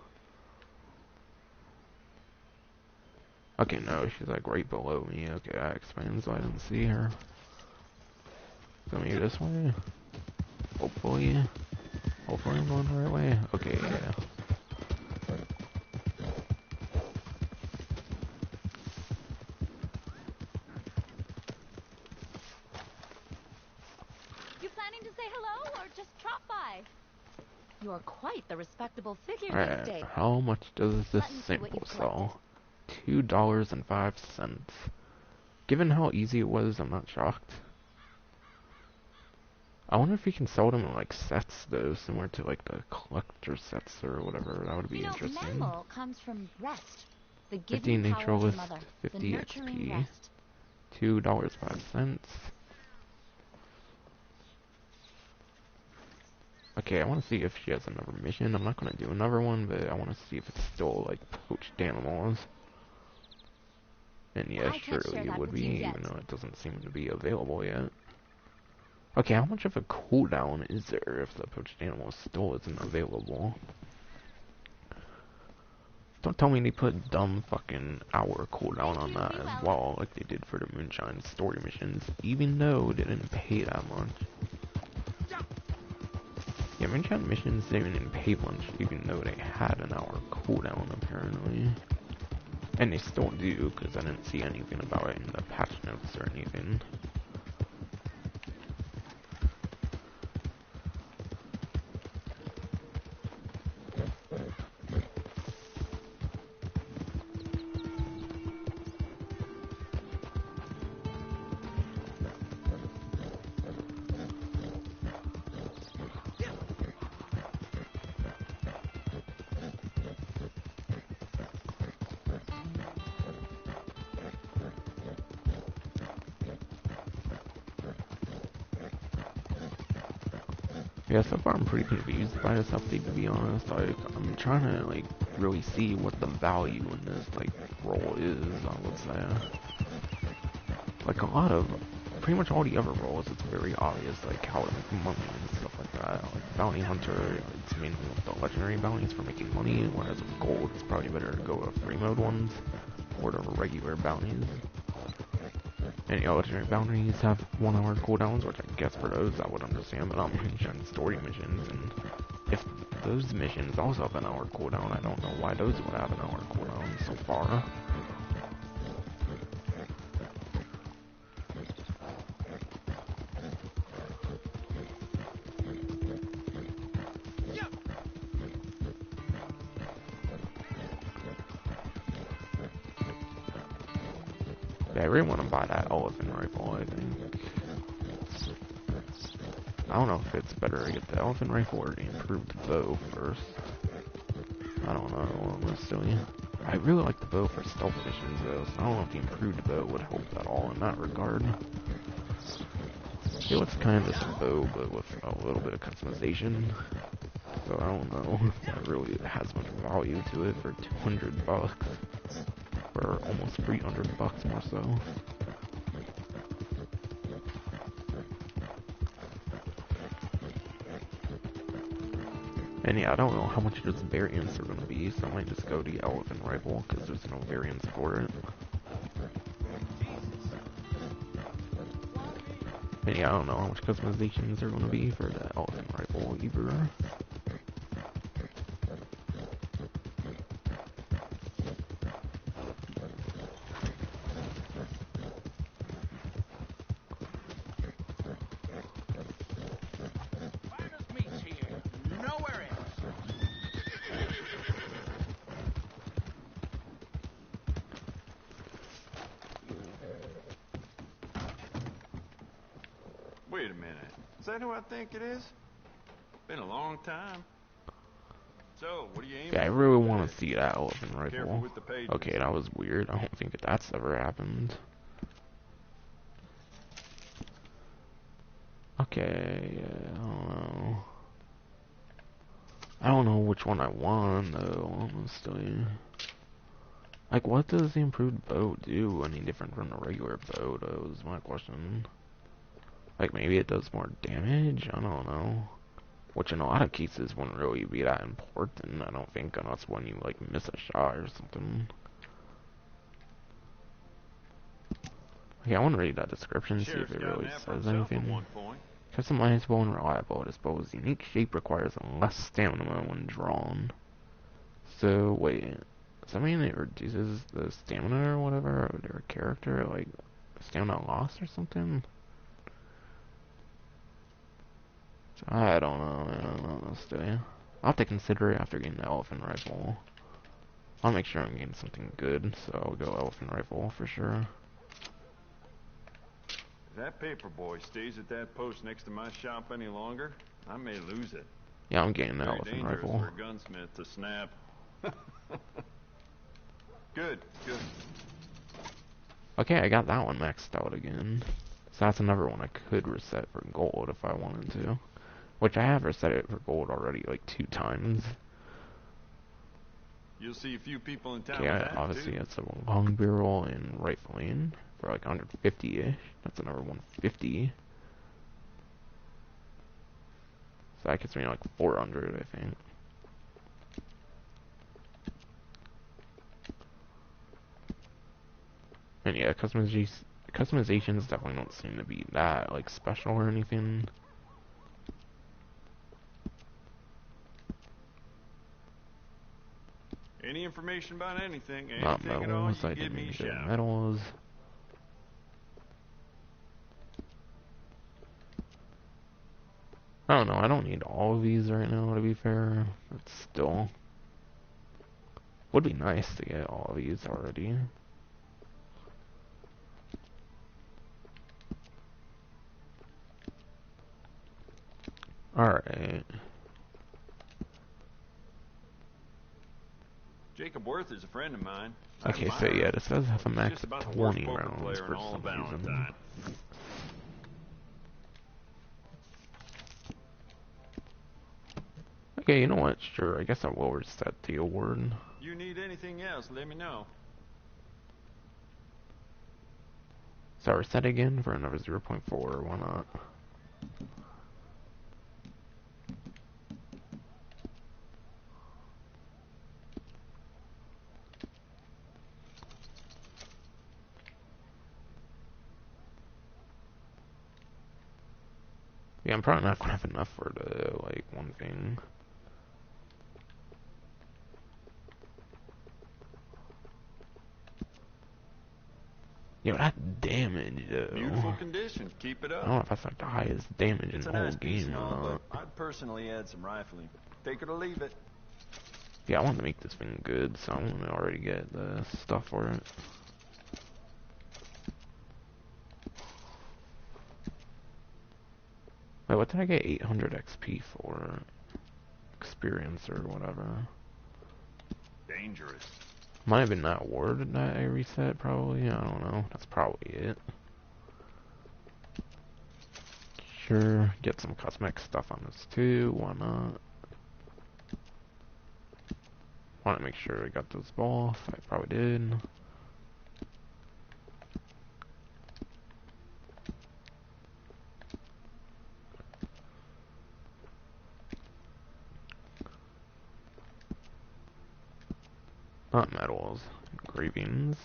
Okay, no, she's like right below me. Okay, that explains why I didn't see her. So maybe this way? Hopefully. Hopefully I'm going the right way. Okay, yeah. You planning to say hello or just drop by? You're quite the respectable figure these Alright, days. how much does this Let me see what sample you've sell? $2.05. given how easy it was, I'm not shocked. I wonder if you can sell them in like sets though, similar to like the collector sets or whatever. That would be interesting. Mammal comes from rest, the 50 giving power of the Naturalist, mother, 50 the nurturing XP, rest. $2.05. Okay, I want to see if she has another mission. I'm not going to do another one, but I want to see if it's still like poached animals. And yes, I can't surely share it that would with be, you yet. even though it doesn't seem to be available yet. Okay, how much of a cooldown is there if the poached animal still isn't available? Don't tell me they put dumb fucking hour cooldown on that as well, like they did for the Moonshine story missions, even though they didn't pay that much. Yeah, Moonshine missions didn't even pay much, even though they had an hour cooldown apparently. And they still do, because I didn't see anything about it in the patch notes or anything. Yeah, so far I'm pretty confused by this update, to be honest. Like, I'm trying to, like, really see what the value in this, like, role is, I would say. Like, a lot of, pretty much all the other roles, it's very obvious, like, how to make money and stuff like that. Like, Bounty Hunter, it's mainly with the legendary bounties for making money, whereas with gold, it's probably better to go with free mode ones, or the regular bounties. And the legendary bounties have 1 hour cooldowns, which I guess for those I would understand, but not mention story missions, and if those missions also have an hour cooldown, I don't know why those would have an hour cooldown so far. Yeah, I really want to buy that elephant rifle, I think. I don't know if it's better to get the elephant rifle or the improved bow first. I don't know, honestly. I really like the bow for stealth missions, though, so I don't know if the improved bow would help at all in that regard. I feel it's kind of the same bow, but with a little bit of customization. So I don't know if that really has much value to it for 200 bucks. Or almost 300 bucks more so. And yeah, I don't know how much those variants are going to be, so I might just go the elephant rifle, because there's no variants for it. And yeah, I don't know how much customizations are going to be for the elephant rifle either. Wait a minute. Is that who I think it is? Been a long time. So, what are you aiming Yeah, I for really with want that? to see that elephant Careful rifle. with the pages. Okay, that was weird. I don't think that's ever happened. Okay, yeah, I don't know. I don't know which one I want, though, honestly. Like, what does the improved bow do any different from the regular bow, though, is my question. Like, maybe it does more damage? I don't know. Which in a lot of cases wouldn't really be that important, I don't think, unless when you, like, miss a shot or something. Okay, I want to read that description, see if it really says anything. Customizable and reliable. This bow is unique shape, requires less stamina when drawn. So, wait. Does that mean it reduces the stamina or whatever of their character? Like, stamina loss or something? So, I don't know, honestly. I'll have to consider it after getting the elephant rifle. I'll make sure I'm getting something good, so I'll go elephant rifle for sure. If that paper boy stays at that post next to my shop any longer, I may lose it. Yeah, I'm getting that Very elephant dangerous rifle. for a gunsmith to snap. Good, good. Okay, I got that one maxed out again. So that's another one I could reset for gold if I wanted to. Which I have reset it for gold already like 2 times. You'll see a few people in town Okay, with that, obviously too. it's a long barrel and rifling for like 150-ish. That's another 150. So that gets me like 400, I think. And yeah, customizations definitely don't seem to be that like special or anything. Any information about anything, Not anything at all, metals, you I give didn't me a even get shout. metals. I don't know, I don't need all of these right now to be fair. But still would be nice to get all of these already. Alright. Jacob Worth is a friend of mine. Okay, so yeah, this does have a He's max just of about the worst 20 poker rounds player in for all of some reason. Valentine. Okay, you know what? Sure, I guess I will reset the award. You need anything else, let me know. So reset again for another 0.4, why not? Yeah, I'm probably not gonna have enough for the, like, one thing. Yo, that damage, though. Beautiful condition, keep it I up. don't know if that's like the highest damage in It's the a whole nice piece game and or all, not. but I'd personally add some rifling. Take it or leave it. Yeah, I want to make this thing good, so I'm gonna already get the stuff for it. Wait, what did I get 800 XP for? Experience or whatever. Dangerous. Might have been that word that I reset, probably. I don't know. That's probably it. Sure, get some cosmetic stuff on this too. Why not? Want to make sure I got those both. I probably did. Not metals. Engravings.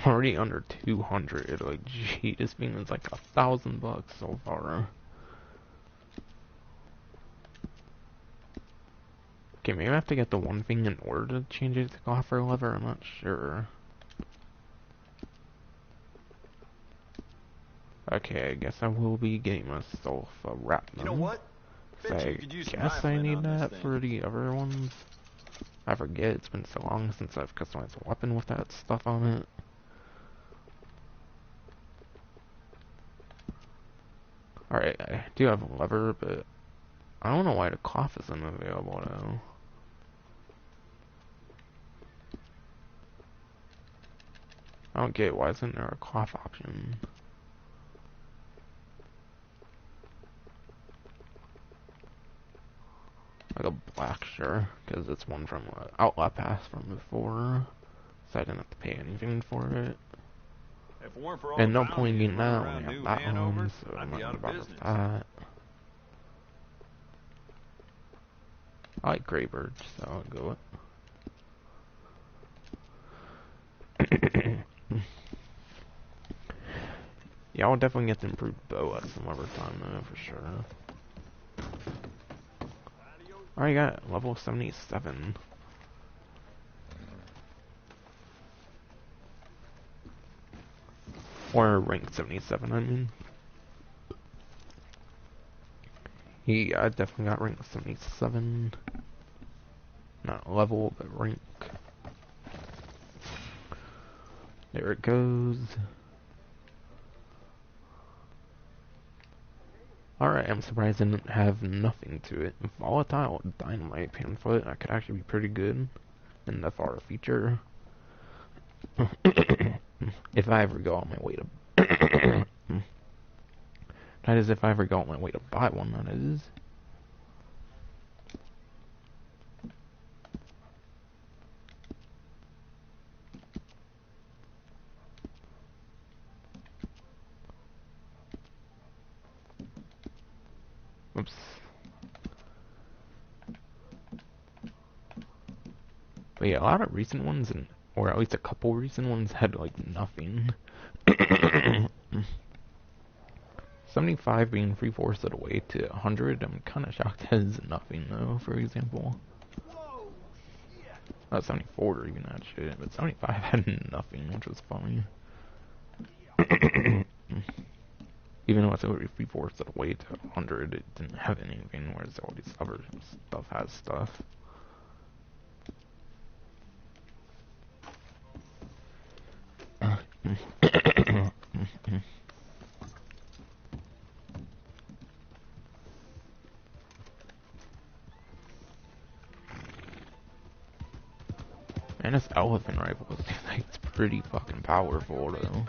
Already under 200. Like, gee, this thing is like $1,000 so far. Okay, maybe I have to get the one thing in order to change it to coffer lever. I'm not sure. Okay, I guess I will be getting myself a wrap. You know what? Bet I you could use some guess I rifling need on this that thing. for the other ones. I forget, it's been so long since I've customized a weapon with that stuff on it. Alright, I do have a lever, but I don't know why the cough isn't available though. I don't get it, why isn't there a cough option? Like a black, sure, because it's one from Outlaw Pass from before, so I didn't have to pay anything for it. If it weren't for all And the no point bounties in running that when around I have New that Hanover, one, so I'm I'd not be out gonna of bother with business. that. I like Greybird, so I'll go with yeah, I'll definitely get the improved bow at some other time though, for sure. Alright, got level 77. Or rank 77, I mean. I definitely got rank 77. Not level, but rank. There it goes. Alright, I'm surprised I didn't have nothing to it. Volatile dynamite pamphlet, that could actually be pretty good in the far future. If I ever go on my way to... That is, if I ever go on my way to buy one, that is. Oops. But yeah, a lot of recent ones, or at least a couple recent ones, had like nothing. 75 being 3/4 of the way to 100, I'm kind of shocked has nothing though, for example. Not 74 even that shit, but 75 had nothing, which was funny. Even though it's over 3/4 of the way to 100, it didn't have anything, whereas all these other stuff has stuff. And this elephant rifle, it's pretty fucking powerful though.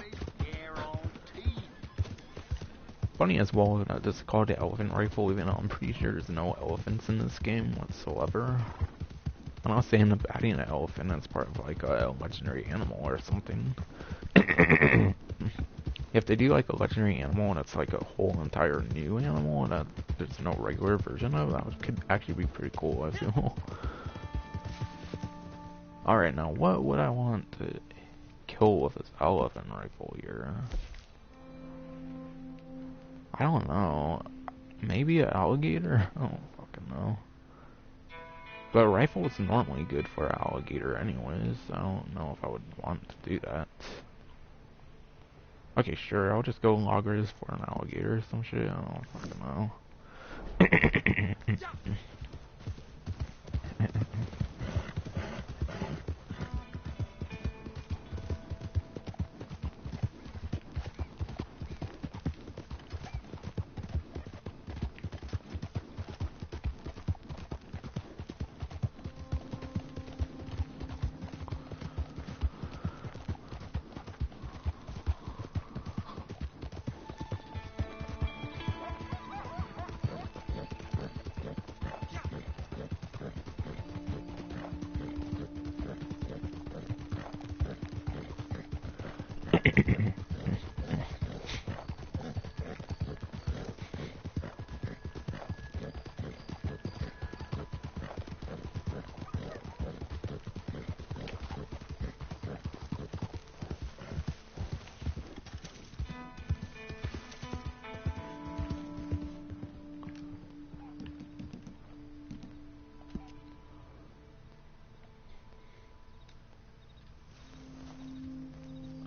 Funny as well that this is called the elephant rifle, even though I'm pretty sure there's no elephants in this game whatsoever. Unless they end up adding an elephant as part of like a legendary animal or something. If they do like a legendary animal and it's like a whole entire new animal and that there's no regular version of, that could actually be pretty cool, I feel. Alright, now what would I want to kill with this elephant rifle here? I don't know. Maybe an alligator? I don't fucking know. But a rifle is normally good for an alligator anyways. I don't know if I would want to do that. Okay, sure, I'll just go loggers for an alligator or some shit. I don't fucking know.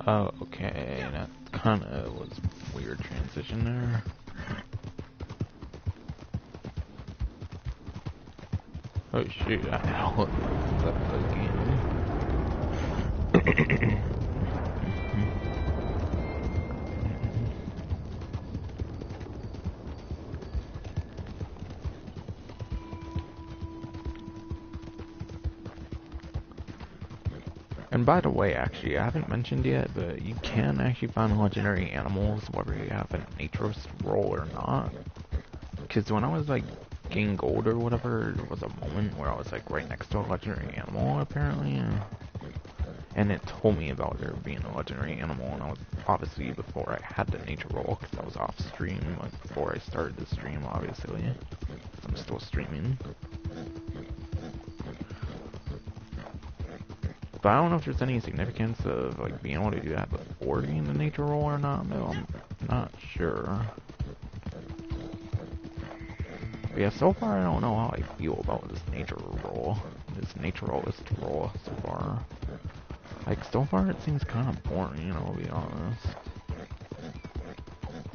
Oh, okay, that kinda was a weird transition there. Oh shoot, I know again. And by the way, actually, I haven't mentioned yet, but you can actually find legendary animals whether you have a Naturalist role or not. Because when I was like getting gold or whatever, there was a moment where I was like right next to a legendary animal apparently, and it told me about there being a legendary animal, and I was obviously before I had the nature role, because I was off stream, like before I started the stream, obviously. I'm still streaming. But I don't know if there's any significance of like being able to do that before getting the nature role or not. No, I'm not sure. But yeah, so far I don't know how I feel about this nature role, this naturalist role so far. Like so far it seems kind of boring, you know, to be honest.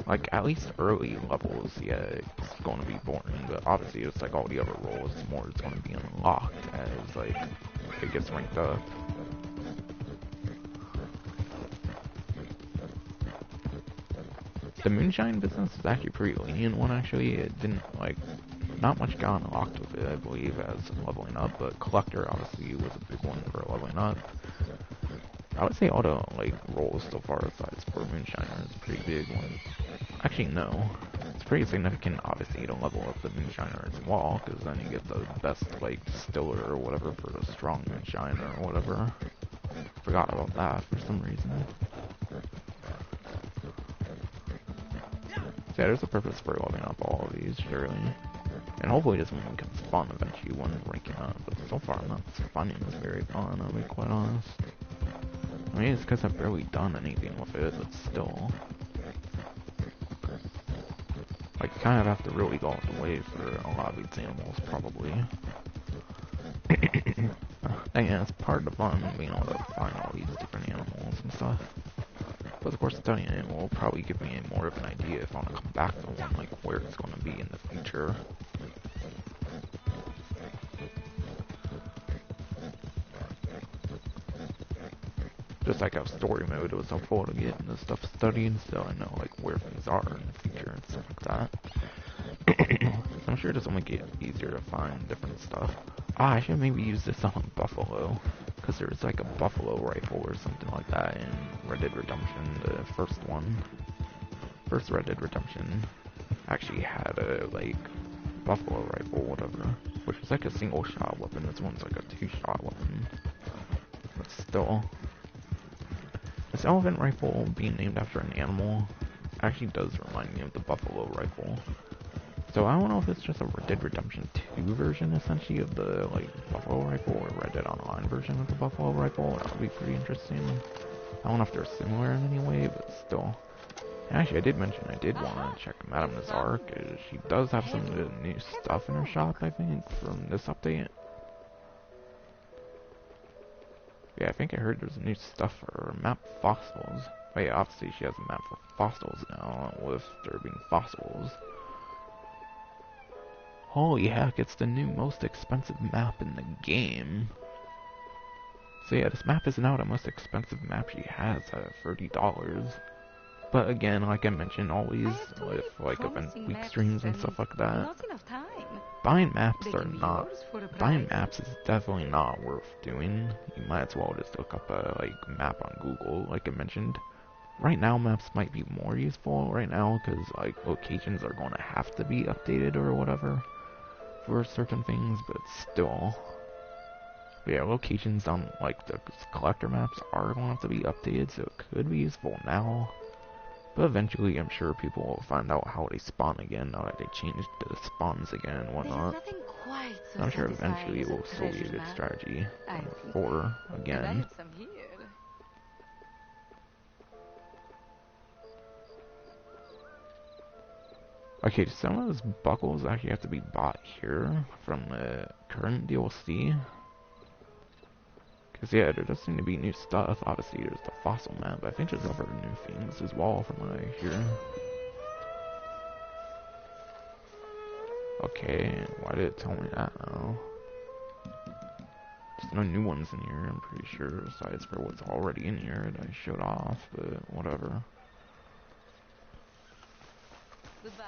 Like at least early levels, yeah, it's going to be boring. But obviously it's like all the other roles, more it's going to be unlocked as like it gets ranked up. The moonshine business is actually a pretty lenient one, actually. It didn't, like, not much got unlocked with it, I believe, as leveling up, but collector obviously was a big one for leveling up. I would say all the, like, roles so far besides for moonshiner is a pretty big one. Actually, no. It's pretty significant, obviously, to level up the moonshiner as well, because then you get the best, like, distiller or whatever for the strong moonshiner or whatever. Forgot about that for some reason. So yeah, there's a purpose for leveling up all of these, surely. And hopefully this one can spawn eventually when ranking up, but so far I'm not finding this very fun, I'll be quite honest. I mean, it's because I've barely done anything with it, but still. Like, you kind of have to really go out the way for a lot of these animals, probably. And yeah, it's part of the fun, being able to find all these different animals and stuff. But of course, studying it will probably give me more of an idea if I want to come back to one, like where it's going to be in the future. Just like how story mode was helpful to get the stuff studied, so I know like where things are in the future and stuff like that. I'm sure this will make it easier to find different stuff. Ah, I should maybe use this on a buffalo, because there's like a buffalo rifle or something like that in Red Dead Redemption, the first one. First Red Dead Redemption actually had a like buffalo rifle, whatever, which was like a single shot weapon. This one's like a 2-shot weapon, but still. This elephant rifle being named after an animal actually does remind me of the buffalo rifle. So I don't know if it's just a Red Dead Redemption 2 version, essentially, of the, like, buffalo rifle, or Red Dead Online version of the buffalo rifle. That would be pretty interesting. I don't know if they're similar in any way, but still. And actually, I did mention I did want to check Madame Nazar, because she does have some of the new stuff in her shop, I think, from this update. Yeah, I think I heard there's new stuff for her map fossils. But yeah, obviously she has a map for fossils now, with there being fossils. Holy heck, it's the new most expensive map in the game. So yeah, this map is now the most expensive map she has at $30. But again, like I mentioned, always with like event week streams and stuff like that, buying maps is definitely not worth doing. You might as well just look up a like map on Google, like I mentioned. Right now, maps might be more useful right now because like locations are going to have to be updated or whatever for certain things, but still. But yeah, locations on like the collector maps are going to have to be updated, so it could be useful now. But eventually, I'm sure people will find out how they spawn again, now that they changed the spawns again and whatnot. I'm sure eventually it will still be a good strategy for, again. Okay, some of those buckles actually have to be bought here from the current DLC. Because, yeah, there does seem to be new stuff. Obviously, there's the fossil map, but I think there's other new things as well from what I hear. Okay, why did it tell me that now? There's no new ones in here, I'm pretty sure, besides for what's already in here that I showed off, but whatever. Goodbye.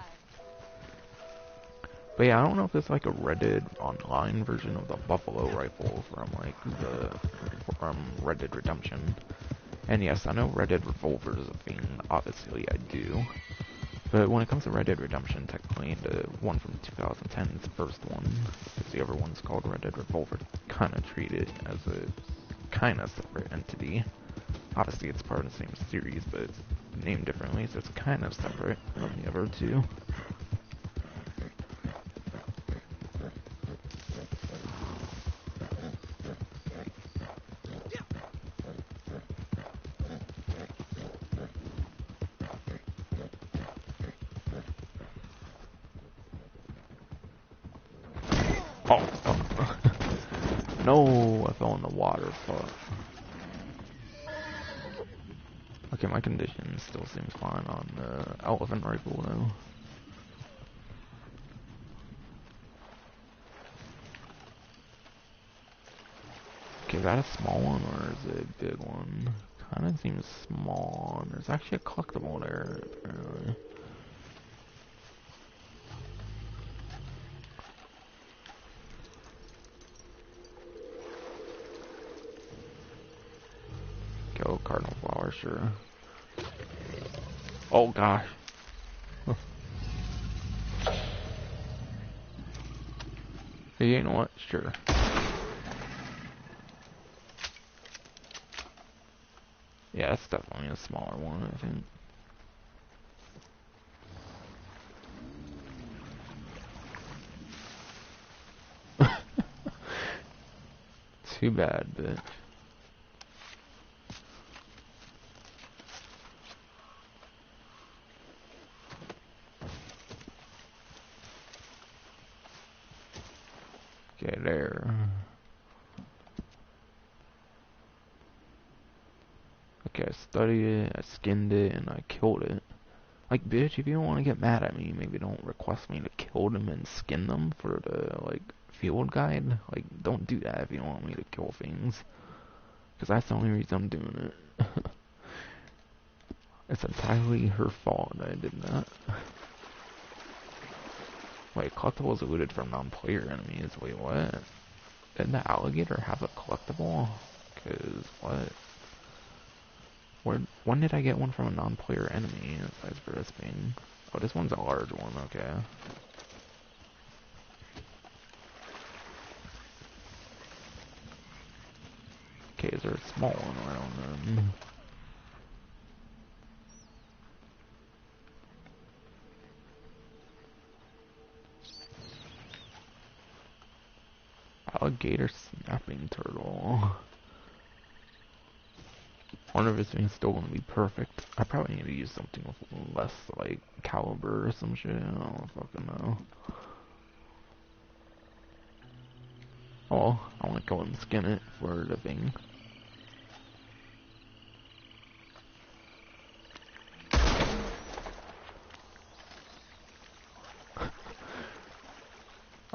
But yeah, I don't know if it's like a Red Dead Online version of the Buffalo Rifle from Red Dead Redemption. And yes, I know Red Dead Revolver is a thing, obviously I do. But when it comes to Red Dead Redemption, technically the one from 2010 is the first one, because the other one's called Red Dead Revolver, kind of treat it as a kind of separate entity. Obviously it's part of the same series, but it's named differently, so it's kind of separate from the other two. Oh, no, I fell in the water, fuck. Okay, my condition still seems fine on the elephant rifle, though. Okay, is that a small one, or is it a big one? Kinda seems small. There's actually a collectible there, apparently. Go, cardinal flower, sure. Oh gosh. Hey, you know what? Sure. Yeah, it's definitely a smaller one, I think. Too bad, bitch. Okay, there. Okay, I studied it, I skinned it, and I killed it. Like, bitch, if you don't want to get mad at me, maybe don't request me to kill them and skin them for the, like, field guide. Like, don't do that if you don't want me to kill things. Because that's the only reason I'm doing it. It's entirely her fault that I did that. Wait, collectibles looted from non-player enemies. Wait, what? Did the alligator have a collectible? Cause what? When did I get one from a non-player enemy? Aside for this being, oh, this one's a large one. Okay. Okay, is there a small one around then? Alligator snapping turtle. I wonder if this thing's still gonna be perfect. I probably need to use something with less, like, caliber or some shit. I don't fucking know. Oh, I wanna go and skin it for the thing.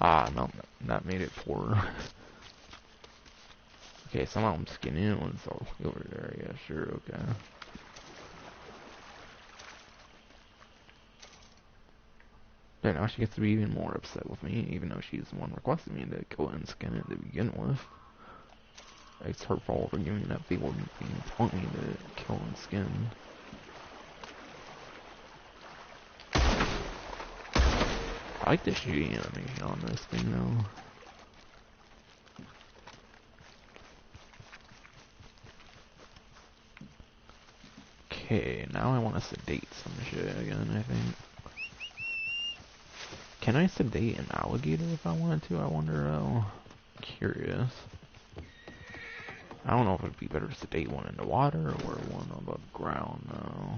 Ah, no, that made it poor. Okay, somehow I'm skinning it when it's all over there. Yeah, sure, okay. But now she gets to be even more upset with me, even though she's the one requesting me to kill it and skin it to begin with. It's her fault for giving me that field being telling me to kill and skin. I like the shooting animation on this thing though. Okay, now I want to sedate some shit again, I think. Can I sedate an alligator if I wanted to? I wonder, curious. I don't know if it'd be better to sedate one in the water or one above ground, though.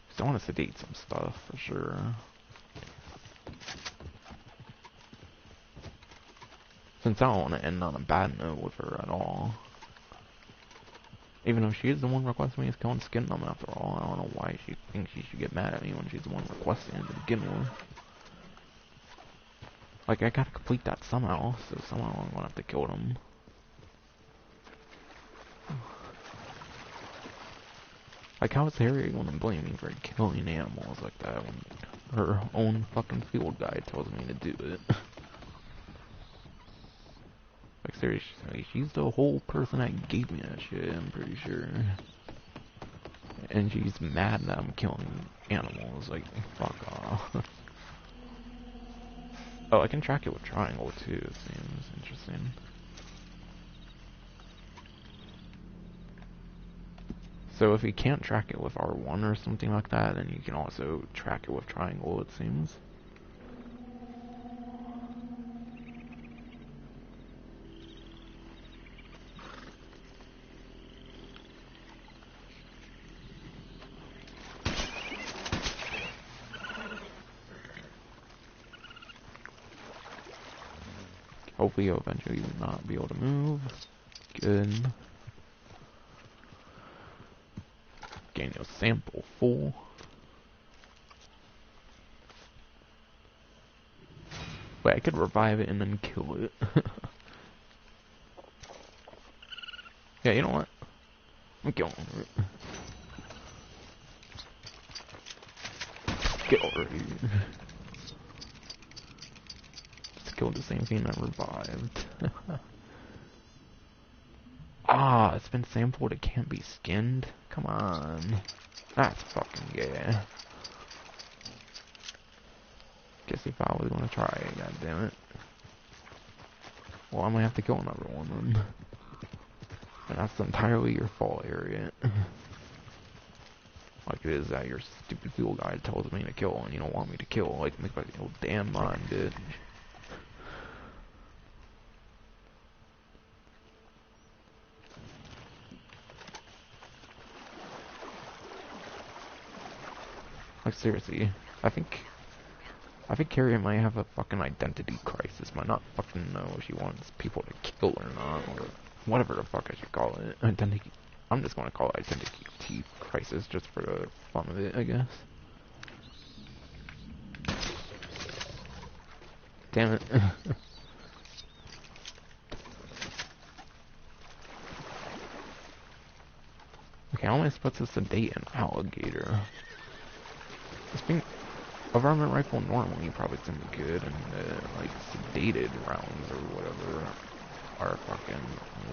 Cause I want to sedate some stuff, for sure. Since I don't want to end on a bad note with her at all. Even though she is the one requesting me to kill and skin them after all, I don't know why she thinks she should get mad at me when she's the one requesting it to begin with. Like, I gotta complete that somehow, so somehow I'm gonna have to kill them. Like, how is Harry gonna blame me for killing animals like that when her own fucking field guide tells me to do it? Like, seriously, she's the whole person that gave me that shit, I'm pretty sure. And she's mad that I'm killing animals, like, fuck off. Oh, I can track it with triangle too, it seems interesting. So if you can't track it with R1 or something like that, then you can also track it with triangle, it seems. Hopefully you'll eventually not be able to move. Good. Getting your sample full. Wait, I could revive it and then kill it. you know what? I'm going over it. Get over here. Just killed the same thing that revived. Ah, it's been sampled, it can't be skinned? Come on. That's fucking gay. Guess if I was gonna try it, goddammit. Well, I might have to kill another one then. And that's entirely your fault, Harriet. Like it is that your stupid fuel guide tells me to kill and you don't want me to kill. Like, make my whole damn mind, dude. Like, seriously, I think Harriet might have a fucking identity crisis, might not fucking know if she wants people to kill or not, or whatever the fuck I should call it. Identity, I'm just gonna call it identity crisis just for the fun of it, I guess. Damn it. Okay, how am I supposed to sedate an alligator? This being a varmint rifle normally probably gonna be good, and like sedated rounds or whatever are fucking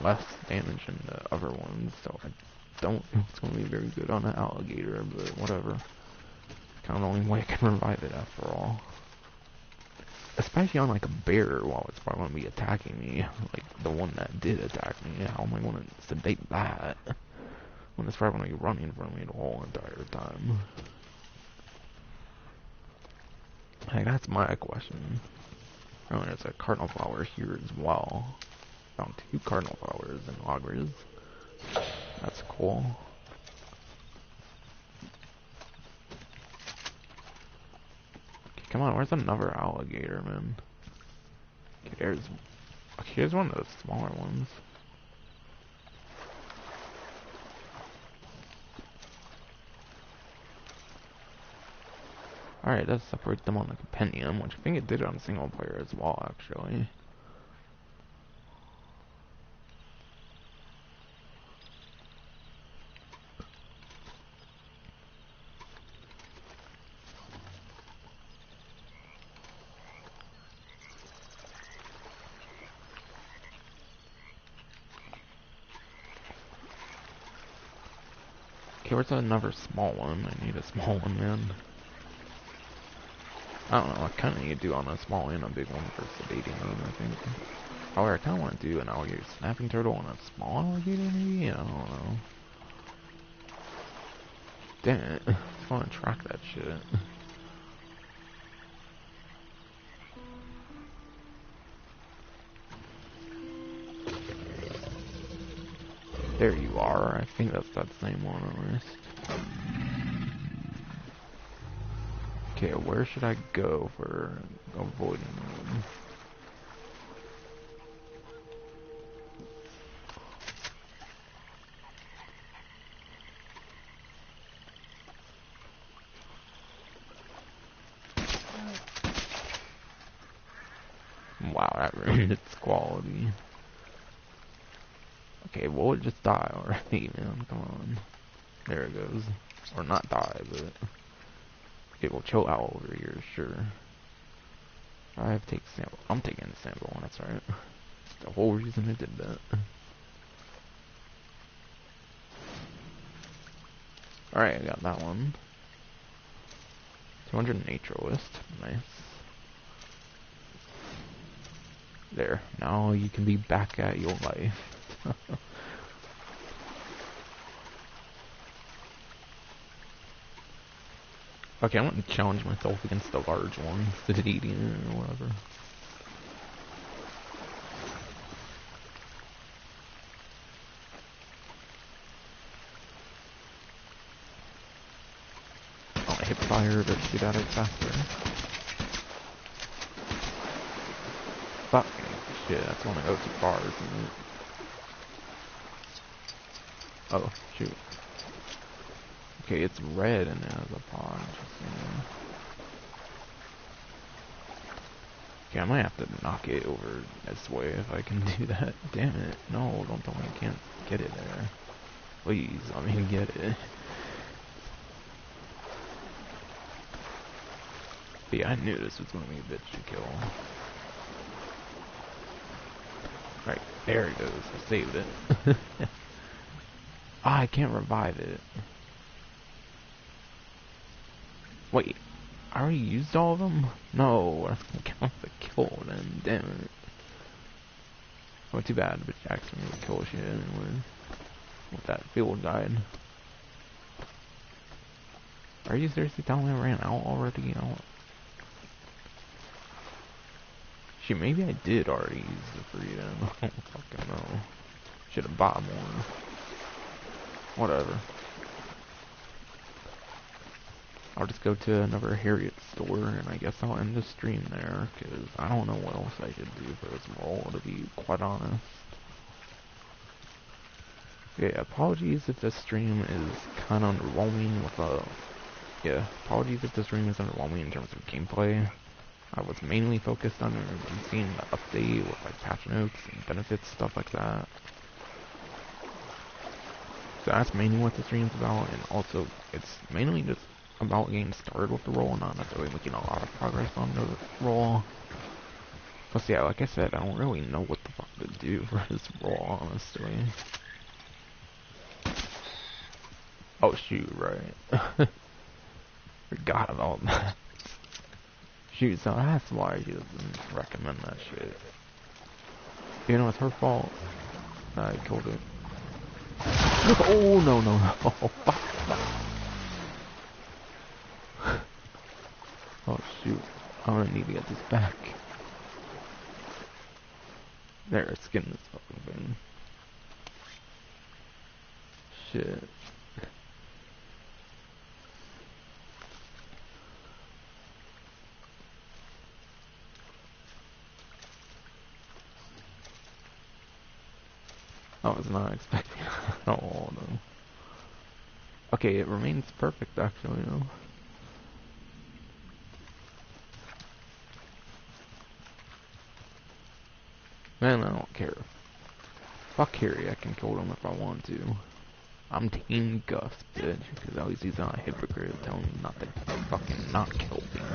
less damage than the other ones, so I don't know it's gonna be very good on an alligator, but whatever. It's kind of the only way I can revive it after all. Especially on like a bear while it's probably gonna be attacking me, like the one that did attack me. How am I gonna sedate that when it's probably gonna be running from me the whole entire time? Hey, that's my question. Oh, there's a cardinal flower here as well. Found 2 cardinal flowers and loggers. That's cool. Okay, come on, where's another alligator, man? Okay, here's one of the smaller ones. Alright, let's separate them on the compendium, which I think it did on single player as well, actually. Okay, where's another small one? I need a small one, man. I don't know, I kind of need to do on a small and a big one for sedating them, I think. However, I kind of want to do an alligator snapping turtle on a small alligator, maybe? I don't know. Damn it. I just want to track that shit. There you are. I think that's that same one at least. Okay, where should I go for avoiding them? Wow, that ruined its quality. Okay, well, it just die already, man. Come on. There it goes. Or not die, but it will chill out over here, sure. I have to take sample. I'm taking the sample, that's right. The whole reason I did that. Alright, I got that one. 200 Naturalist. Nice. There. Now you can be back at your life. Okay, I want to challenge myself against the large one. The 80 or whatever. Oh, I hit fire, but get out of it faster. Fuck. Shit, that's when I go too far, isn't it? Oh, shoot. Okay, it's red and it has a pod. Okay, I might have to knock it over this way if I can do that. Damn it. No, don't tell me I can't get it there. Please, let me get it. But yeah, I knew this was going to be a bitch to kill. Right, there it goes. I saved it. I can't revive it. Wait, I already used all of them? No, I can't kill them, damn it. Well, too bad, but Jackson would kill shit anyway. With that field guide. Are you seriously telling me I ran out already? You know? Shit, maybe I did already use the freedom. I don't fucking know. Should have bought more. Whatever. I'll just go to another Harriet store, and I guess I'll end the stream there, because I don't know what else I could do for this role, to be quite honest. Yeah, apologies if this stream is kind of underwhelming with yeah, apologies if this stream is underwhelming in terms of gameplay. I was mainly focused on introducing the update with like patch notes and benefits, stuff like that. So that's mainly what the stream's about, and also it's mainly just about getting started with the role, not necessarily making a lot of progress on the role. Plus, yeah, like I said, I don't really know what the fuck to do for this role, honestly. Oh shoot, right. Forgot about that. Shoot, so that's why she doesn't recommend that shit. You know, it's her fault. I killed it. Oh, no, no, no. Oh, fuck, fuck. Oh, shoot. I'm gonna need to get this back. There, skin this fucking thing. Shit. I was not expecting at all, though. Okay, it remains perfect, actually, though. Man, I don't care. Fuck Harry, I can kill him if I want to. I'm Team Gus, bitch, because at least he's not a hypocrite telling me not to fucking not kill things.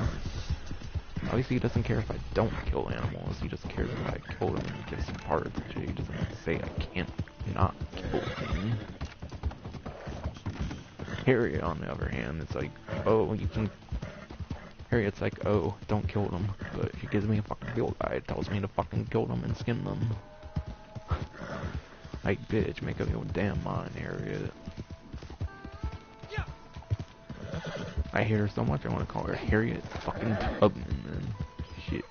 At least he doesn't care if I don't kill animals, he just cares if I kill them and gives some parts, he doesn't say I can't not kill things. Harry, on the other hand, it's like, oh, you can... Harry, it's like, oh, don't kill them, but he gives me a fucking field guide, tells me to fucking kill them and skin them. Like, bitch, make up your damn mind, Harriet. I hate her so much, I want to call her Harriet fucking Tubman, man. Shit.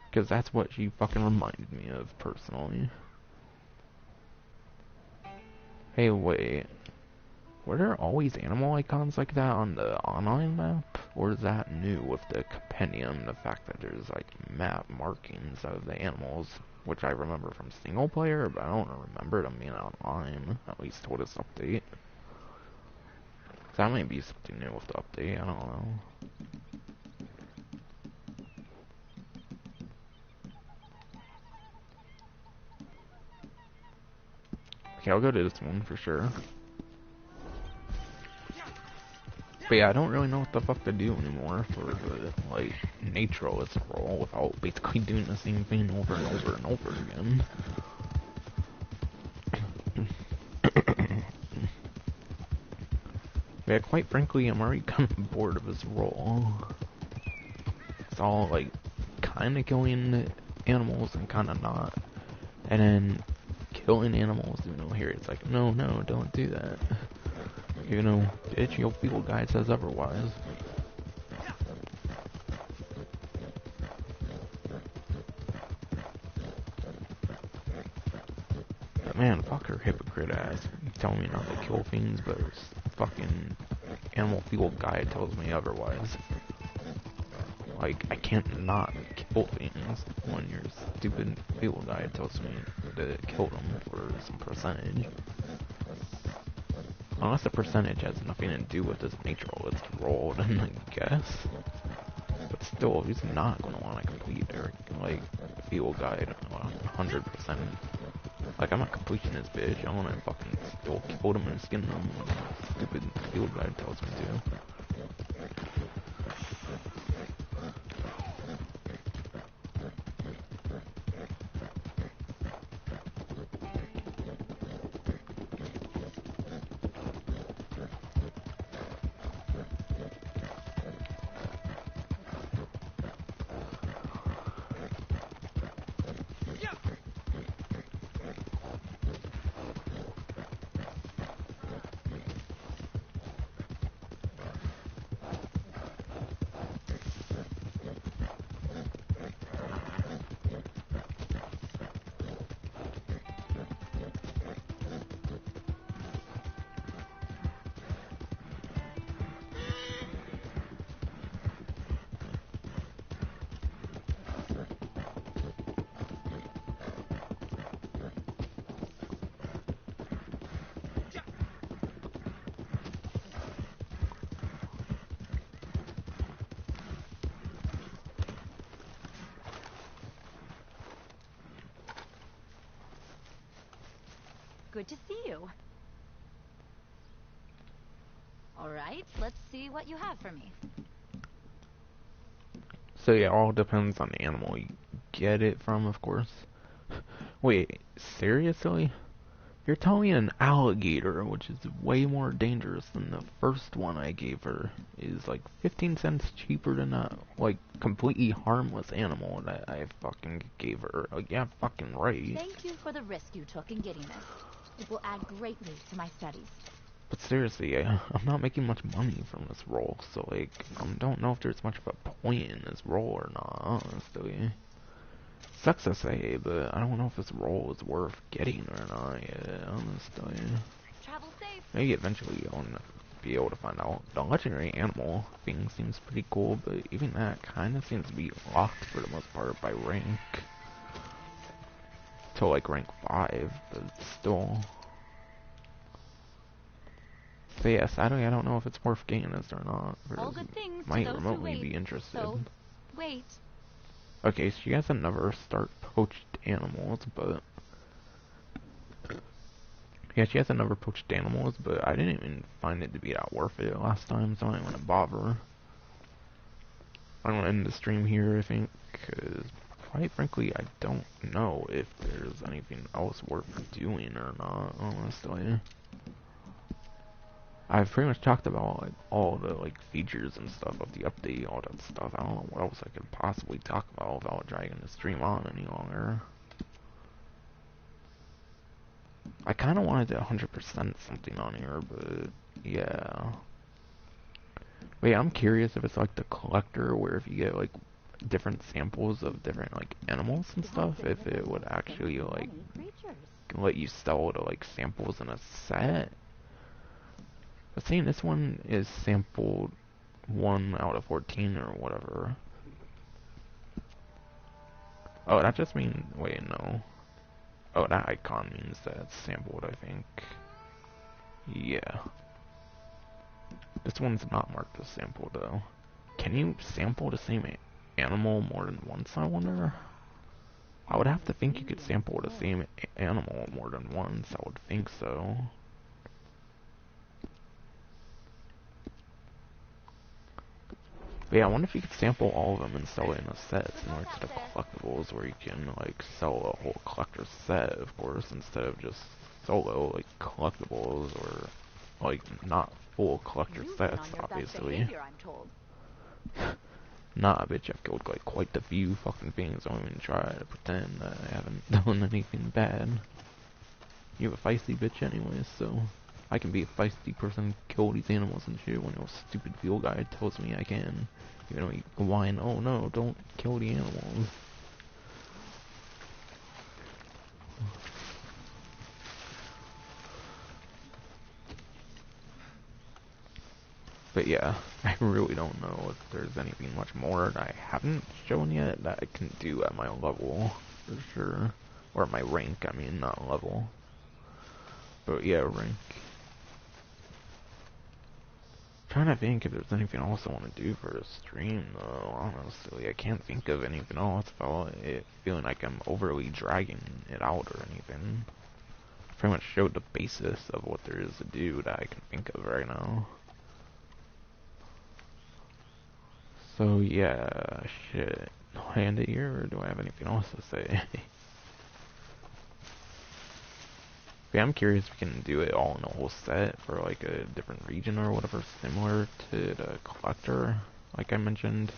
Because that's what she fucking reminded me of, personally. Hey, wait. Were there always animal icons like that on the online map? Or is that new with the compendium, the fact that there's like map markings of the animals, which I remember from single player, but I don't remember them being online, at least with this update. So that might be something new with the update, I don't know. Okay, I'll go to this one for sure. But yeah, I don't really know what the fuck to do anymore for the, like, naturalist role without basically doing the same thing over and over and over again. Yeah, quite frankly, I'm already kind of bored of this role. It's all, like, kind of killing animals and kind of not. And then killing animals, you know, here it's like, no, no, don't do that. You know, bitch, your field guide says otherwise. But man, fuck her hypocrite ass. Telling me not to kill things, but her fucking animal field guide tells me otherwise. Like, I can't not kill things when your stupid field guide tells me to kill them for some percentage. Unless the percentage has nothing to do with his nature roll, it's rolled, and I guess. But still, he's not going to want to complete their, like, field guide 100%. Like, I'm not completing this bitch. I want to fucking still kill him and skin him when the stupid field guide tells me to. Good to see you. All right, let's see what you have for me. So yeah, all depends on the animal you get it from, of course. Wait, seriously? You're telling me an alligator, which is way more dangerous than the first one I gave her, is like 15 cents cheaper than a, like, completely harmless animal that I fucking gave her? Like, yeah, fucking right. Thank you for the risk you took in getting this. It will add greatly to my studies. But seriously, I'm not making much money from this roll, so like, I don't know if there's much of a point in this roll or not, honestly. Sucks to say, but I don't know if this roll is worth getting or not yet, honestly. Travel safe. Maybe eventually I'll be able to find out. The legendary animal thing seems pretty cool, but even that kind of seems to be locked for the most part by rank. Till like rank 5, but still. So yeah, sadly I don't know if it's worth getting this or not. All good things Might to those remotely who wait, be interested. So, wait. Okay, so you guys have never start poached animals, but yeah, she has another poached animals, but I didn't even find it to be that worth it last time, so I didn't want to bother. I'm gonna end the stream here, I think, because quite frankly, I don't know if there's anything else worth doing or not, honestly. I've pretty much talked about like all the like features and stuff of the update, all that stuff. I don't know what else I could possibly talk about without dragging the stream on any longer. I kind of wanted to 100% something on here, but yeah. Wait, I'm curious if it's like the collector, where if you get like different samples of different like animals and stuff, if it would actually like let you sell to like samples in a set. But seeing this one is sampled 1 out of 14 or whatever. Oh, that just means, wait, no. Oh, that icon means that it's sampled, I think. Yeah. This one's not marked as sampled, though. Can you sample the same animal more than once, I wonder? I would have to think you could sample the same animal more than once, I would think so. But yeah, I wonder if you could sample all of them and sell it in a set, similar to the collectibles, where you can, like, sell a whole collector's set, of course, instead of just solo, like, collectibles, or, like, not full collector sets, obviously. Nah, bitch, I've killed, like, quite a few fucking things. I don't even try to pretend that I haven't done anything bad. You're a feisty bitch anyways, so I can be a feisty person, kill these animals and shit when your stupid field guide tells me I can. You know, you whine, oh no, don't kill the animals. But yeah, I really don't know if there's anything much more that I haven't shown yet that I can do at my level, for sure. Or my rank, I mean, not level. But yeah, rank. trying to think if there's anything else I want to do for the stream, though. Honestly, I can't think of anything else without it feeling like I'm overly dragging it out or anything. I pretty much showed the basis of what there is to do that I can think of right now. So yeah, shit. Do I end it here, or do I have anything else to say? Yeah, I'm curious if we can do it all in a whole set for like a different region or whatever, similar to the collector, like I mentioned.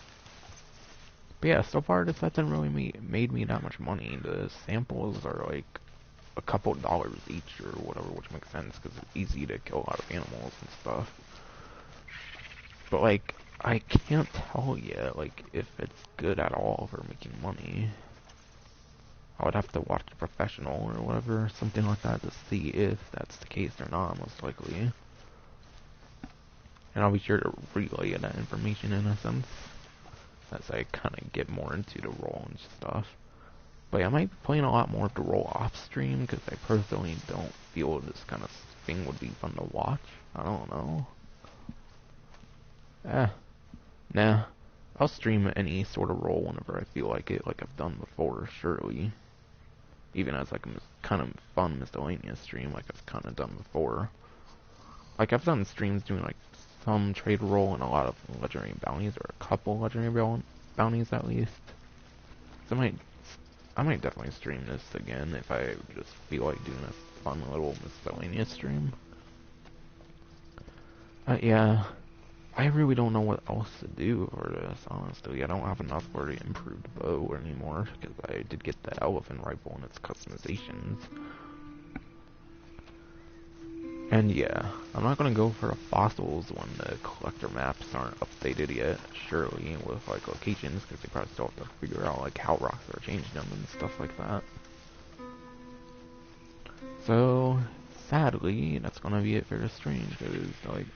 But yeah, so far this hasn't really made me that much money. The samples are like a couple dollars each or whatever, which makes sense because it's easy to kill a lot of animals and stuff. But like, I can't tell yet, like, if it's good at all for making money. I would have to watch a professional or whatever, something like that, to see if that's the case or not, most likely. And I'll be sure to relay that information in a sense, as I kind of get more into the role and stuff. But yeah, I might be playing a lot more of the role off stream, because I personally don't feel this kind of thing would be fun to watch. I don't know. Nah. I'll stream any sort of role whenever I feel like it, like I've done before, surely. Even as like a kind of fun miscellaneous stream, like I've kind of done before. Like I've done streams doing like some trade role and a lot of legendary bounties, or a couple legendary bounties at least. So I might definitely stream this again if I just feel like doing a fun little miscellaneous stream. Yeah, I really don't know what else to do for this, honestly. I don't have enough for the improved bow anymore, because I did get the elephant rifle and its customizations. And yeah, I'm not gonna go for the fossils when the collector maps aren't updated yet, surely, with like locations, because they probably still have to figure out like how rocks are changing them and stuff like that. So, sadly, that's gonna be it for the stream, because like,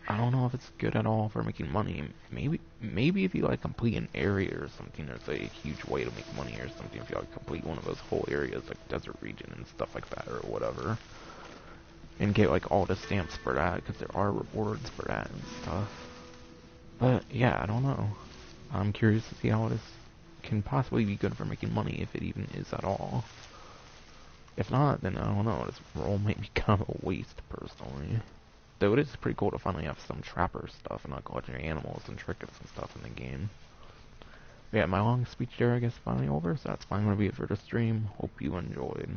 I don't know if it's good at all for making money. Maybe if you like complete an area or something, there's a huge way to make money or something. If you like complete one of those whole areas, like desert region and stuff like that, or whatever, and get like all the stamps for that, because there are rewards for that and stuff. But yeah, I don't know. I'm curious to see how this can possibly be good for making money, if it even is at all. If not, then I don't know. This role might be kind of a waste, personally. Though it is pretty cool to finally have some trapper stuff and like legendary animals and trinkets and stuff in the game. But yeah, my long speech there I guess finally over, so that's finally gonna be it for the stream. Hope you enjoyed.